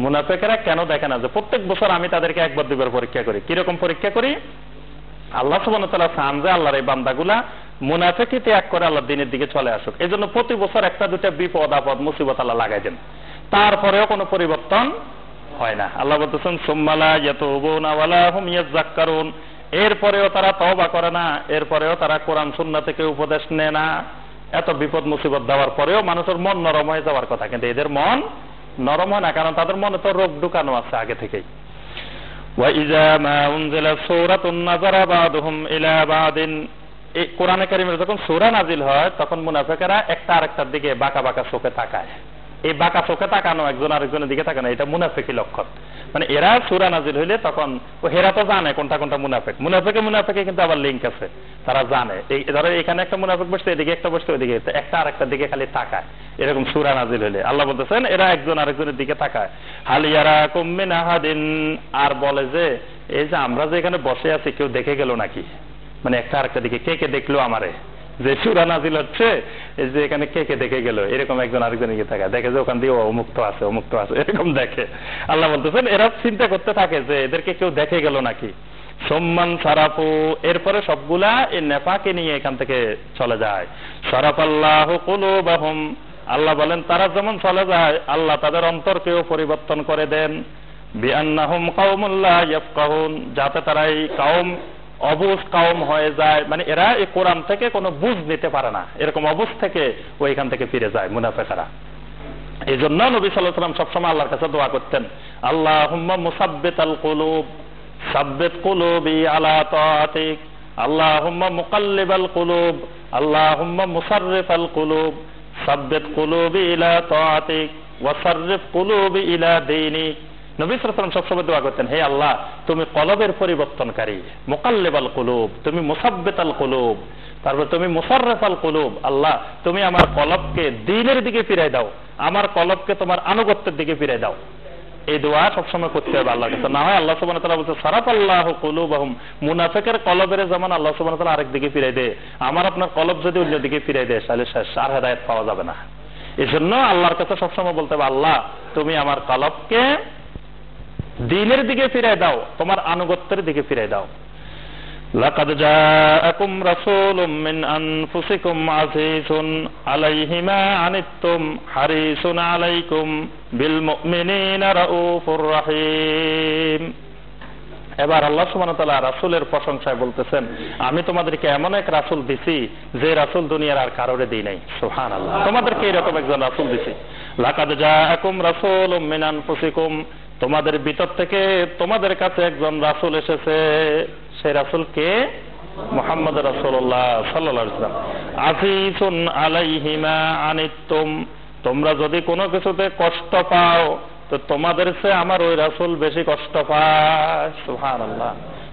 মুনাফিকরা কেন দেখে না যে প্রত্যেক বছর আমি তাদেরকে একবার দুইবার পরীক্ষা করি। কিরকম পরীক্ষা করি? আল্লাহ সুবহানাহু ওয়া তাআলা চান যে আল্লাহর এই বান্দাগুলা মুনাফিকি ত্যাগ করে আল্লাহর দ্বীনের দিকে চলে আসুক। এজন্য প্রতি বছর একটা দুটা বিপদ আপদ মুসিবত আল্লাহ লাগাই দেন, তারপরেও কোনো পরিবর্তন হয় না। আল্লাহ বলতেছেন সুম্মা লা ইয়াতুবুনা ওয়া লা হুম ইয়াযাক্কারুন, এরপরেও তারা তওবা করে না, এরপরেও তারা কোরআন সুন্নাহ থেকে উপদেশ নেয় না। এত বিপদ মুসিবত দেওয়ার পরেও মানুষের মন নরম হয়ে যাওয়ার কথা, কিন্তু এদের মন নরম হয় না, কারণ তাদের মনে তো রোগ ঢুকানো আছে আগে থেকেই। ওয়া ইযা মা উনজিলাত সূরাতুন নাযারা বা'দুহুম ইলা বা'দিন, এই কোরআনে কারীমের যখন সূরা নাজিল হয় তখন মুনাফিকেরা একটা আরেকটার দিকে বাঁকা বাঁকা চোখে তাকায়। এই বাঁকা চোখে তাকানো, একজন আরেকজনের দিকে তাকানো, এটা মুনাফিকি লক্ষণ। মানে এরা সূরা নাজিল হইলে তখন হেরা তো জানে কোনটা কোনটা মুনাফিক। মুনাফিকে কিন্তু আবার লিংক আছে, তারা জানে। এই ধরো এখানে একটা মুনাফিক বসছে, এদিকে একটা বসছে, ওইদিকে একটা আরেকটার দিকে খালি তাকায়। এরকম সূরা নাজিল হইলে আল্লাহ বলতেছেন এরা একজন আরেকজনের দিকে তাকায়। হাল ইয়ারাকুম মিন আহাদিন, আর বলে যে এই যে আমরা যে এখানে বসে আছি কেউ দেখে গেল নাকি? মানে একটা আরেকটা দিকে কে কে দেখলো আমারে, যে সূরা নাজিল হচ্ছে এই যে এখানে কে কে দেখে গেল, এরকম একজন আরেকজনের দিকে তাকায়, দেখে যে ওখান দিয়ে অমুক্ত আছে অমুক্ত আছে, এরকম দেখে। আল্লাহ বলতেছেন এরা চিন্তা করতে থাকে যে এদেরকে কেউ দেখে গেল নাকি। সম্মান সারাফু, এরপরে সবগুলা এই নেফাকে নিয়ে এখান থেকে চলে যায়। সারাফাল্লাহু কুলুবাহুম, আল্লাহ বলেন তারা যেমন চলে যায় আল্লাহ তাদের অন্তরকেও পরিবর্তন করে দেন। বিআন্নাহুম কাওমুন লা ইয়াফকাহুন, যাতে তারা এই অবুঝ কাওম হয়ে যায়। মানে এরা এই কোরআন থেকে কোনো বুঝ নিতে পারে না, এরকম অবুঝ থেকে ওইখান থেকে ফিরে যায় মুনাফিকরা। এই জন্য নবী সাল্লাল্লাহু আলাইহি ওয়াসাল্লাম সবসময় আল্লাহর কাছে দোয়া করতেন, আল্লাহুম্মা মুসাব্বিতাল কুলুব সাব্বিত কুলুবি আলা তাআতিক, আল্লাহুম্মা মুকাল্লিবাল কুলুব আল্লাহুম্মা মুসাররিফাল কুলুব সাব্বিত কুলুবি ইলা তাআতিক ওয়া সাররিফ কুলুবি ইলা দীনিক। নবী সাল্লাল্লাহু আলাইহি ওয়াসাল্লাম সবসময় দোয়া করতেন, হে আল্লাহ তুমি কলবের পরিবর্তনকারী, মুকাল্লিবাল কুলুব তুমি মুসাব্বিতাল কুলুব, তারপর তুমি মুসাররিফাল কুলুব, আল্লাহ তুমি আমার কলবকে দ্বীনের দিকে ফিরাই দাও, আমার কলবকে তোমার আনুগত্যের দিকে ফিরাই দাও। এই দোয়া সবসময় করতে হবে আল্লাহর কাছে, না হয় আল্লাহ সুবহানাহু ওয়া তাআলা বলছে সারাফাল্লাহু কুলুবাহুম, মুনাফিকের কলবের যেমন আল্লাহ সুবহানাহু ওয়া তাআলা আরেক দিকে ফিরাই দেয়, আমার আপনার কলব যদি অন্য দিকে ফিরাই দেয় তাহলে শেষ, আর হেদায়েত পাওয়া যাবে না। এই জন্য আল্লাহর কাছে সবসময় বলতে হবে, আল্লাহ তুমি আমার কলবকে দ্বীনের দিকে ফিরাই দাও, তোমার আনুগত্যের দিকে ফিরাই দাও। লাকাদ জাআকুম রাসূলুম মিন আনফুসিকুম আজিজুন আলাইহি মা আনিতুম হারিসুন আলাইকুম বিল মুমিনিনা রাউফুর রহিম। এবার আল্লাহ সুবহানাহু ওয়া তাআলা রাসূলের প্রশংসায় বলতেছেন, আমি তোমাদেরকে এমন এক রাসূল দিছি যে রাসূল দুনিয়ার আর কারোরে দেই নাই। সুবহানাল্লাহ, তোমাদেরকে এরকম একজন রাসূল দিছি। লাকাদ জাআকুম রাসূলুম মিন আনফুসিকুম, তোমাদের ভিতর থেকে তোমাদের কাছে একজন রাসূল এসেছে। সেই রাসূল কে? মুহাম্মদ রাসূলুল্লাহ সাল্লাল্লাহু আলাইহি ওয়াসাল্লাম। আজিজুন আলাইহি মা আনিতুম, তোমরা যদি কোনো কিছুতে কষ্ট পাও তো তোমাদের চেয়ে আমার ওই রাসূল বেশি কষ্ট পায়। সুবহানাল্লাহ।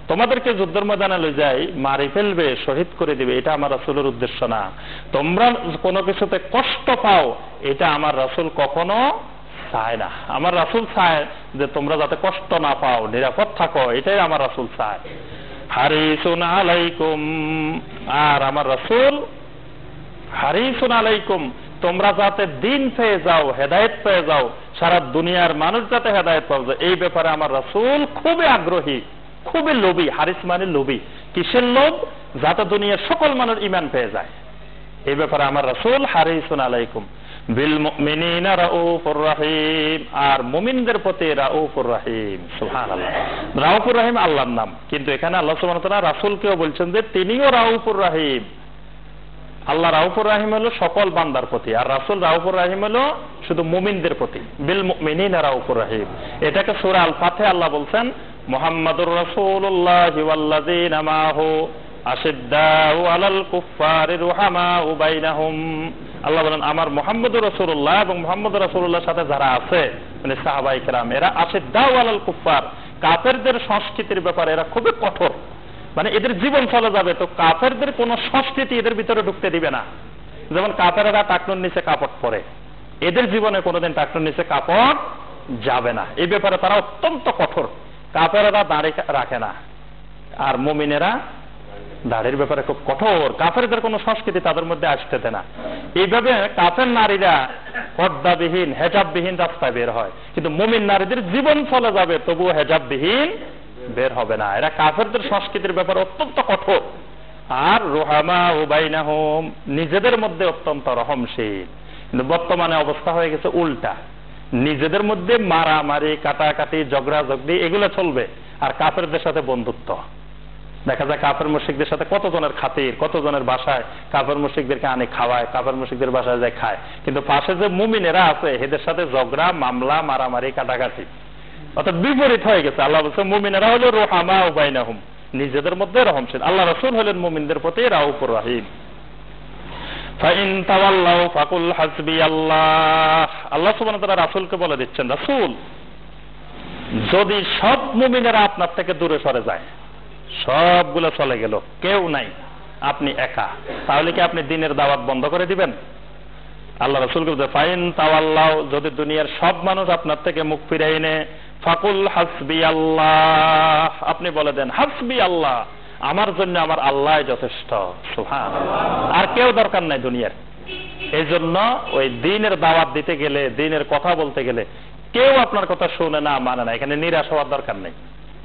তোমাদেরকে যুদ্ধের ময়দানে লই যাই, মারি ফেলবে, শহীদ করে দিবে, এটা আমার রাসূলের উদ্দেশ্য না। তোমরা কোনো কিছুতে কষ্ট পাও, এটা আমার রাসূল কখনো চায় না। আমার রাসূল চায় যে তোমরা যাতে কষ্ট না পাও, নিরাপদ থাকো, এটাই আমার রাসূল চায়। হারিসুন আলাইকুম, আর আমার রাসূল হারিসুন আলাইকুম, তোমরা যাতে দিন পেয়ে যাও, হেদায়েত পেয়ে যাও, সারা দুনিয়ার মানুষ যাতে হেদায়েত পাওয়া যায়, এই ব্যাপারে আমার রাসূল খুবই আগ্রহী, খুবই লোভী। হারিস মানে লোভী। কিসের লোভ? যাতে দুনিয়ার সকল মানুষ ঈমান পেয়ে যায়, এই ব্যাপারে আমার রাসূল হারিসুন আলাইকুম বিল মুমিনিনা রাউফুর রহিম, আর মুমিনদের প্রতি রাউফুর রহিম। সুবহানাল্লাহ। রাউফুর রহিম আল্লাহর নাম, কিন্তু এখানে আল্লাহ সুবহানাহু ওয়া তাআলা রাসূলকেও বলছেন যে তিনিও রাউফুর রহিম। আল্লাহ রাউফুর রহিম হলো সকল বান্দার প্রতি, আর রাসূল রাউফুর রহিম হলো শুধু মুমিনদের প্রতি। বিল মুমিনিনা রাউফুর রহিম, এটাকে সূরা আল ফাতিহা আল্লাহ বলছেন মুহাম্মাদুর রাসূলুল্লাহি ওয়াল্লাযীনা মাহু আশিদ্দাউ আলাল কুফফারি রুহামাউ বাইনাহুম। আল্লাহ বলেন আমার মুহাম্মদুর রাসূলুল্লাহ এবং মুহাম্মদুর রাসূলুল্লাহর সাথে যারা আছে, মানে সাহাবায়ে কেরাম, এরা আশিদ্দাউ আলাল কুফফার, কাফেরদের সংস্কৃতির ব্যাপারে এরা খুবই কঠোর, মানে এদের জীবন চলে যাবে, তো কাফেরদের কোন সংস্কৃতি এদের ভিতরে ঢুকতে দিবে না। যেমন কাফেরেরা টাকনুর নিচে কাপড় পরে, এদের জীবনে কোনোদিন টাকনুর নিচে কাপড় যাবে না, এই ব্যাপারে তারা অত্যন্ত কঠোর। কাফেরেরা দাড়ি রাখে না, আর মুমিনেরা দাড়ির ব্যাপারে খুব কঠোর। কাফেরদের কোন সংস্কৃতি তাদের মধ্যে আসতে দেয় না। এইভাবে কাফের নারীরা পর্দাবিহীন, হেজাববিহীন রাস্তায় বের হয়, কিন্তু মুমিন নারীদের জীবন চলে যাবে তবুও হেজাববিহীন বের হবে না। এরা কাফেরদের সংস্কৃতির ব্যাপারে অত্যন্ত কঠোর। আর রুহামাউ বাইনাহুম, নিজেদের মধ্যে অত্যন্ত রহমশীল। কিন্তু বর্তমানে অবস্থা হয়ে গেছে উল্টা, নিজেদের মধ্যে মারামারি, কাটাকাটি, ঝগড়াঝগড়ি এগুলো চলবে, আর কাফেরদের সাথে বন্ধুত্ব। দেখা যায় কাফের মুশরিকদের সাথে কতজনের খাতির, কতজনের বাসায় কাফের মুশরিকদেরকে আনে খাওয়ায়, কাফের মুশরিকদের বাসায় যায় খায়, কিন্তু পাশে যে মুমিনেরা আছে এদের সাথে ঝগড়া, মামলা, মারামারি, কাটাকাটি। অর্থাৎ বিপরীত হয়ে গেছে। আল্লাহ বলছে মুমিনেরা হলো রুহামাউ বাইনাহুম, নিজেদের মধ্যে রহমশীল। আল্লাহ রাসূল হলেন মুমিনদের প্রতি রাউফুর রহিম। ফাইন তাওয়াল্লাউ ফাকুল হাসবিয়াল্লাহ, আল্লাহ সুবহানাহু ওয়া তাআলা রাসূলকে বলে দিচ্ছেন, রাসূল যদি সব মুমিনেরা আপনার থেকে দূরে সরে যায়, সবগুলো চলে গেল, কেউ নাই, আপনি একা, তাহলে কি আপনি দ্বীনের দাওয়াত বন্ধ করে দিবেন? আল্লাহ রাসূলকে বলতে, ফাইন তাওয়াল্লাউ, যদি দুনিয়ার সব মানুষ আপনার থেকে মুখ ফিরিয়ে নেয়, ফাকুল হাসবিয়াল্লাহ, আপনি বলে দেন হাসবি আল্লাহ, আমার জন্য আমার আল্লাহ যথেষ্ট। সুবহানাল্লাহ। আর কেউ দরকার নাই দুনিয়ার। এই জন্য ওই দ্বীনের দাওয়াত দিতে গেলে, দ্বীনের কথা বলতে গেলে কেউ আপনার কথা শুনে না, মানে না, এখানে নিরাশ হওয়ার দরকার নেই।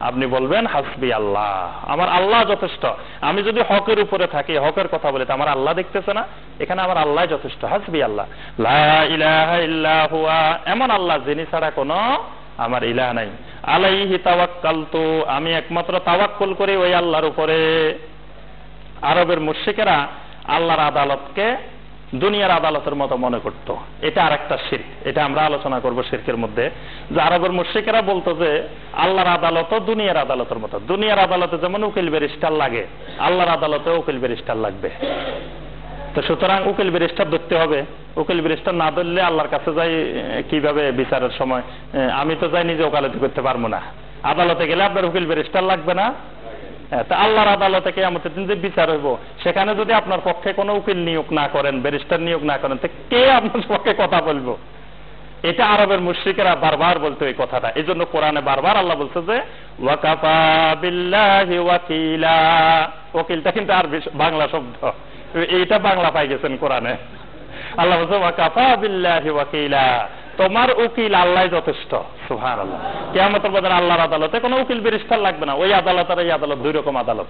আপনি বলবেন হাসবি আল্লাহ, আমার আল্লাহ যথেষ্ট। আমি যদি হকের উপরে থাকি, হকের কথা বলি, আমার আল্লাহ দেখতেছে না? এখানে আমার আল্লাহ যথেষ্ট। হাসবি আল্লাহ, লা ইলাহা ইল্লা হুয়া, এমন আল্লাহ যিনি ছাড়া কোনো আমার ইলাহ নাই। আলাইহি তাওয়াক্কালতু, আমি একমাত্র তাওয়াক্কুল করি ওই আল্লাহর উপরে। আরবের মুশরিকেরা আল্লাহর আদালতকে দুনিয়ার আদালতের মতো মনে করত, এটা আরেকটা শিরক। এটা আমরা আলোচনা করব শিরকের মধ্যে, যে আরবের মুশরিকেরা বলতো যে আল্লাহর আদালতও দুনিয়ার আদালতের মতো। দুনিয়ার আদালতে যেমন উকিল ব্যারিস্টার লাগে, আল্লাহর আদালতেও উকিল ব্যারিস্টার লাগবে। তো সুতরাং উকিল ব্যারিস্টার ধরতে হবে। উকিল ব্যারিস্টার না ধরলে আল্লাহর কাছে যাই কিভাবে বিচারের সময়? আমি তো যাই নিজে ওকালতি করতে পারবো না। আদালতে গেলে আপনার উকিল ব্যারিস্টার লাগবে না? তা আল্লাহর আদালতে কিয়ামতের দিন যে বিচার হইব, সেখানে যদি আপনার পক্ষে কোনো উকিল নিয়োগ না করেন, ব্যারিস্টার নিয়োগ না করেন, তো কে আপনার পক্ষে কথা বলবো? এটা আরবের মুশরিকেরা বারবার বলতো এই কথাটা। এই জন্য কোরআনে বারবার আল্লাহ বলছে যে ওয়াকাফা বিল্লাহি ওয়াকিলা। ওকিলটা কিন্তু আর বাংলা শব্দ, এইটা বাংলা পাই গেছেন কোরআনে। আল্লাহ বলছে ওয়াকাফা বিল্লাহি ওয়াকিলা, তোমার উকিল আল্লাহ যথেষ্ট। সুবহানাল্লাহ। কিয়ামতের ময়দানে আল্লাহর আদালতে কোনো উকিল ব্যারিস্টার লাগবে না। ওই আদালত আর এই আদালত দুই রকম আদালত।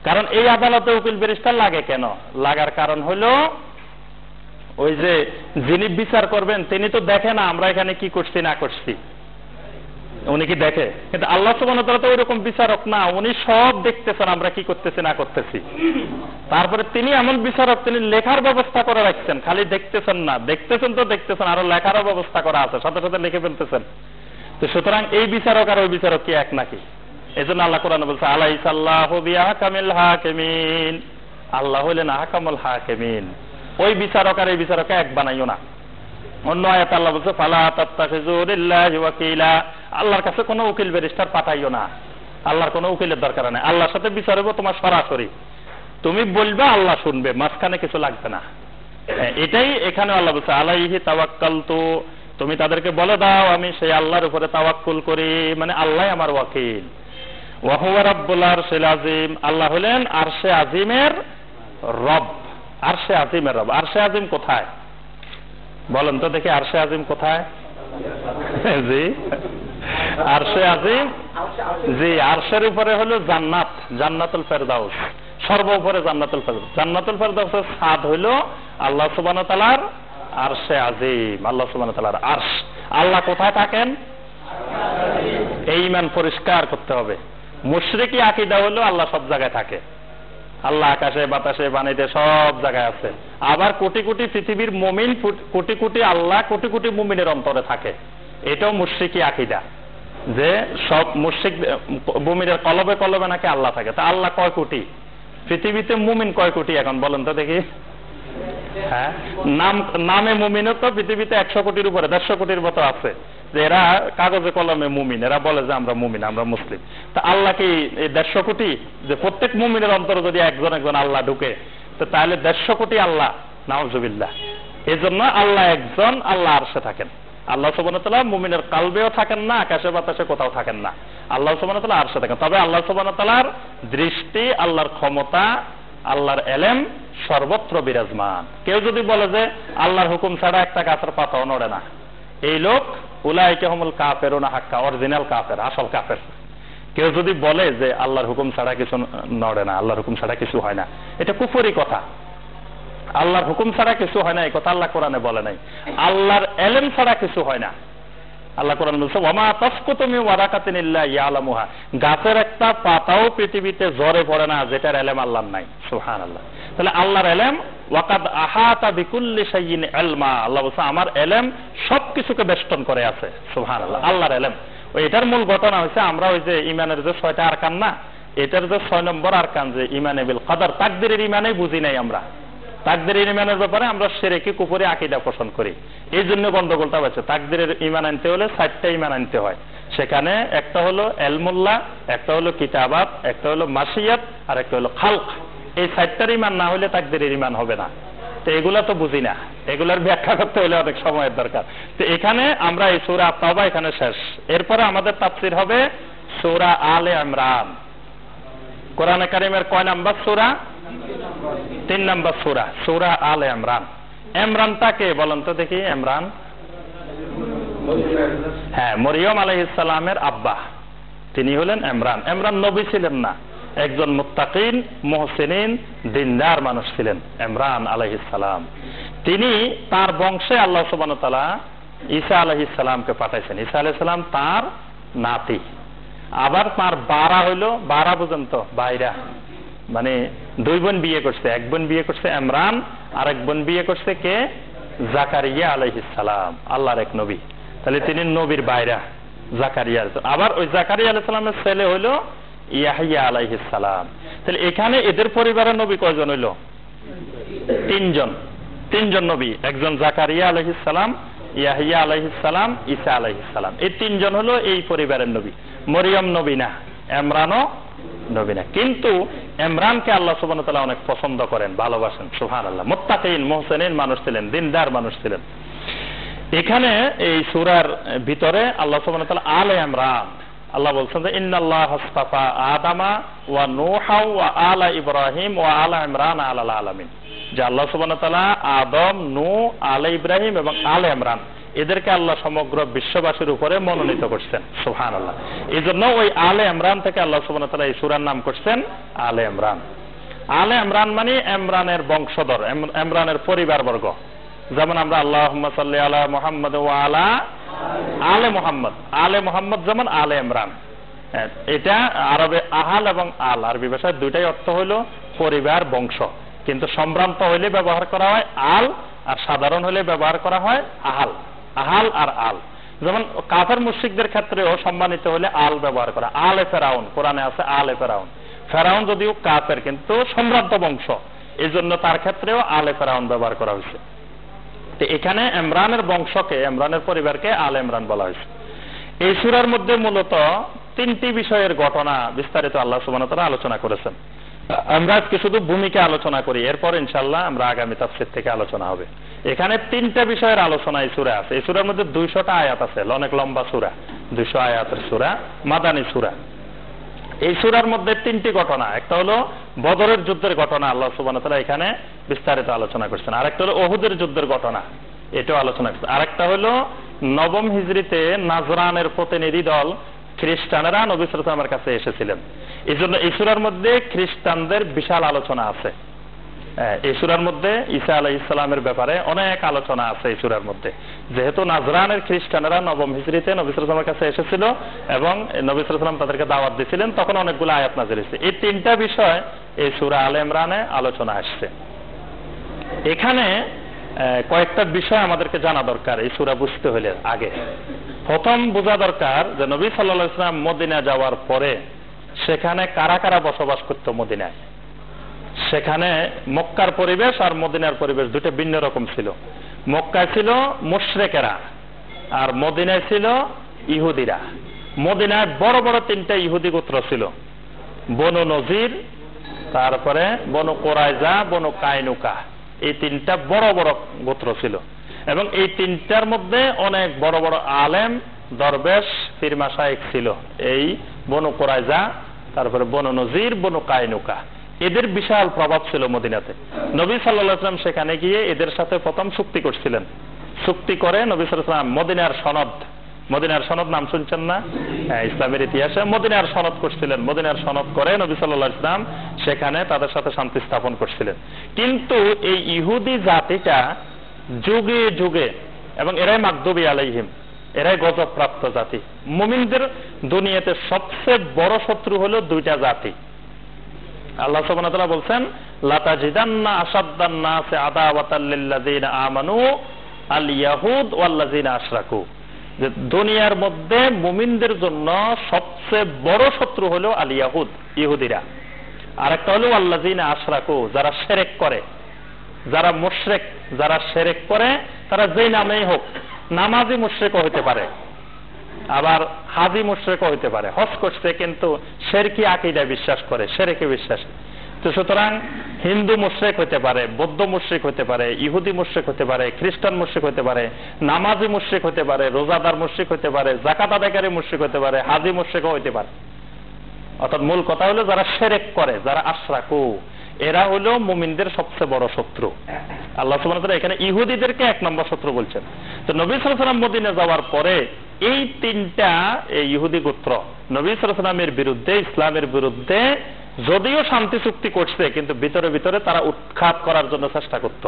কারণ এই আদালতে উকিল ব্যারিস্টার লাগে কেন? লাগার কারণ হলো ওই যে যিনি বিচার করবেন তিনি তো দেখে না আমরা এখানে কি করছি না করছি, উনি কি দেখে? কিন্তু আল্লাহ সুবহানাহু ওয়া তাআলা তো ওইরকম বিচারক না, উনি সব দেখতেছেন আমরা কি করতেছি না করতেছি। তারপরে তিনি এমন বিচারক, তিনি লেখার ব্যবস্থা করে রাখছেন, খালি দেখতেছেন না, দেখতেছেন তো দেখতেছেন, আরো লেখারও ব্যবস্থা করা আছে, সাথে সাথে লিখে ফেলতেছেন। তো সুতরাং এই বিচারক আর ওই বিচারক কি এক নাকি? এই জন্য আল্লাহ কোরআনে বলছে আলাইসাল্লাহু বিআহকামিল হাকিমিন, আল্লাহ হলেন আহকামুল হাকিমিন। ওই বিচারক আর এই বিচারক এক বানাইও না। অন্য আয়াত আল্লাহ বলছে ফালা তাত্তাখিযু লিল্লাহি ওয়াকিলা, আল্লাহর কাছে কোনো উকিল ব্যারিস্টার পাঠাইও না, আল্লাহর কোনো উকিলের দরকার নেই, আল্লাহর সাথে বিচার হবে তোমার সরাসরি, তুমি বলবে আল্লাহ শুনবে, মাঝখানে কিছু লাগবে না। এটাই এখানে আল্লাহ বলছে আলাইহি তাওয়াক্কালতু, তুমি তাদেরকে বলে দাও আমি সেই আল্লাহর উপরে তাওয়াক্কুল করি, মানে আল্লাহ আমার ওয়াকিল। ওয়া হুয়া রাব্বুল আরশিল আযীম, আল্লাহ হলেন আরশে আজিমের রব। আরশে আজিমের রব, আরশে আজিম কোথায় বলেন তো দেখি, আরশে আজিম কোথায়? জি আরশে আজিম, জি আরশের উপরে হলো জান্নাত, জান্নাতুল ফেরদাউস, সর্ব উপরে জান্নাতুল ফেরদাউস। জান্নাতুল ফেরদাউসের ছাদ হইল আল্লাহ সুবহানাহু ওয়া তাআলার আরশে আজিম, আল্লাহ সুবহানাহু ওয়া তাআলার আরশ। আল্লাহ কোথায় থাকেন? এই ঈমান পরিষ্কার করতে হবে। মুশরিকি আকীদা হলো আল্লাহ সব জায়গায় থাকে, আল্লাহ আকাশে বাতাসে পানিতে সব জায়গায় আছে। আবার কোটি কোটি পৃথিবীর মুমিন, কোটি কোটি আল্লাহ কোটি কোটি মুমিনের অন্তরে থাকে, এটাও মুশরিকি আকীদা, যে সব মুশরিক মুমিনের কলবে কলবে নাকি আল্লাহ থাকে। তা আল্লাহ কয় কোটি? পৃথিবীতে মুমিন কয় কোটি এখন বলেন তো দেখি? হ্যাঁ, নামে মুমিনও তো পৃথিবীতে 100 কোটির উপরে, 150 কোটির মতো আছে, যে এরা কাগজে কলমে মুমিন, এরা বলে যে আমরা মুমিন, আমরা মুসলিম। তা আল্লাহ কি 150 কোটি? যে প্রত্যেক মুমিনের অন্তরে যদি একজন একজন আল্লাহ ঢুকে, তো তাহলে 150 কোটি আল্লাহ, নাউজুবিল্লাহ। এই জন্য আল্লাহ একজন, আল্লাহ আরশে থাকেন। আল্লাহ সুবহানাহু ওয়া তাআলা মুমিনের কালবেও থাকেন না, আকাশে বাতাসে কোথাও থাকেন না, আল্লাহ সুবহানাহু ওয়া তাআলা আরশে থাকেন। তবে আল্লাহ সুবহানাহু ওয়া তাআলার দৃষ্টি, আল্লাহর ক্ষমতা, আল্লাহর এলেম সর্বত্র বিরাজমান। কেউ যদি বলে যে আল্লাহর হুকুম ছাড়া একটা গাছের পাতাও নড়ে না, এই লোক উলাইকা হুমুল কাফিরুনা হাক্কা, অরিজিনাল কাফের, আসল কাফের। কেউ যদি বলে যে আল্লাহর হুকুম ছাড়া কিছু নড়ে না, আল্লাহর হুকুম ছাড়া কিছু হয় না, এটা কুফরি কথা। আল্লাহর হুকুম ছাড়া কিছু হয় না এই কথা আল্লাহ কোরআনে বলে নাই। আল্লাহর এলেম ছাড়া কিছু হয় না। আল্লাহ কোরআন বলছে ওয়ামা তাসকুতু মিন ওয়ারাকাতিন ইল্লা ইয়ালামুহা, গাছের একটা পাতাও পৃথিবীতে ঝরে পড়ে না যেটার এলেম আল্লাহর নাই। সুবহানাল্লাহ। তাহলে আল্লাহর এলেম ওয়াকাদ আহাতা বিকুল্লি শাইইন ইলমা, আল্লাহ বলছে আমার এলেম সবকিছুকে বেষ্টন করে আছে। সুবহানাল্লাহ। আল্লাহর এলেম, ওই এটার মূল ঘটনা হয়েছে আমরা ওই যে ঈমানের যে 6টা আরকান না, এটার যে 6 নম্বর আরকান যে ঈমানে বিল কদর, তাকদীরের ঈমানে বুঝি নাই আমরা। তাকদীরের ঈমানের ব্যাপারে আমরা শিরকি কুফরি আকীদা পোষণ করি, এই জন্য গন্ডগোলটা হচ্ছে। তাকদীরের ঈমান আনতে হলে 4টা ঈমান আনতে হয়। সেখানে একটা হলো ইলমুল্লাহ, একটা হলো কিতাবাত, একটা হলো মাশিয়াত, আর একটা হলো খালক। এই 4টার ঈমান না হলে তাকদীরের ঈমান হবে না। তো এগুলা তো বুঝি না, এগুলার ব্যাখ্যা করতে হলে অনেক সময়ের দরকার। তো এখানে আমরা এই সূরা তাওবা এখানে শেষ, এরপরে আমাদের তাফসীর হবে সূরা আলে ইমরান। কোরআনে কারীমের কয় নাম্বার সূরা? 3 নাম্বার সূরা, সূরা আলে ইমরান। ইমরানটা কে বলেন তো দেখি? ইমরান, হ্যাঁ, মরিয়ম আলাইহিস সালামের আব্বা, তিনি হলেন ইমরান। ইমরান নবী ছিলেন না, একজন মুত্তাকিন, মুহসিনিন, দিনদার মানুষ ছিলেন ইমরান আলাইহিস সালাম। তিনি তার বংশে আল্লাহ সুবহানাহু ওয়া তাআলা ঈসা আলাইহিস সালামকে পাঠাইছেন। ঈসা আলাইহিস সালাম তার নাতি। আবার তার বারা হইল, বারা পর্যন্ত বাইরা, মানে 2 বোন বিয়ে করছে। এক বোন বিয়ে করছে ইমরান, আর এক বোন বিয়ে করছে কে? জাকারিয়া আলাইহিস সালাম, আল্লাহর এক নবী। তাহলে তিনি নবীর বাইরা জাকারিয়া। আবার ওই জাকারিয়া আলাইহিস সালামের ছেলে হইল ইয়াহইয়া আলাইহিস সালাম। তাহলে এখানে এদের পরিবারের নবী কয়জন হইল? 3 জন নবী। একজন জাকারিয়া আলাইহিস সালাম, ইয়াহইয়া আলাইহিস সালাম, ঈসা আলাইহিস সালাম। এই 3 জন হলো এই পরিবারের নবী। মরিয়ম নবী না, ইমরানও নবী না। কিন্তু ইমরানকে আল্লাহ সুবহানাহু ওয়া তাআলা অনেক পছন্দ করেন, ভালোবাসেন। সুবহানাল্লাহ। মুত্তাকিন, মুহসিনিন মানুষ ছিলেন, দিনদার মানুষ ছিলেন। এখানে এই সূরার ভিতরে আল্লাহ সুবহানাহু ওয়া তাআলা আলে ইমরান, আল্লাহ বলছেন যে ইন্নাল্লাহ আসতাফা আদামা ওয়া নূহা ওয়া আলা ইব্রাহিম ওয়া আলা ইমরান আলাল আলামিন, যে আল্লাহ সুবহানাহু ওয়া তাআলা আদম, নূহ, আলে ইব্রাহিম এবং আলে ইমরান এদেরকে আল্লাহ সমগ্র বিশ্ববাসীর উপরে মনোনীত করছেন। সুবহানাল্লাহ। এই জন্য ওই আলে ইমরান থেকে আল্লাহ সুবহানাহু ওয়া তাআলা এই সূরার নাম করছেন আলে ইমরান। আলে ইমরান মানে ইমরানের বংশধর, ইমরানের পরিবারবর্গ। যেমন আমরা আল্লাহুম্মা সাল্লি আলা মুহাম্মাদ ওয়া আলা আলে মুহাম্মদ, আলে মুহাম্মদ যেমন আলে ইমরান। এটা আরবে আহাল এবং আল, আরবি ভাষায় দুইটাই অর্থ হলো পরিবার, বংশ। কিন্তু সম্ভ্রান্ত হইলে ব্যবহার করা হয় আল, আর সাধারণ হইলে ব্যবহার করা হয় আহাল। আহাল আর আল। যেমন কাফের মুশরিকদের ক্ষেত্রেও সম্মানিত হলে আল ব্যবহার করা। আলে ফেরাউন, কোরআনে আছে আলে ফেরাউন। ফেরাউন যদিও কাফের কিন্তু সম্ভ্রান্ত বংশ, এই জন্য তার ক্ষেত্রেও আলে ফেরাউন ব্যবহার করা হয়েছে। তো এখানে ইমরানের বংশকে, ইমরানের পরিবারকে আল ইমরান বলা হয়েছে। এই সূরার মধ্যে মূলত 3টি বিষয়ের ঘটনা বিস্তারিত আল্লাহ সুবহানাহু ওয়া তাআলা আলোচনা করেছেন। আমরা আজকে শুধু ভূমিকা আলোচনা করি, এরপর ইনশাআল্লাহ আমরা আগামী তাফসীর থেকে আলোচনা হবে। এখানে 3টা বিষয়ের আলোচনা এই সূরা আছে। এই সূরার মধ্যে 200টা আয়াত আছে, অনেক লম্বা সূরা, 200 আয়াতের সূরা, মাদানী সূরা। এই সূরার মধ্যে 3টি ঘটনা, একটা হলো বদরের যুদ্ধের ঘটনা আল্লাহ সুবহানাহু ওয়া তাআলা এখানে বিস্তারিত আলোচনা করছেন, আরেকটা হলো উহুদের যুদ্ধের ঘটনা, এটাও আলোচনা করছেন, আরেকটা হলো নবম হিজরিতে নাজরানের প্রতিনিধি দল খ্রিস্টানেরা নবী সাল্লাল্লাহু আলাইহি ওয়াসাল্লামের কাছে এসেছিলেন। এই জন্য এই সূরার মধ্যে খ্রিস্টানদের বিশাল আলোচনা আছে। এই সূরার মধ্যে ঈসা আলাইহিস সালামের ব্যাপারে অনেক আলোচনা আছে এই সূরার মধ্যে, যেহেতু নাজরানের খ্রিস্টানেরা নবম হিজরিতে নবী সাল্লাল্লাহু আলাইহি ওয়াসাল্লামের কাছে এসেছিল এবং নবী সাল্লাল্লাহু আলাইহি ওয়াসাল্লাম তাদেরকে দাওয়াত দিয়েছিলেন, তখন অনেকগুলো আয়াত নাযিল হয়েছে। এই 3টা বিষয় এই সূরা আলে ইমরানে আলোচনা আসছে। এখানে কয়েকটা বিষয় আমাদেরকে জানা দরকার এই সূরা বুঝতে হলে। আগে প্রথম বোঝা দরকার যে নবী সাল্লাল্লাহু আলাইহি ওয়াসাল্লাম মদিনা যাওয়ার পরে সেখানে কারা কারা বসবাস করত মদিনায়। সেখানে মক্কার পরিবেশ আর মদিনার পরিবেশ দুটো ভিন্ন রকম ছিল। মক্কায় ছিল মুশরিকেরা আর মদিনায় ছিল ইহুদিরা। মদিনায় বড় বড় 3টা ইহুদি গোত্র ছিল, বনু নজির, তারপরে বনু কুরাইজা, বনু কাইনুকা। এই 3টা বড় বড় গোত্র ছিল এবং এই 3টার মধ্যে অনেক বড় বড় আলেম, দরবেশ, পীর মাশায়েখ ছিল। এই বনু কুরাইজা, তারপরে বনু নজির, বনু কাইনুকা, এদের বিশাল প্রভাব ছিল মদিনাতে। নবী সাল্লাল্লাহু আলাইহি ওয়াসাল্লাম সেখানে গিয়ে এদের সাথে প্রথম চুক্তি করছিলেন। চুক্তি করে নবী সাল্লাল্লাহু আলাইহি ওয়াসাল্লাম মদিনার সনদ নাম শুনছেন না? ইসলামের ইতিহাসে মদিনার সনদ করছিলেন। মদিনার সনদ করে নবী সাল্লাল্লাহু আলাইহি ওয়াসাল্লাম সেখানে তাদের সাথে শান্তি স্থাপন করছিলেন। কিন্তু এই ইহুদি জাতিটা যুগে যুগে, এবং এরাই মাগদুবি আলাইহিম, এরাই গজবপ্রাপ্ত জাতি। মুমিনদের দুনিয়াতে সবচেয়ে বড় শত্রু হলো 2টা জাতি। আল্লাহ সুবহানাহু ওয়া তাআলা বলছেন, লাতাজিদান্না আশাদ্দান নাসি আদাওয়াতাল লিল্লাযিনা আমানু আল ইয়াহুদ ওয়াল্লাযিনা আশরাকু। যে দুনিয়ার মধ্যে মুমিনদের জন্য সবচেয়ে বড় শত্রু হলো আল ইয়াহুদ, ইহুদিরা। আরেকটা হলো ওয়াল্লাযিনা আশরাকু, যারা শিরক করে, যারা মুশরিক, যারা শিরক করে, তারা যেই নামেই হোক, নামাজি মুশরিকও হতে পারে, আবার হাজি মুশরিকও হতে পারে, হজ করছে কিন্তু শিরকি আকীদায় বিশ্বাস করে, শিরকে বিশ্বাস। তো সুতরাং হিন্দু মুশরিক হতে পারে, বৌদ্ধ মুশরিক হতে পারে, ইহুদি মুশরিক হতে পারে, খ্রিস্টান মুশরিক হতে পারে, নামাজি মুশরিক হতে পারে, রোজাদার মুশরিক হতে পারে, যাকাত আদায়কারী মুশরিক হতে পারে, হাজি মুশরিকও হতে পারে। অর্থাৎ মূল কথা হলো যারা শিরক করে, যারা আশরাকু, এরা হলো মুমিনদের সবচেয়ে বড় শত্রু। আল্লাহ সুবহানাহু ওয়া তাআলা এখানে ইহুদিদেরকে 1 নম্বর শত্রু বলছেন। তো নবী সাল্লাল্লাহু আলাইহি ওয়াসাল্লাম মদিনা যাওয়ার পরে এই 3টা ইহুদি গোত্র নবী সাল্লাল্লাহু আলাইহি ওয়াসাল্লামের বিরুদ্ধে, ইসলামের বিরুদ্ধে যদিও শান্তি চুক্তি করছে, কিন্তু ভিতরে ভিতরে তারা উৎখাত করার জন্য চেষ্টা করত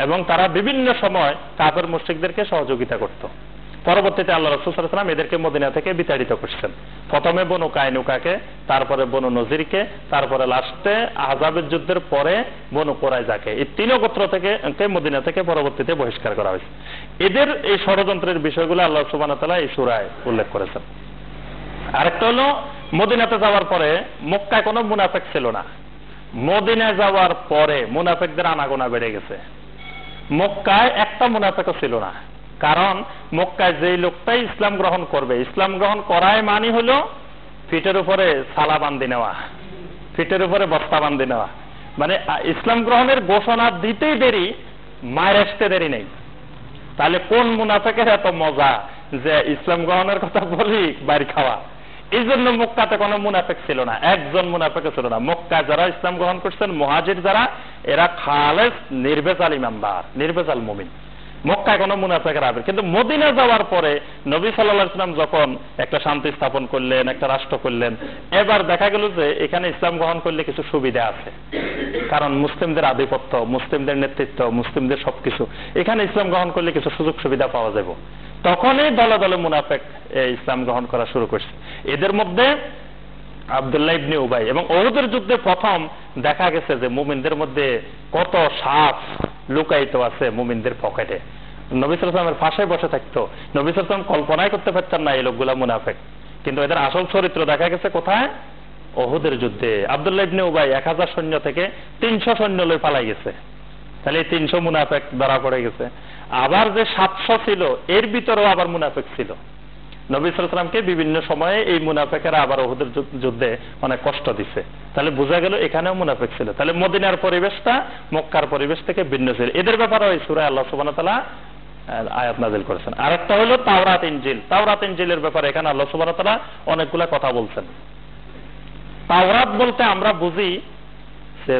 এবং তারা বিভিন্ন সময় কাফের মুশরিকদেরকে সহযোগিতা করত। পরবর্তীতে আল্লাহ রাসূল সাল্লাল্লাহু আলাইহি ওয়াসাল্লাম এদেরকে মদিনা থেকে বিতাড়িত করছেন। প্রথমে বনু কাইনুকাকে, তারপরে বনু নজিরকে, তারপরে লাস্টে আহজাবের যুদ্ধের পরে বনু কুরাইজাকে। এই 3 গোত্র থেকে মদিনা থেকে পরবর্তীতে বহিষ্কার করা হয়েছে। এদের এই ষড়যন্ত্রের বিষয়গুলো আল্লাহ সুবহানাহু ওয়া তাআলা এই সূরায় উল্লেখ করেছেন। আরেকটা হলো মদিনাতে যাওয়ার পরে মক্কায় কোনো মুনাফিক ছিল না। মদিনা যাওয়ার পরে মুনাফিকদের আনাগোনা বেড়ে গেছে। মক্কায় একটা মুনাফিকও ছিল না, কারণ মক্কায় যেই লোকটাই ইসলাম গ্রহণ করবে, ইসলাম গ্রহণ করায় মানে হলো পিঠের উপরে সালা বান্ধি নেওয়া, পিঠের উপরে বস্তা বান্ধি নেওয়া। মানে ইসলাম গ্রহণের ঘোষণা দিতেই দেরি, মায়ের আসতে দেরি নেই। তাহলে কোন মুনাফিকের এত মজা যে ইসলাম গ্রহণের কথা বলি বাইর খাওয়া। এই জন্য মক্কাতে কোনো মুনাফিক ছিল না, একজন মুনাফিক ছিল না। মক্কায় যারা ইসলাম গ্রহণ করছেন, মুহাজির যারা, এরা খালেস নির্ভেজাল ইমানদার, নির্ভেজাল মুমিন। মক্কায় কোনো মুনাফিকের আবির। কিন্তু মদিনা যাওয়ার পরে নবী সাল্লাল্লাহু আলাইহি ওয়াসাল্লাম যখন একটা শান্তি স্থাপন করলেন, একটা রাষ্ট্র করলেন, এবার দেখা গেল যে এখানে ইসলাম গ্রহণ করলে কিছু সুবিধা আছে, কারণ মুসলিমদের আধিপত্য, মুসলিমদের নেতৃত্ব, মুসলিমদের সবকিছু, এখানে ইসলাম গ্রহণ করলে কিছু সুযোগ সুবিধা পাওয়া যাবে। তখনই দলে দলে মুনাফিক ইসলাম গ্রহণ করা শুরু করছে। এদের মধ্যে আব্দুল্লাহ ইবনে উবাই। এবং উহুদের যুদ্ধে প্রথম দেখা গেছে যে মুমিনদের মধ্যে কত সাপ লুকায়িত আছে মুমিনদের পকেটে। নবী সাল্লাল্লাহু আলাইহি ওয়াসাল্লামের পাশে বসে থাকতো, নবী সাল্লাল্লাহু আলাইহি ওয়াসাল্লাম কল্পনাই করতে পারতেন না এই লোকগুলা মুনাফিক। কিন্তু এদের আসল চরিত্র দেখা গেছে কোথায়? উহুদের যুদ্ধে। আব্দুল্লাহ ইবনে উবাই 1000 সৈন্য থেকে 300 সৈন্য লয়ে পালাই গেছে। তাহলে এই 300 মুনাফেক ধরা পড়ে গেছে। আবার যে 700 ছিল এর ভিতরেও আবার মুনাফেক ছিল। নবী সাল্লাল্লাহু আলাইহি ওয়াসাল্লামকে বিভিন্ন সময়ে এই মুনাফেকেরা আবার উহুদের যুদ্ধে অনেক কষ্ট দিছে। তাহলে বোঝা গেল এখানেও মুনাফেক ছিল। তাহলে মদিনার পরিবেশটা মক্কার পরিবেশ থেকে ভিন্ন ছিল। এদের ব্যাপারে ওই সূরা আল্লাহ সুবহানাহু ওয়া তাআলা আয়াত নাযিল করেছেন। আরেকটা হলো তাওরাত ইনজিল। তাওরাত ইনজিলের ব্যাপারে এখানে আল্লাহ সুবহানাহু ওয়া তাআলা অনেকগুলা কথা বলছেন। তাওরাত বলতে আমরা বুঝি যে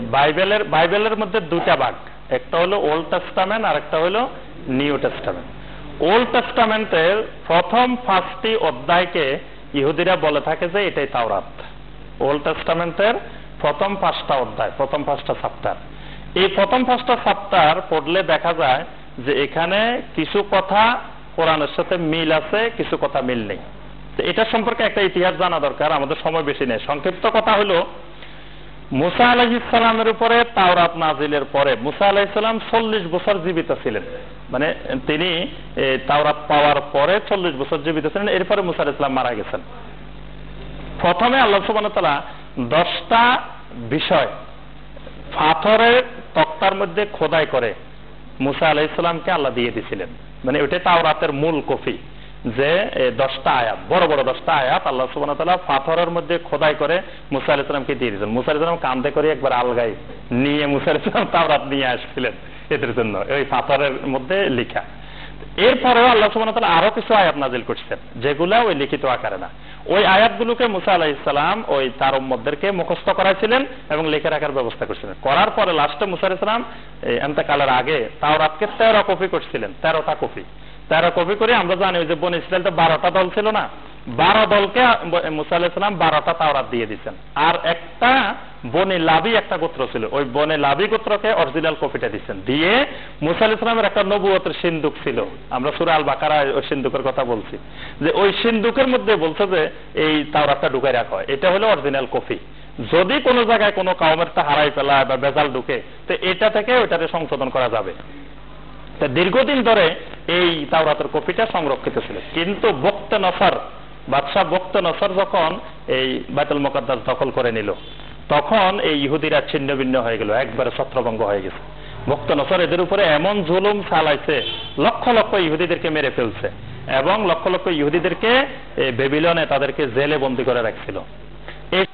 বাইবেলের মধ্যে দুইটা ভাগ, একটা হলো ওল্ড টেস্টামেন্ট আর একটা হলো নিউ টেস্টামেন্ট। ওল্ড টেস্টামেন্টের প্রথম 5টি অধ্যায়কে ইহুদিরা বলে থাকে যে এটাই তাওরাত। ওল্ড টেস্টামেন্টের প্রথম 5টা অধ্যায়, প্রথম 5টা চ্যাপ্টার। এই প্রথম 5টা চ্যাপ্টার পড়লে দেখা যায় যে এখানে কিছু কথা কোরআনের সাথে মিল আছে, কিছু কথা মিল নেই। তো এটা সম্পর্কে একটা ইতিহাস জানা দরকার, আমাদের সময় বেশি নেই। সংক্ষিপ্ত কথা হলো মুসা আলাইহিস সালামের উপরে তাওরাত নাজিলের পরে মুসা আলাইহিস সালাম 40 বছর জীবিত ছিলেন। মানে তিনি তাওরাত পাওয়ার পরে 40 বছর জীবিত ছিলেন। এরপরে মুসা আলাইহিস সালাম মারা গেছেন। প্রথমে আল্লাহ সুবহানাহু ওয়া তাআলা 10টা বিষয় পাথরের তক্তার মধ্যে খোদাই করে মুসা আলাইহিস সালামকে আল্লাহ দিয়ে দিয়েছিলেন। মানে ওটা তাওরাতের মূল কপি, যে 10টা আয়াত, বড় বড় 10টা আয়াত আল্লাহ সুবহানাহু ওয়া তাআলা পাথরের মধ্যে খোদাই করে মুসা আলাইহিস সালামকে দিয়ে দিয়েছেন। মুসা আলাইহিস সালাম কাঁধে করে একবার আলগাই নিয়ে মুসা আলাইহিস সালাম তাওরাত নিয়ে আসছিলেন এদের জন্য, ওই পাথরের মধ্যে লেখা। এরপরেও আল্লাহ সুবহানাহু ওয়া তাআলা আরো কিছু আয়াত নাযিল করছেন যেগুলা ওই লিখিত আকারে না। ওই আয়াতগুলোকে মুসা আলাইহিস সালাম ওই তার উম্মতদেরকে মুখস্থ করাইছিলেন এবং লিখে রাখার ব্যবস্থা করছিলেন। করার পরে লাস্টে মুসা আলাইহিস সালাম ইন্তেকালের আগে তাওরাতকে 13 কপি করছিলেন। 13টা কপি 13 কপি করে আমরা জানি যে বনী ইসরাইল তো 12টা দল ছিল না, 12 দলকে মুসা আলাইহিস সালাম 12টা তাওরাত দিয়ে দিয়েছেন। আর একটা বনী লাবি একটা গোত্র ছিল, ওই বনী লাবি গোত্রকে অরিজিনাল কপিটা দিয়েছেন। দিয়ে মুসা আলাইহিস সালামের একটা নবুয়তের সিন্দুক ছিল, আমরা সূরা আল বাকারায় ওই সিন্দুকের কথা বলছি, যে ওই সিন্দুকের মধ্যে বলছে যে এই তাওরাতটা ঢুকাই রাখা হয়, এটা হলো অরিজিনাল কপি। যদি কোনো জায়গায় কোনো কওমের তা হারাই ফেলায় বা বেজাল ঢুকে তো এটা থেকে ওইটাকে সংশোধন করা যাবে। দীর্ঘদিন ধরে এই তাওরাতের কপিটা সংরক্ষিত ছিল। কিন্তু বাদশাহ বক্ত নসর যখন এই বাইতুল মুকাদ্দাস দখল করে নিল, তখন এই ইহুদিরা ছিন্ন ভিন্ন হয়ে গেল, একবারে ছত্রভঙ্গ হয়ে গেছে। বক্ত নসর এদের উপরে এমন জুলুম চালাইছে, লক্ষ লক্ষ ইহুদিদেরকে মেরে ফেলছে এবং লক্ষ লক্ষ ইহুদিদেরকে বেবিলনে তাদেরকে জেলে বন্দী করে রাখছিল। এই